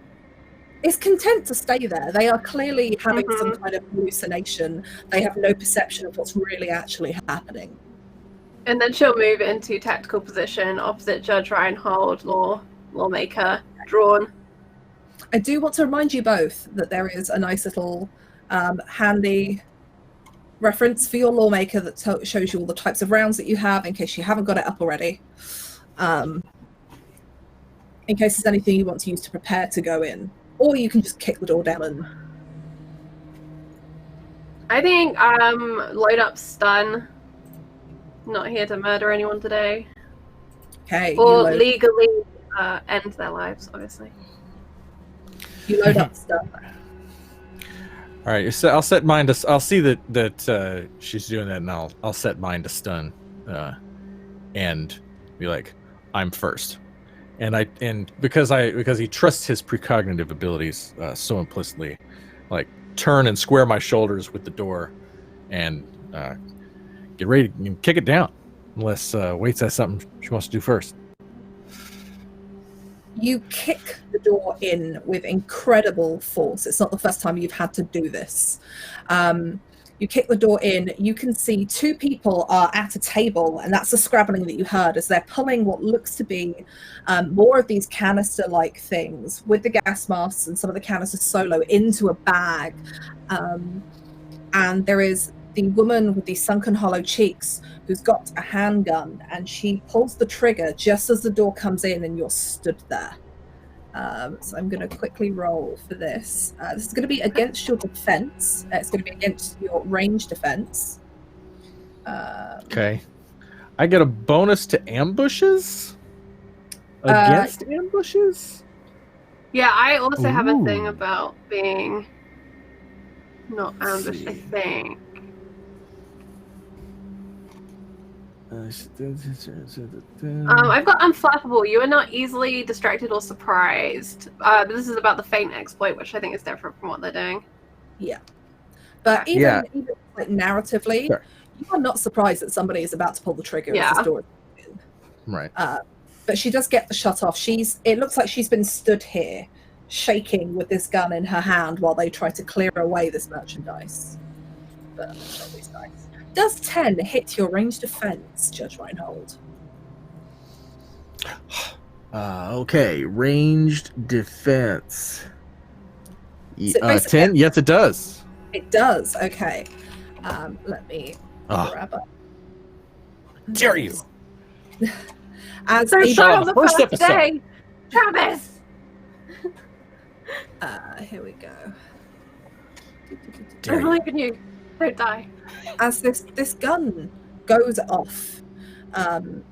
is content to stay there. They are clearly having some kind of hallucination. They have no perception of what's really actually happening. And then she'll move into tactical position opposite Judge Reinhold, lawmaker, drawn. I do want to remind you both that there is a nice little handy reference for your lawmaker that shows you all the types of rounds that you have in case you haven't got it up already. In case there's anything you want to use to prepare to go in. Or you can just kick the door down and... I think load up stun. Not here to murder anyone today. Okay. Or legally end their lives, obviously. You load up stuff. All right, so I'll set mine to. I'll see that she's doing that, and I'll set mine to stun, and be like, I'm first, and because he trusts his precognitive abilities so implicitly, like turn and square my shoulders with the door, and get ready to kick it down, unless Waits has something she wants to do first. You kick the door in with incredible force. It's not the first time you've had to do this. You kick the door in. You can see two people are at a table, and that's the scrabbling that you heard as they're pulling what looks to be more of these canister-like things with the gas masks and some of the canisters solo into a bag. And there is the woman with the sunken hollow cheeks who's got a handgun, and she pulls the trigger just as the door comes in and you're stood there. So I'm going to quickly roll for this. This is going to be against your defense. It's going to be against your range defense. Okay. I get a bonus to ambushes? Against ambushes? Yeah, I also have a Ooh. thing about being not ambushed, I think. I've got unflappable. You are not easily distracted or surprised. But this is about the feint exploit, which I think is different from what they're doing. Yeah. But even like narratively, Sure. you are not surprised that somebody is about to pull the trigger Yeah. as this door is open. Right. But she does get the shot off. It looks like she's been stood here, shaking with this gun in her hand while they try to clear away this merchandise. But not these guys. Does 10 hit your range defense, Judge Reinhold? Okay, ranged defense. So basically- 10? Yes, it does. It does. Okay. Let me grab up. Dare you? As So a shut on the first first episode. day! Travis! here we go. I believe in you. Don't die. As this gun goes off, and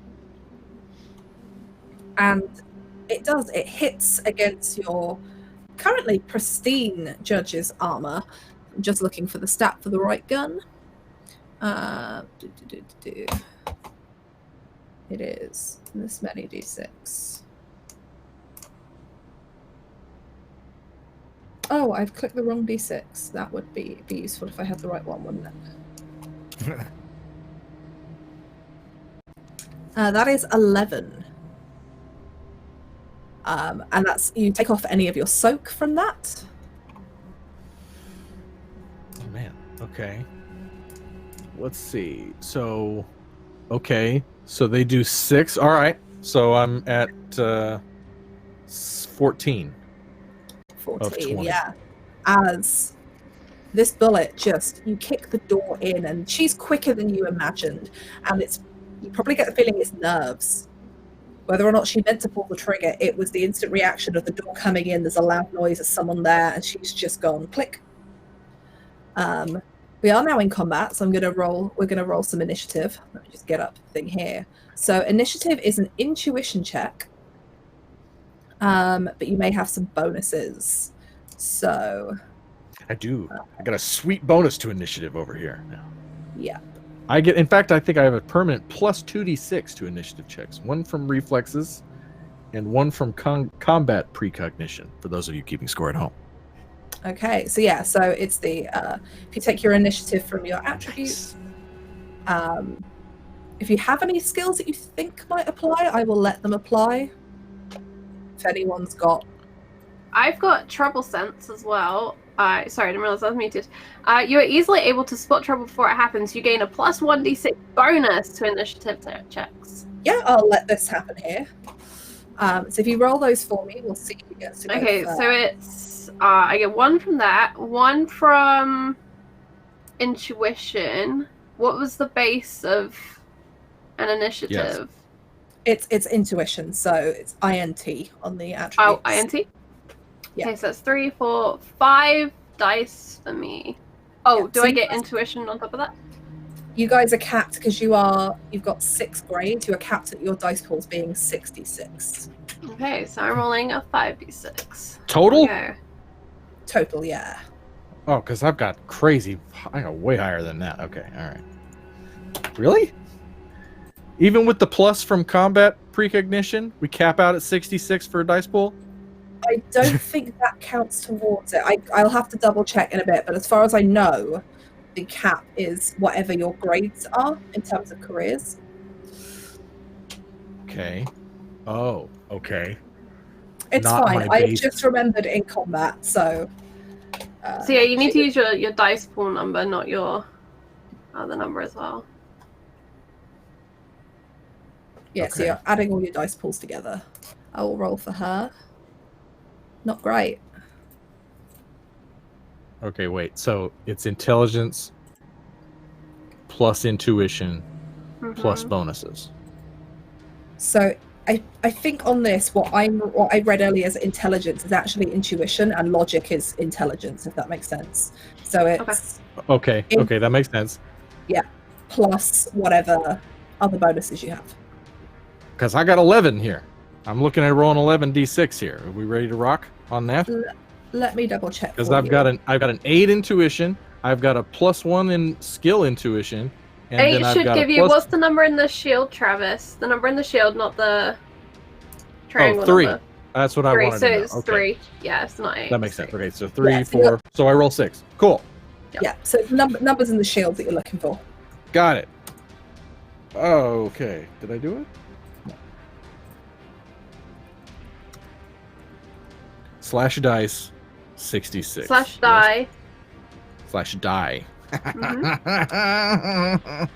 it hits against your currently pristine judge's armor. I'm just looking for the stat for the right gun. It is this many d6. Oh, I've clicked the wrong d6. That would be useful if I had the right one, wouldn't it? That is 11. And that's, you take off any of your soak from that. Oh man. Okay. Let's see. So, okay. So they do 6. All right. So I'm at 14. 14, yeah. As this bullet you kick the door in, and she's quicker than you imagined, and you probably get the feeling it's nerves. Whether or not she meant to pull the trigger, it was the instant reaction of the door coming in, there's a loud noise, there's someone there, and she's just gone click. We are now in combat, so we're gonna roll some initiative. Let me just get up the thing here. So initiative is an intuition check. But you may have some bonuses. So I do. I got a sweet bonus to initiative over here now. Yeah. In fact, I think I have a permanent plus 2d6 to initiative checks. One from reflexes and one from combat precognition, for those of you keeping score at home. Okay, so yeah, so it's the if you take your initiative from your attributes, if you have any skills that you think might apply, I will let them apply. If anyone's got, I've got trouble sense as well. Sorry, I didn't realize I was muted. You are easily able to spot trouble before it happens. You gain a plus 1d6 bonus to initiative checks. yeah, I'll let this happen here. So if you roll those for me, we'll see who gets to go Okay, first. so it's I get 1 from that, 1 from intuition. What was the base of an initiative? It's intuition, so it's INT on the attributes. Oh, INT? Yeah. Okay, so that's 3, 4, 5 dice for me. Oh, Yeah, do so I you get guys- intuition on top of that? You guys are capped because you've got 6 grades. You are capped at your dice pools being 66 Okay, so I'm rolling a 5d6. Total? Okay. total. Yeah. Oh, because I got way higher than that. Okay, all right. Really? Even with the plus from combat precognition, we cap out at 66 for a dice pool? I don't think that counts towards it. I'll have to double check in a bit, but as far as I know, the cap is whatever your grades are in terms of careers. Okay. Oh, okay. It's Not fine. my I base. just remembered in combat, so. So yeah, you need to use your dice pool number, not your other number as well. Yeah, so Okay. you're adding all your dice pools together. I will roll for her. Not great. Okay, wait. So it's intelligence plus intuition plus Mhm. bonuses. So I think on this, what I read earlier as intelligence is actually intuition, and logic is intelligence, if that makes sense. So it's Okay, okay, that makes sense. plus whatever other bonuses you have. Because I got 11 here. I'm looking at rolling 11d6 here. Are we ready to rock on that? Let me double check. Because for I've you. got an 8 intuition. I've got a +1 in skill intuition. And 8 then I've should got give a you, plus- what's the number in the shield, Travis? The number in the shield, not the triangle 3. number. That's what I 3, wanted so to know. it's Okay. 3. Yeah, it's not 8. That makes it's sense. 3. Okay, so 3, Yeah, so 4. So I roll 6. Cool. Yeah, so numbers in the shield that you're looking for. Got it. Okay. Did I do it? No. Slash dice, 66. Slash die. Yes. Slash die. Mhm.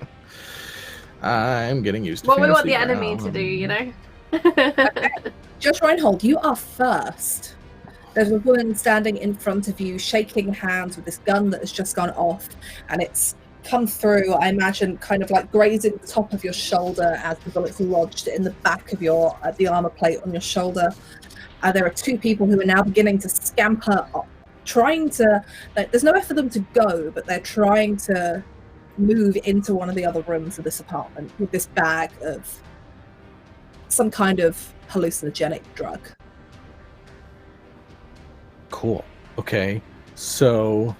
I'm getting used to What we want fancy the enemy now. to do, you know? Judge Reinhold, you are first. There's a woman standing in front of you, shaking hands with this gun that has just gone off, and it's come through, I imagine, kind of like grazing the top of your shoulder as the bullet's lodged in the back of the armor plate on your shoulder. There are 2 people who are now beginning to scamper up, trying to, there's nowhere for them to go, but they're trying to move into one of the other rooms of this apartment with this bag of some kind of hallucinogenic drug. Cool. Okay. So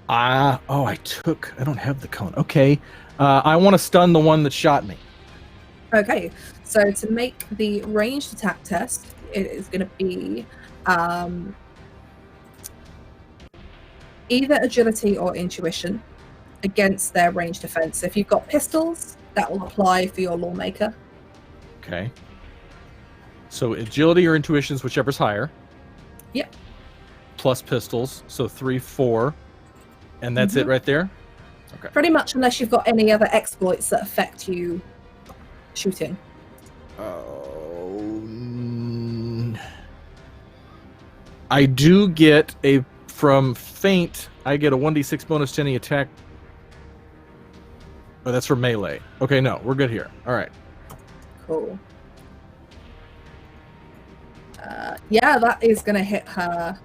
I don't have the cone. Okay. I want to stun the one that shot me. Okay, so to make the ranged attack test, it is going to be either agility or intuition. against their ranged defense. If you've got pistols, that will apply for your lawmaker. Okay. So agility or intuitions, whichever's higher. Yep. Plus pistols, so 3, 4, and that's it right there. Okay. Pretty much, unless you've got any other exploits that affect you shooting. I do get from feint, I get a 1d6 bonus to any attack. Oh, that's for melee. Okay, no, we're good here. All right. Cool. Yeah, that is going to hit her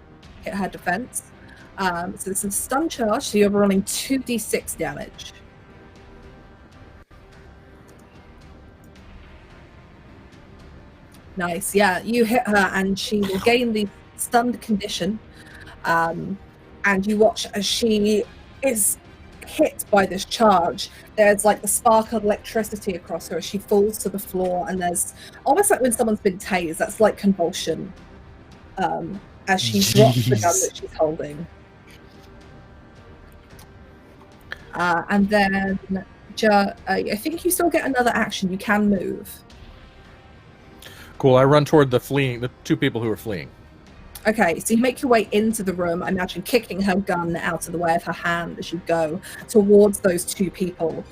defense. So this is a stun charge, so you're rolling 2d6 damage. Nice. Yeah, you hit her, and she will gain the stunned condition. And you watch as she is hit by this charge. There's like the spark of electricity across her as she falls to the floor, and there's almost like when someone's been tased. That's like convulsion as she drops the gun that she's holding. And then I think you still get another action. You can move. Cool. I run toward the two people who are fleeing. Okay, so you make your way into the room, I imagine kicking her gun out of the way of her hand as you go towards those two people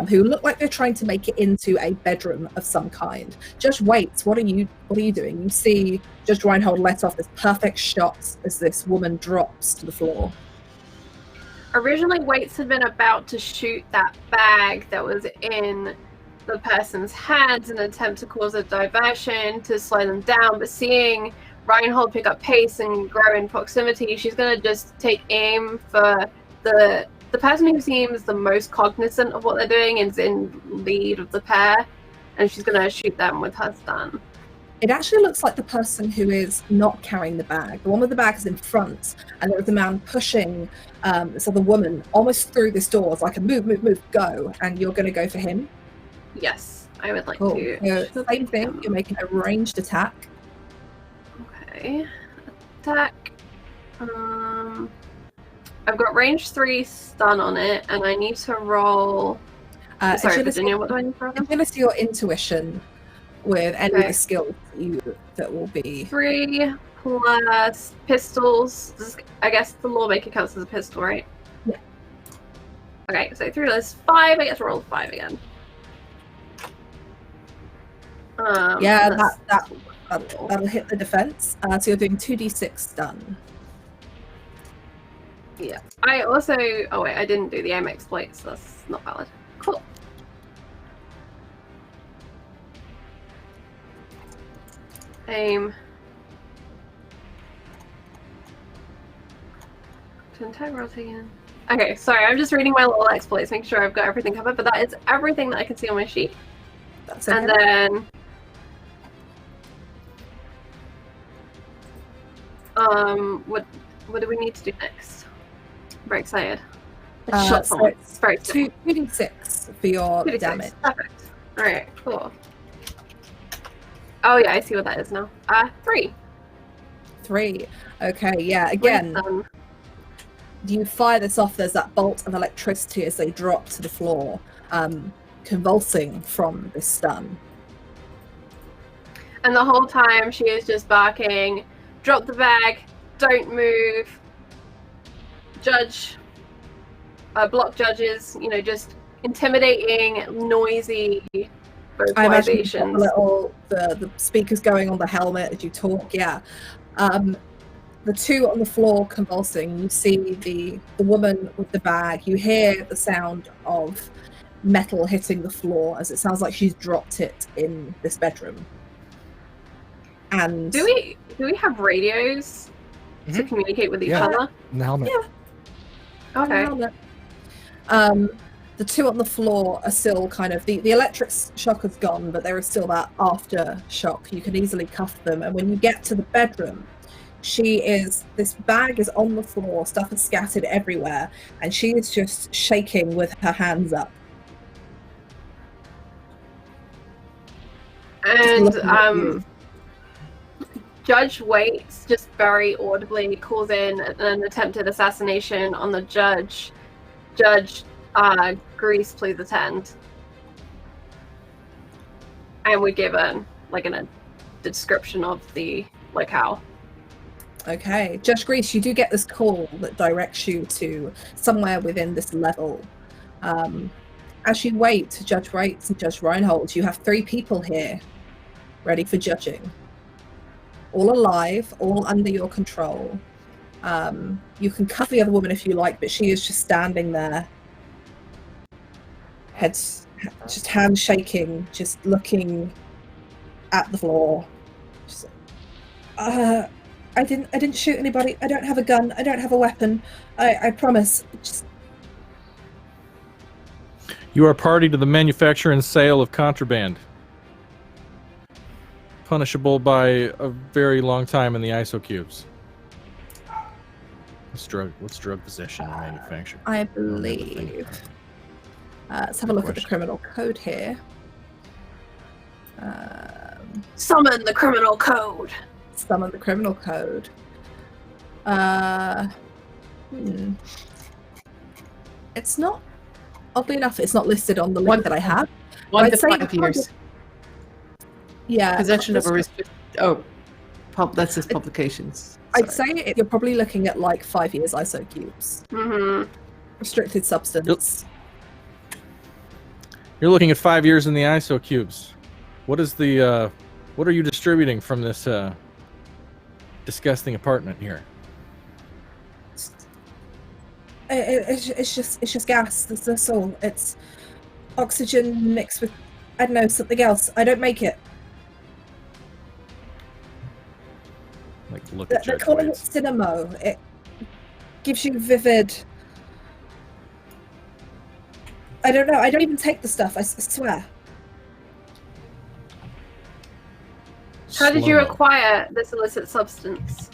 who look like they're trying to make it into a bedroom of some kind. Judge Waits, what are you doing? You see Judge Reinhold let off this perfect shot as this woman drops to the floor. Originally, Waits had been about to shoot that bag that was in the person's hands in an attempt to cause a diversion to slow them down, but seeing Reinhold pick up pace and grow in proximity, she's going to just take aim for the person who seems the most cognizant of what they're doing and is in lead of the pair, and she's going to shoot them with her stun. It actually looks like the person who is not carrying the bag. The one with the bag is in front, and there is a man pushing this other woman almost through this door. It's like a move, go, and you're going to go for him? Yes, I would like Cool. to. So same thing, you're making a ranged attack. Okay, attack. I've got range 3 stun on it, and I need to roll. Sorry, agility, Virginia, what do I need for that? Agility or intuition with any of the skills that will be 3 plus pistols. I guess the lawmaker counts as a pistol, right? Yeah. Okay, so 3 plus 5. I get to roll 5 again. Yeah, that'll hit the defense. So you're doing 2d6 stun. Yeah. I also. Oh wait, I didn't do the aim exploit, so that's not valid. Cool. Aim. To attack again. Okay, sorry, I'm just reading my little exploits, making sure I've got everything covered, but that is everything that I can see on my sheet. That's okay. And then what do we need to do next? I'm very excited. I shot So someone. it's Very excited. 2d6 for your 2d6. damage. Perfect. Alright, cool. Oh yeah, I see what that is now. 3. 3. Okay, yeah, again, you fire this off, there's that bolt of electricity as they drop to the floor, convulsing from this stun. And the whole time she is just barking, drop the bag, don't move, judge, block judges, just intimidating, noisy I imagine you've vocalizations. got the speakers going on the helmet as you talk, yeah. The two on the floor convulsing, you see the woman with the bag, you hear the sound of metal hitting the floor as it sounds like she's dropped it in this bedroom. And Do we have radios to communicate with each other? In the helmet. Yeah. Okay. The two on the floor are still kind of the electric shock has gone, but there is still that aftershock. You can easily cuff them, and when you get to the bedroom, this bag is on the floor, stuff is scattered everywhere, and she is just shaking with her hands up. And Judge Waits just very audibly calls in an attempted assassination on the judge. Judge, Grease, please attend. And we give a description of the how. Okay, Judge Grease, you do get this call that directs you to somewhere within this level. As you wait, Judge Waits and Judge Reinhold, you have 3 people here ready for judging. All alive, all under your control. You can cuff the other woman if you like, but she is just standing there. Heads, just hands shaking, just looking at the floor. Just, I didn't shoot anybody. I don't have a gun. I don't have a weapon. I promise. Just... You are party to the manufacture and sale of contraband. Punishable by a very long time in the ISO cubes. What's drug possession and manufacture? I believe. Let's have a look at the criminal code here. Summon the criminal code. Summon the criminal code. It's not. Oddly enough, it's not listed on the link that I have. 1 I'd to say 5 years. Yeah. Possession of a that says publications. I'd say you're probably looking at 5 years ISO cubes. Mm-hmm. Restricted substance. You're looking at 5 years in the ISO cubes. What is the what are you distributing from this disgusting apartment here? It's just gas. That's all. It's oxygen mixed with, I don't know, something else. I don't make it. Look at They're Judge calling it Waits. cinema. It gives you vivid. I don't know. I don't even take the stuff. I swear. How did you Slow-mo. acquire this illicit substance?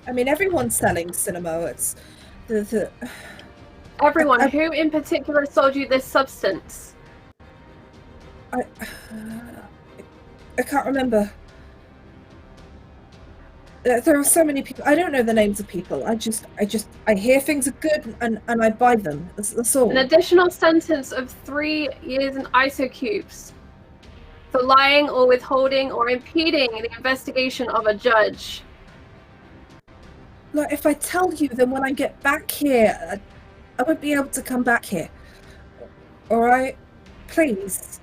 I mean, everyone's selling cinema. It's the Everyone. Who in particular sold you this substance? I can't remember. There are so many people. I don't know the names of people. I hear things are good and I buy them. That's all. An additional sentence of 3 years in ISO cubes for lying or withholding or impeding the investigation of a judge. Look, if I tell you, then when I get back here, I won't be able to come back here. All right, please,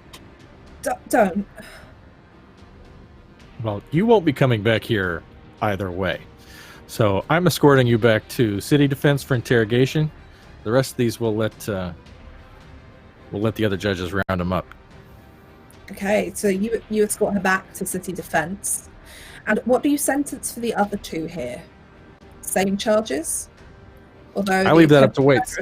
don't. Well, you won't be coming back here either way. So I'm escorting you back to Citi-Defense for interrogation. The rest of these we'll let the other judges round them up. Okay, so you escort her back to Citi-Defense. And what do you sentence for the other 2 here? Same charges? Although I leave that up to Waits.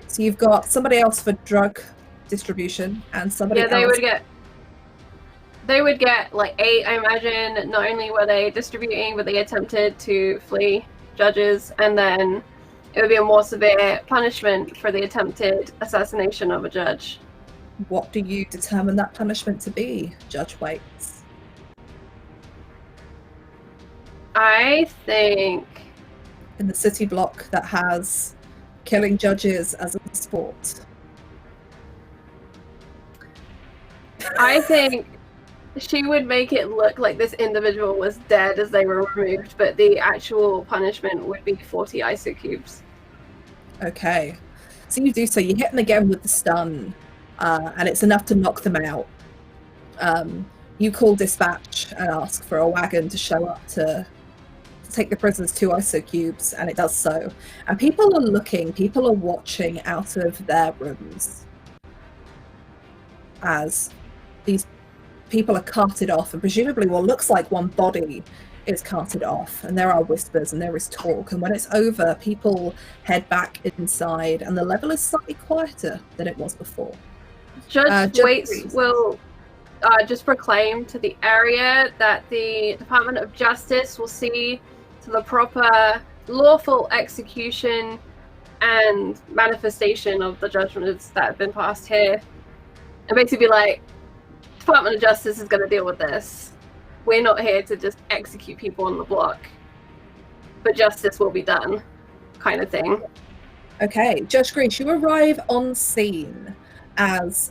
So you've got somebody else for drug distribution and somebody else. They would get 8, I imagine. Not only were they distributing, but they attempted to flee judges, and then it would be a more severe punishment for the attempted assassination of a judge. What do you determine that punishment to be, Judge Waits? I think In the city block that has killing judges as a sport. I think she would make it look like this individual was dead as they were removed, but the actual punishment would be 40 ISO cubes. Okay. So you do so. You hit them again with the stun, and it's enough to knock them out. You call dispatch and ask for a wagon to show up to take the prisoners to ISO cubes, and it does so. And people are looking, people are watching out of their rooms as these people are carted off, and presumably what looks like one body is carted off, and there are whispers and there is talk, and when it's over, people head back inside, and the level is slightly quieter than it was before. Judge Judge Waits Reese. will just proclaim to the area that the Department of Justice will see to the proper lawful execution and manifestation of the judgments that have been passed here. And basically be like, Department of Justice is going to deal with this. We're not here to just execute people on the block, but justice will be done, kind of thing. Okay, Judge Grease, you arrive on scene as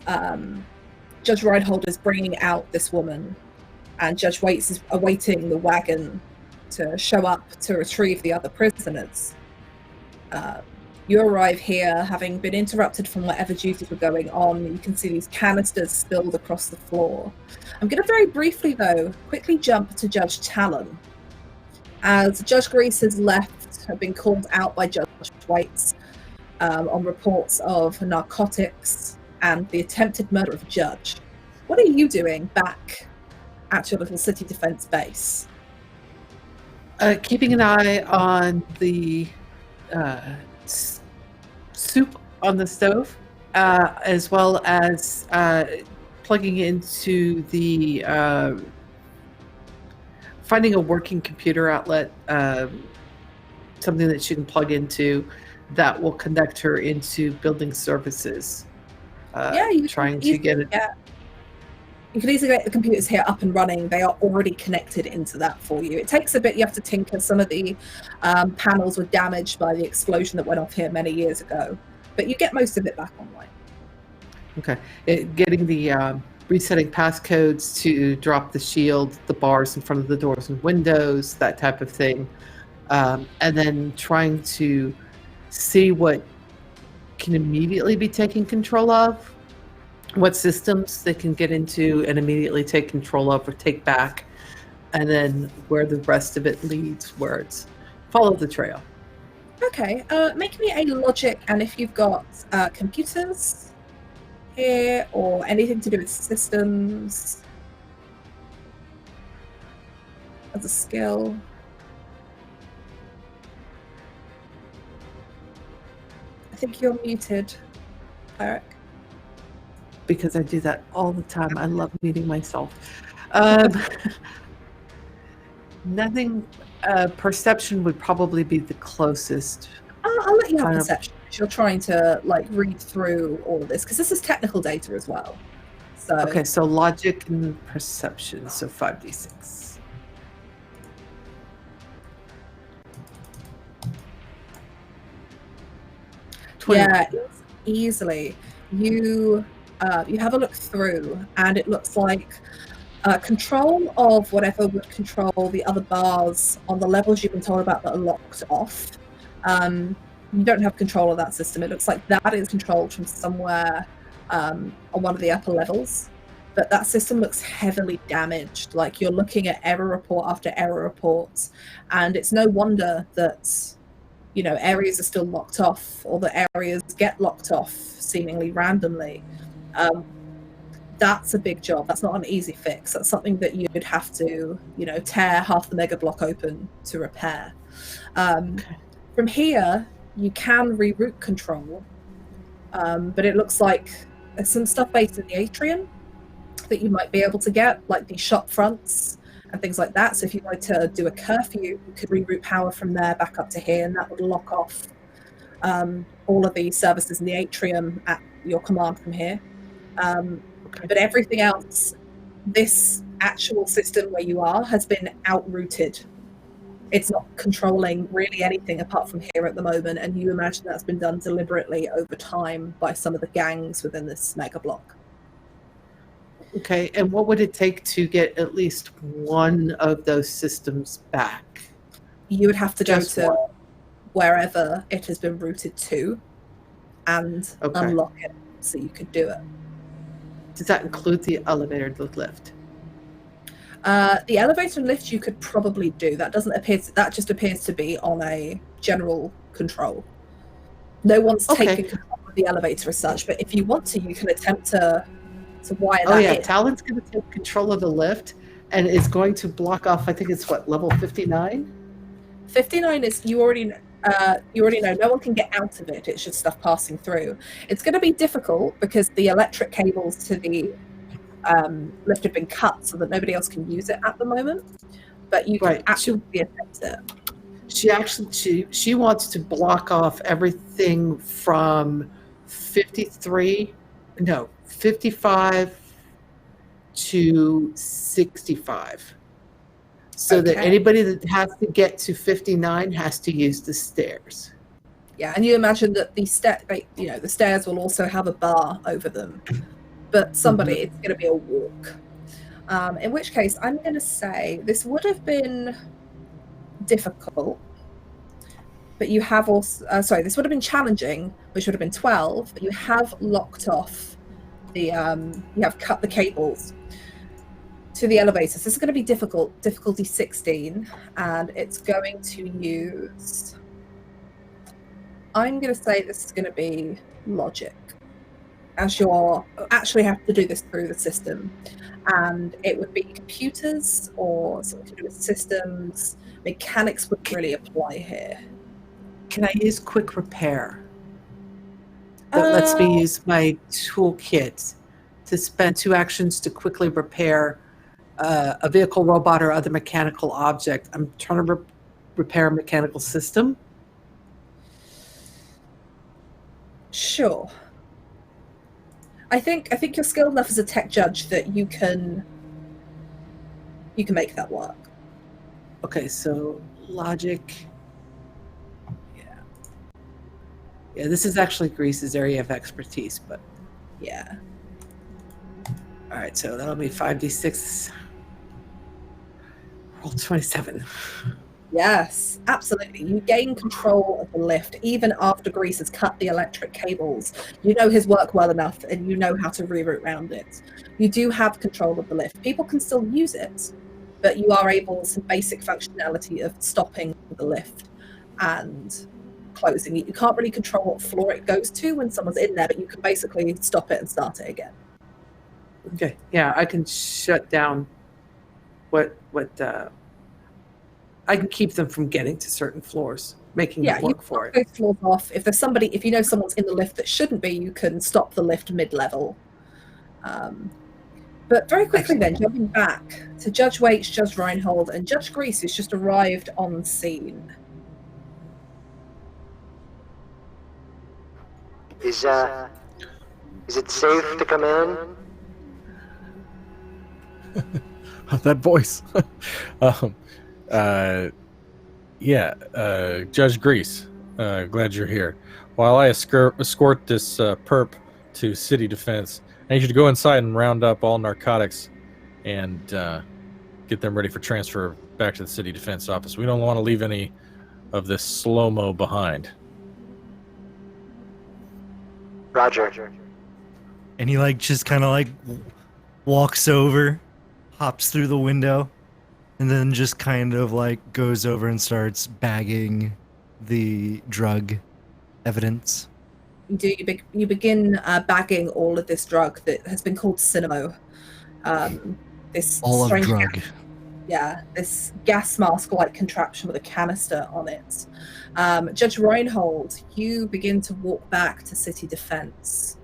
Judge Reinhold is bringing out this woman, and Judge Waits is awaiting the wagon to show up to retrieve the other prisoners. You arrive here, having been interrupted from whatever duties were going on. You can see these canisters spilled across the floor. I'm going to very briefly, though, quickly jump to Judge Talon. As Judge Grease has left, have been called out by Judge Waits on reports of narcotics and the attempted murder of a judge. What are you doing back at your little Citi-Defense base? Keeping an eye on the soup on the stove, as well as plugging into the finding a working computer outlet, something that she can plug into that will connect her into building services. You trying to get it. You can easily get the computers here up and running. They are already connected into that for you. It takes a bit. You have to tinker. Some of the panels were damaged by the explosion that went off here many years ago, but you get most of it back online. Okay. Getting the resetting passcodes to drop the shield, the bars in front of the doors and windows, that type of thing. And then trying to see what can immediately be taken control of, what systems they can get into and immediately take control of or take back, and then where the rest of it leads, where it's follow the trail. Okay, make me a logic, and if you've got computers here or anything to do with systems as a skill. I think you're muted, Cleric. Because I do that all the time. I love meeting myself. Nothing. Perception would probably be the closest. I'll let you have perception. You're trying to read through all of this because this is technical data as well. So okay, so logic and perception. So 5d6. Yeah, easily. You have a look through, and it looks like control of whatever would control the other bars on the levels you've been told about that are locked off. You don't have control of that system. It looks like that is controlled from somewhere on one of the upper levels, but that system looks heavily damaged. Like, you're looking at error report after error reports, and it's no wonder that areas are still locked off, or that areas get locked off seemingly randomly. That's a big job. That's not an easy fix. That's something that you'd have to, tear half the mega block open to repair. From here, you can reroute control, but it looks like there's some stuff based in the atrium that you might be able to get, like the shop fronts and things like that. So if you wanted to do a curfew, you could reroute power from there back up to here, and that would lock off all of the services in the atrium at your command from here. But everything else, this actual system where you are has been outrouted. It's not controlling really anything apart from here at the moment, and you imagine that's been done deliberately over time by some of the gangs within this mega block. Okay, and what would it take to get at least one of those systems back? You would have to go to wherever it has been routed to and unlock it so you could do it. Does that include the elevator and the lift? The elevator and lift you could probably do. That doesn't appear. That just appears to be on a general control. No one's taking control of the elevator as such. But if you want to, you can attempt to wire that in. Talon's going to take control of the lift and is going to block off. I think it's level 59. 59 is you already know. No one can get out of it. It's just stuff passing through. It's going to be difficult because the electric cables to the lift have been cut so that nobody else can use it at the moment. But you can actually attempt it. She wants to block off everything from 55 to 65. So that anybody that has to get to 59 has to use the stairs. Yeah, and you imagine that the stairs will also have a bar over them, but it's going to be a walk. In which case, I'm going to say this would have been difficult, but you have also this would have been challenging, which would have been 12, but you have locked off the you have cut the cables to the elevators. This is going to be difficulty 16, and it's going to use, I'm going to say this is going to be logic, as you're actually have to do this through the system, and it would be computers or something to do with systems. Mechanics would really apply here. Can I use quick repair? That lets me use my toolkit to spend 2 actions to quickly repair a vehicle, robot, or other mechanical object. I'm trying to repair a mechanical system. Sure. I think you're skilled enough as a tech judge that you can make that work. Okay, so logic. Yeah, this is actually Grease's area of expertise, but yeah. All right, so that'll be 5d6. Roll 27. Yes, absolutely. You gain control of the lift even after Grease has cut the electric cables. You know his work well enough, and you know how to reroute around it. You do have control of the lift. People can still use it, but you are able some basic functionality of stopping the lift and closing it. You can't really control what floor it goes to when someone's in there, but you can basically stop it and start it again. Okay, yeah, I can shut down what I can keep them from getting to certain floors, making them work for it. Those floors off. If you know someone's in the lift that shouldn't be, you can stop the lift mid-level. But very quickly then, jumping back to Judge Waits, Judge Reinhold, and Judge Grease, who's just arrived on scene. Is it safe to come in? That voice. Judge Grease, glad you're here. While I escort this perp to Citi-Defense, I need you to go inside and round up all narcotics and get them ready for transfer back to the Citi-Defense office. We don't want to leave any of this slow-mo behind. Roger. And he just kind of walks over, hops through the window, and then just kind of goes over and starts bagging the drug evidence. You begin bagging all of this drug that has been called Cinemo. This all of drug. This gas mask-like contraption with a canister on it. Judge Reinhold, you begin to walk back to Citi-Defense,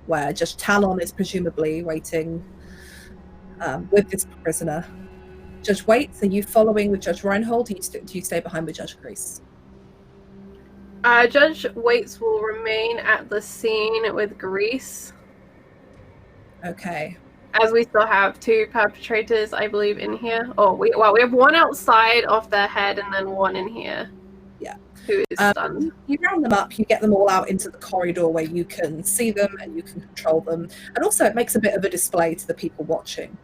where Judge Talon is presumably waiting with this prisoner. Judge Waits, are you following with Judge Reinhold, or do you stay behind with Judge Grease? Judge Waits will remain at the scene with Grease. Okay. As we still have 2 perpetrators, I believe, in here. We have 1 outside of their head and then 1 in here. Yeah. Who is stunned. You round them up, you get them all out into the corridor where you can see them and you can control them. And also it makes a bit of a display to the people watching.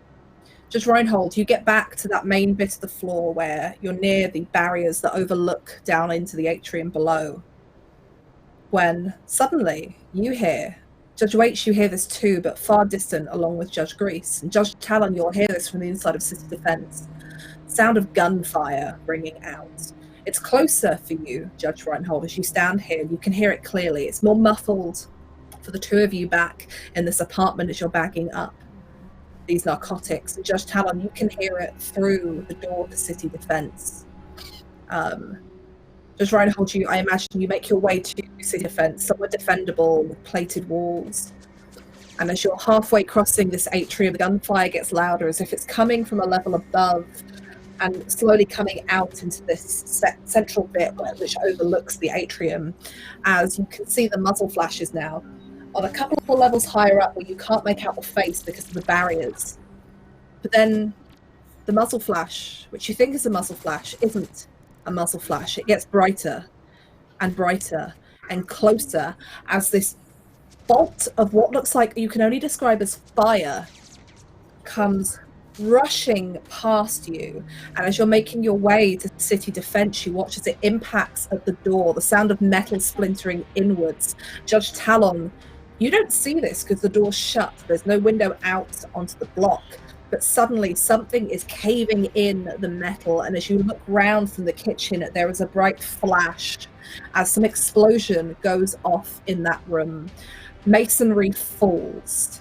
Judge Reinhold, you get back to that main bit of the floor where you're near the barriers that overlook down into the atrium below. When suddenly you hear, Judge Waits, you hear this too, but far distant along with Judge Grease. And Judge Talon, you'll hear this from the inside of Citi-Defense. Sound of gunfire ringing out. It's closer for you, Judge Reinhold, as you stand here. You can hear it clearly. It's more muffled for the 2 of you back in this apartment as you're bagging up these narcotics. And Judge Talon, you can hear it through the door of the Citi-Defense. Judge Reinhold, I imagine you make your way to Citi-Defense, somewhere defendable with plated walls. And as you're halfway crossing this atrium, the gunfire gets louder as if it's coming from a level above and slowly coming out into this central bit which overlooks the atrium, as you can see the muzzle flashes now on a couple of levels higher up where you can't make out the face because of the barriers. But then the muzzle flash, which you think is a muzzle flash, isn't a muzzle flash. It gets brighter and brighter, and closer as this bolt of what looks like you can only describe as fire comes rushing past you. And as you're making your way to Citi-Defense, you watch as it impacts at the door, the sound of metal splintering inwards. Judge Talon, you don't see this because the door's shut. There's no window out onto the block. But suddenly something is caving in the metal, and as you look round from the kitchen, there is a bright flash as some explosion goes off in that room. Masonry falls.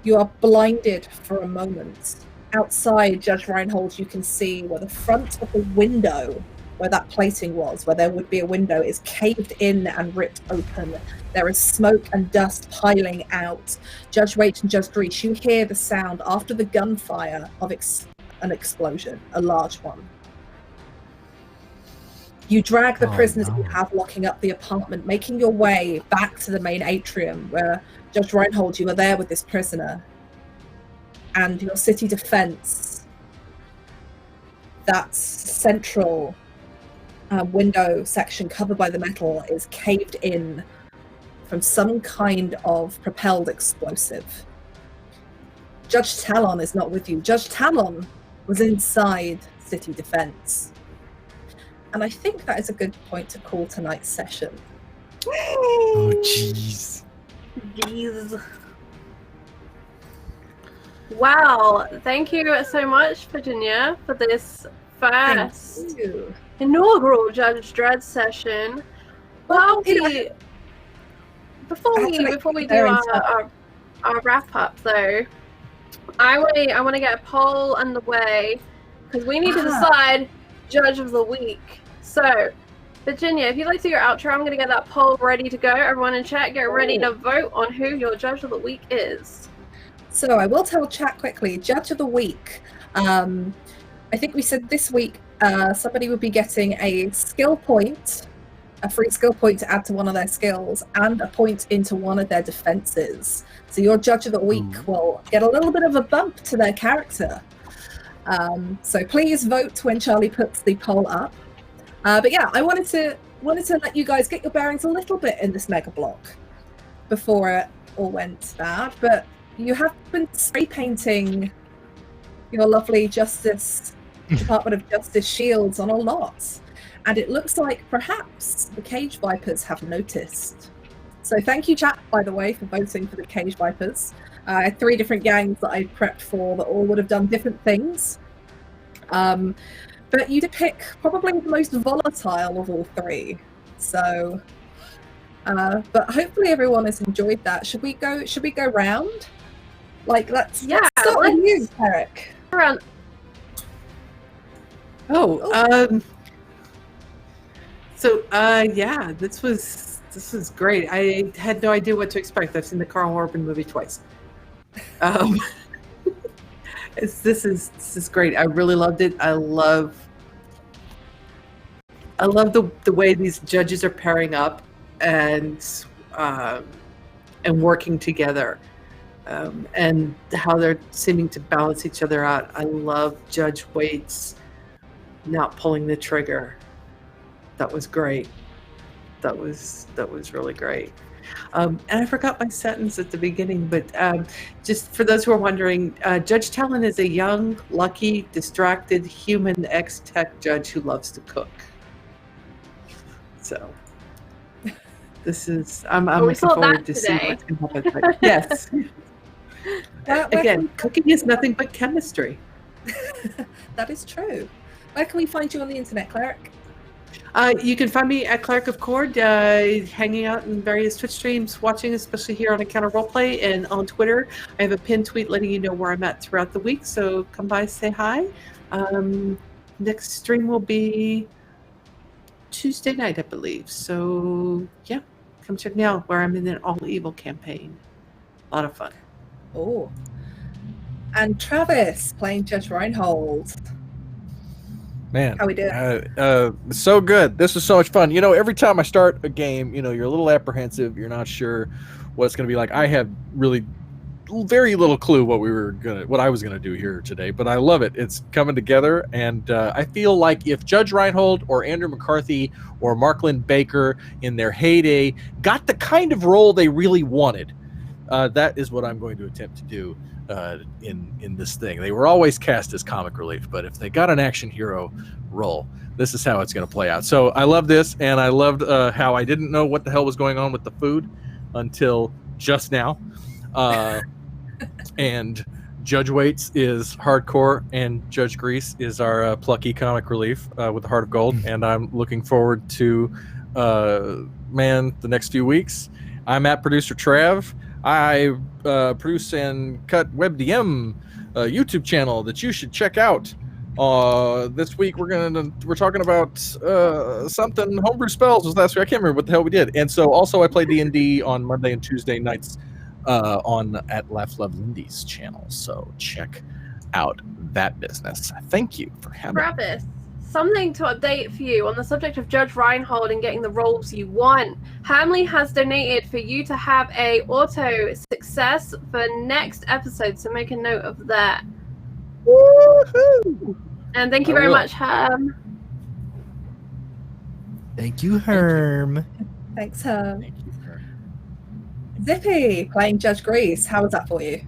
You are blinded for a moment. Outside, Judge Reinhold, you can see where the front of the window, where that plating was, where there would be a window, is caved in and ripped open. There is smoke and dust piling out. Judge Waite and Judge Dreesh, you hear the sound after the gunfire of an explosion, a large one. You drag the prisoners you have locking up the apartment, making your way back to the main atrium where Judge Reinhold, you are there with this prisoner. And your Citi-Defense, that central window section covered by the metal, is caved in from some kind of propelled explosive. Judge Talon is not with you. Judge Talon was inside Citi-Defense. And I think that is a good point to call tonight's session. Oh, jeez. Jeez. Wow, thank you so much, Virginia, for this first inaugural Judge Dredd session. Well, before we do our wrap up, though, I want to get a poll underway because we need to decide Judge of the Week. So, Virginia, if you'd like to do your outro, I'm going to get that poll ready to go. Everyone in chat, get ready to vote on who your Judge of the Week is. So I will tell chat quickly, Judge of the Week. I think we said this week somebody would be getting a skill point, a free skill point to add to one of their skills, and a point into one of their defenses. So your Judge of the Week will get a little bit of a bump to their character. So please vote when Charlie puts the poll up. But yeah, I wanted to let you guys get your bearings a little bit in this mega block before it all went bad. But you have been spray painting your lovely Department of Justice shields on a lot. And it looks like perhaps the Cage Vipers have noticed. So thank you, chat, by the way, for voting for the Cage Vipers. I had 3 different gangs that I prepped for that all would have done different things. But you did pick probably the most volatile of all 3. So, but hopefully everyone has enjoyed that. Should we go round? Let's start with you, Eric. Yeah, this was great. I had no idea what to expect. I've seen the Carl Urban movie twice. This is great. I really loved it. I love the way these judges are pairing up and working together, and how they're seeming to balance each other out. I love Judge Waite's not pulling the trigger. That was great. That was really great. And I forgot my sentence at the beginning, but just for those who are wondering, Judge Talon is a young, lucky, distracted, human ex-tech judge who loves to cook. So I'm looking forward to seeing what's going to happen. Yes. Again, cooking is nothing but chemistry. That is true. Where can we find you on the internet, Cleric? You can find me at Cleric of Cord, hanging out in various Twitch streams, watching, especially here on Encounter Roleplay, and on Twitter. I have a pinned tweet letting you know where I'm at throughout the week, so come by, say hi. Next stream will be Tuesday night, I believe. So, yeah, come check me out where I'm in an all-evil campaign. A lot of fun. Oh. And Travis, playing Judge Reinhold. Man, how we doing? So good. This is so much fun. Every time I start a game, you're a little apprehensive. You're not sure what it's going to be like. I have really very little clue what I was gonna do here today, but I love it. It's coming together, and I feel like if Judge Reinhold or Andrew McCarthy or Marklin Baker in their heyday got the kind of role they really wanted, that is what I'm going to attempt to do in this thing. They were always cast as comic relief, but if they got an action hero role, this is how it's going to play out. So I love this, and I loved how I didn't know what the hell was going on with the food until just now. And Judge Waits is hardcore, and Judge Grease is our plucky comic relief with the heart of gold. And I'm looking forward to the next few weeks. I'm at Producer Trav. I produce and cut WebDM YouTube channel that you should check out. This week we're talking about something. Homebrew Spells was last week. I can't remember what the hell we did. And so also I play D&D on Monday and Tuesday nights at Laugh Love Lindy's channel. So check out that business. Thank you for having me. Travis, something to update for you on the subject of Judge Reinhold and getting the roles you want. Hamley has donated for you to have a auto success for next episode, so make a note of that. Woohoo! And thank you very much, Herm. Thank you, Herm. Thanks, Herm. Thank you, Herm. Zippy playing Judge Grease. How was that for you?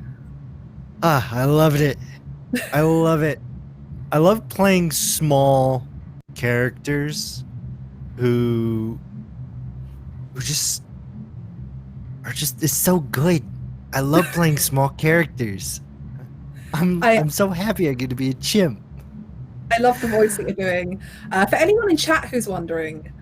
I loved it. I love it. I love playing small characters who just is so good. I love playing small characters. I'm so happy I get to be a chimp. I love the voice that you're doing. For anyone in chat who's wondering,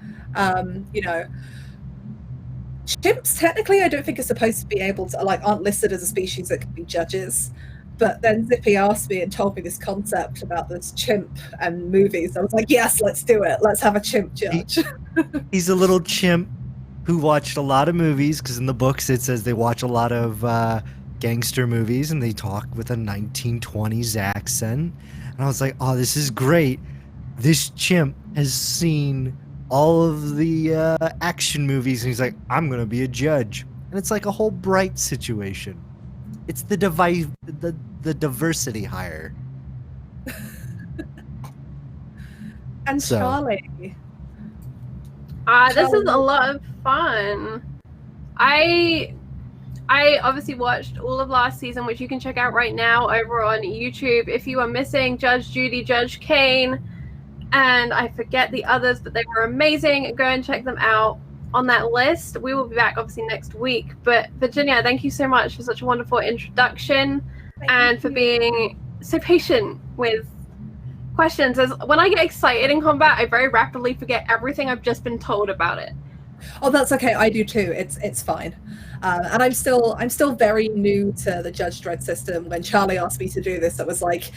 chimps technically I don't think are supposed to be able to, aren't listed as a species that can be judges. But then Zippy asked me and told me this concept about this chimp and movies. I was like, yes, let's do it. Let's have a chimp judge. He's a little chimp who watched a lot of movies, because in the books it says they watch a lot of gangster movies and they talk with a 1920s accent. And I was like, oh, this is great. This chimp has seen all of the action movies, and he's like, I'm going to be a judge. And it's like a whole Bright situation. It's the diversity hire. And So. Charlie. This is a lot of fun. I obviously watched all of last season, which you can check out right now over on YouTube. If you are missing Judge Judy, Judge Kane, and I forget the others, but they were amazing. Go and check them out on that list. We will be back obviously next week. But Virginia, thank you so much for such a wonderful introduction and for being so patient with questions. As when I get excited in combat, I very rapidly forget everything I've just been told about it. Oh, that's okay. I do too. It's fine. And I'm still very new to the Judge Dredd system. When Charlie asked me to do this, it was like,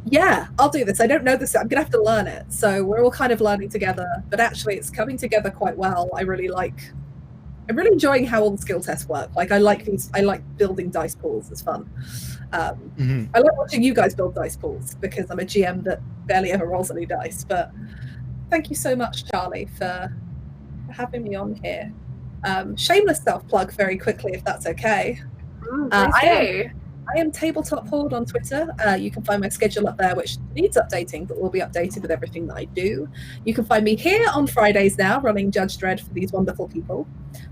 yeah, I'll do this. I don't know this. I'm gonna have to learn it. So we're all kind of learning together. But actually, it's coming together quite well. I'm really enjoying how all the skill tests work. I like building dice pools. It's fun. I like watching you guys build dice pools because I'm a GM that barely ever rolls any dice. But thank you so much, Charlie, for having me on here. Shameless self-plug very quickly, if that's okay. I am Tabletop Horde on Twitter. You can find my schedule up there, which needs updating, but will be updated with everything that I do. You can find me here on Fridays now, running Judge Dredd for these wonderful people.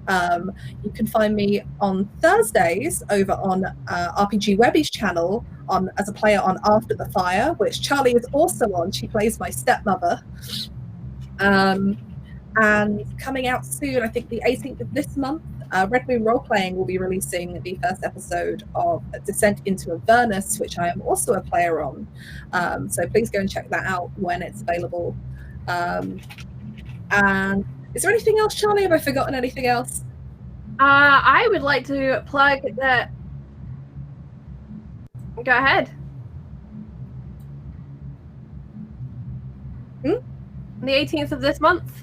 You can find me on Thursdays over on RPG Webby's channel as a player on After the Fire, which Charlie is also on. She plays my stepmother. And coming out soon, I think the 18th of this month, Red Moon Roleplaying will be releasing the first episode of Descent into Avernus, which I am also a player on. So please go and check that out when it's available. And is there anything else, Charlie? Have I forgotten anything else? I would like to plug that. Go ahead. The 18th of this month.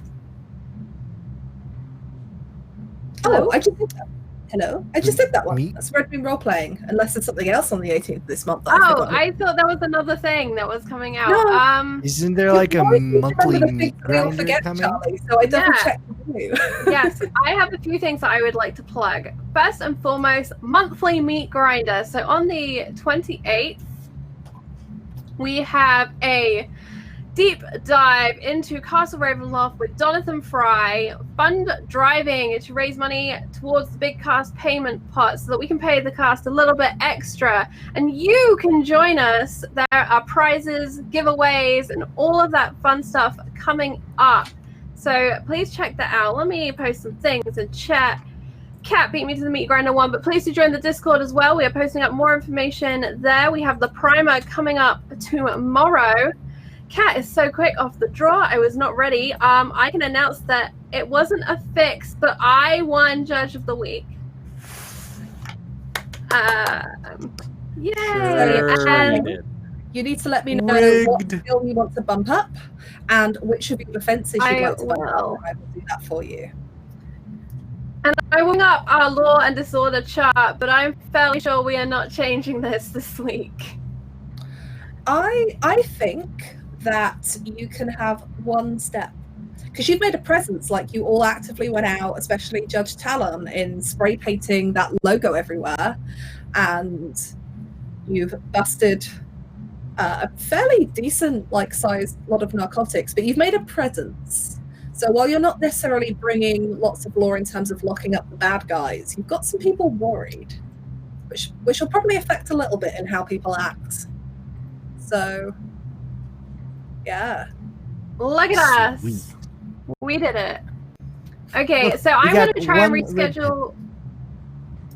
Hello? Oh, I just said that. Hello? I just said that one. Me? That's Red Moon Role-Playing, unless there's something else on the 18th of this month. I thought that was another thing that was coming out. No. Isn't there like a monthly meat grinder coming? Charlie, so I double checked the you. Yes, I have a few things that I would like to plug. First and foremost, monthly meat grinder. So on the 28th, we have a deep dive into Castle Ravenloft with Jonathan Fry, fund driving to raise money towards the big cast payment pot so that we can pay the cast a little bit extra. And you can join us. There are prizes, giveaways, and all of that fun stuff coming up. So please check that out. Let me post some things in chat. Cat beat me to the meat grinder one, but please do join the Discord as well. We are posting up more information there. We have the primer coming up tomorrow. Cat is so quick off the draw. I was not ready. I can announce that it wasn't a fix, but I won Judge of the Week. Yay! Sure And you did. You need to let me know what Rigged. skill you want to bump up and which of your defenses you'd I like to bump up. will. I will do that for you. And I wing up our law and disorder chart, but I'm fairly sure we are not changing this week. I think that you can have one step, because you've made a presence, like you all actively went out, especially Judge Talon, in spray painting that logo everywhere, and you've busted a fairly decent like sized lot of narcotics, but you've made a presence. So while you're not necessarily bringing lots of law in terms of locking up the bad guys, you've got some people worried, which will probably affect a little bit in how people act. So yeah. Look at Sweet. us. We did it. Okay, Look, so we I'm going got to try and one red reschedule.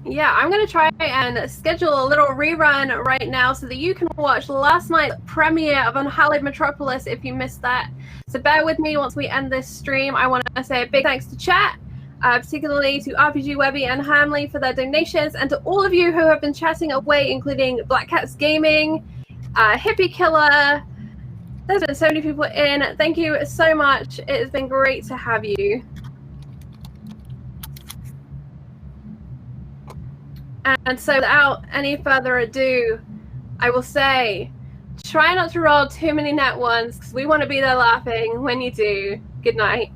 Yeah, I'm going to try and schedule a little rerun right now so that you can watch last night's premiere of Unhallowed Metropolis if you missed that. So bear with me once we end this stream. I want to say a big thanks to chat, particularly to RPG Webby and Hamley for their donations, and to all of you who have been chatting away, including Black Cats Gaming, Hippie Killer. There's been so many people in. Thank you so much. It has been great to have you. And so without any further ado, I will say, try not to roll too many nat ones because we want to be there laughing when you do. Good night.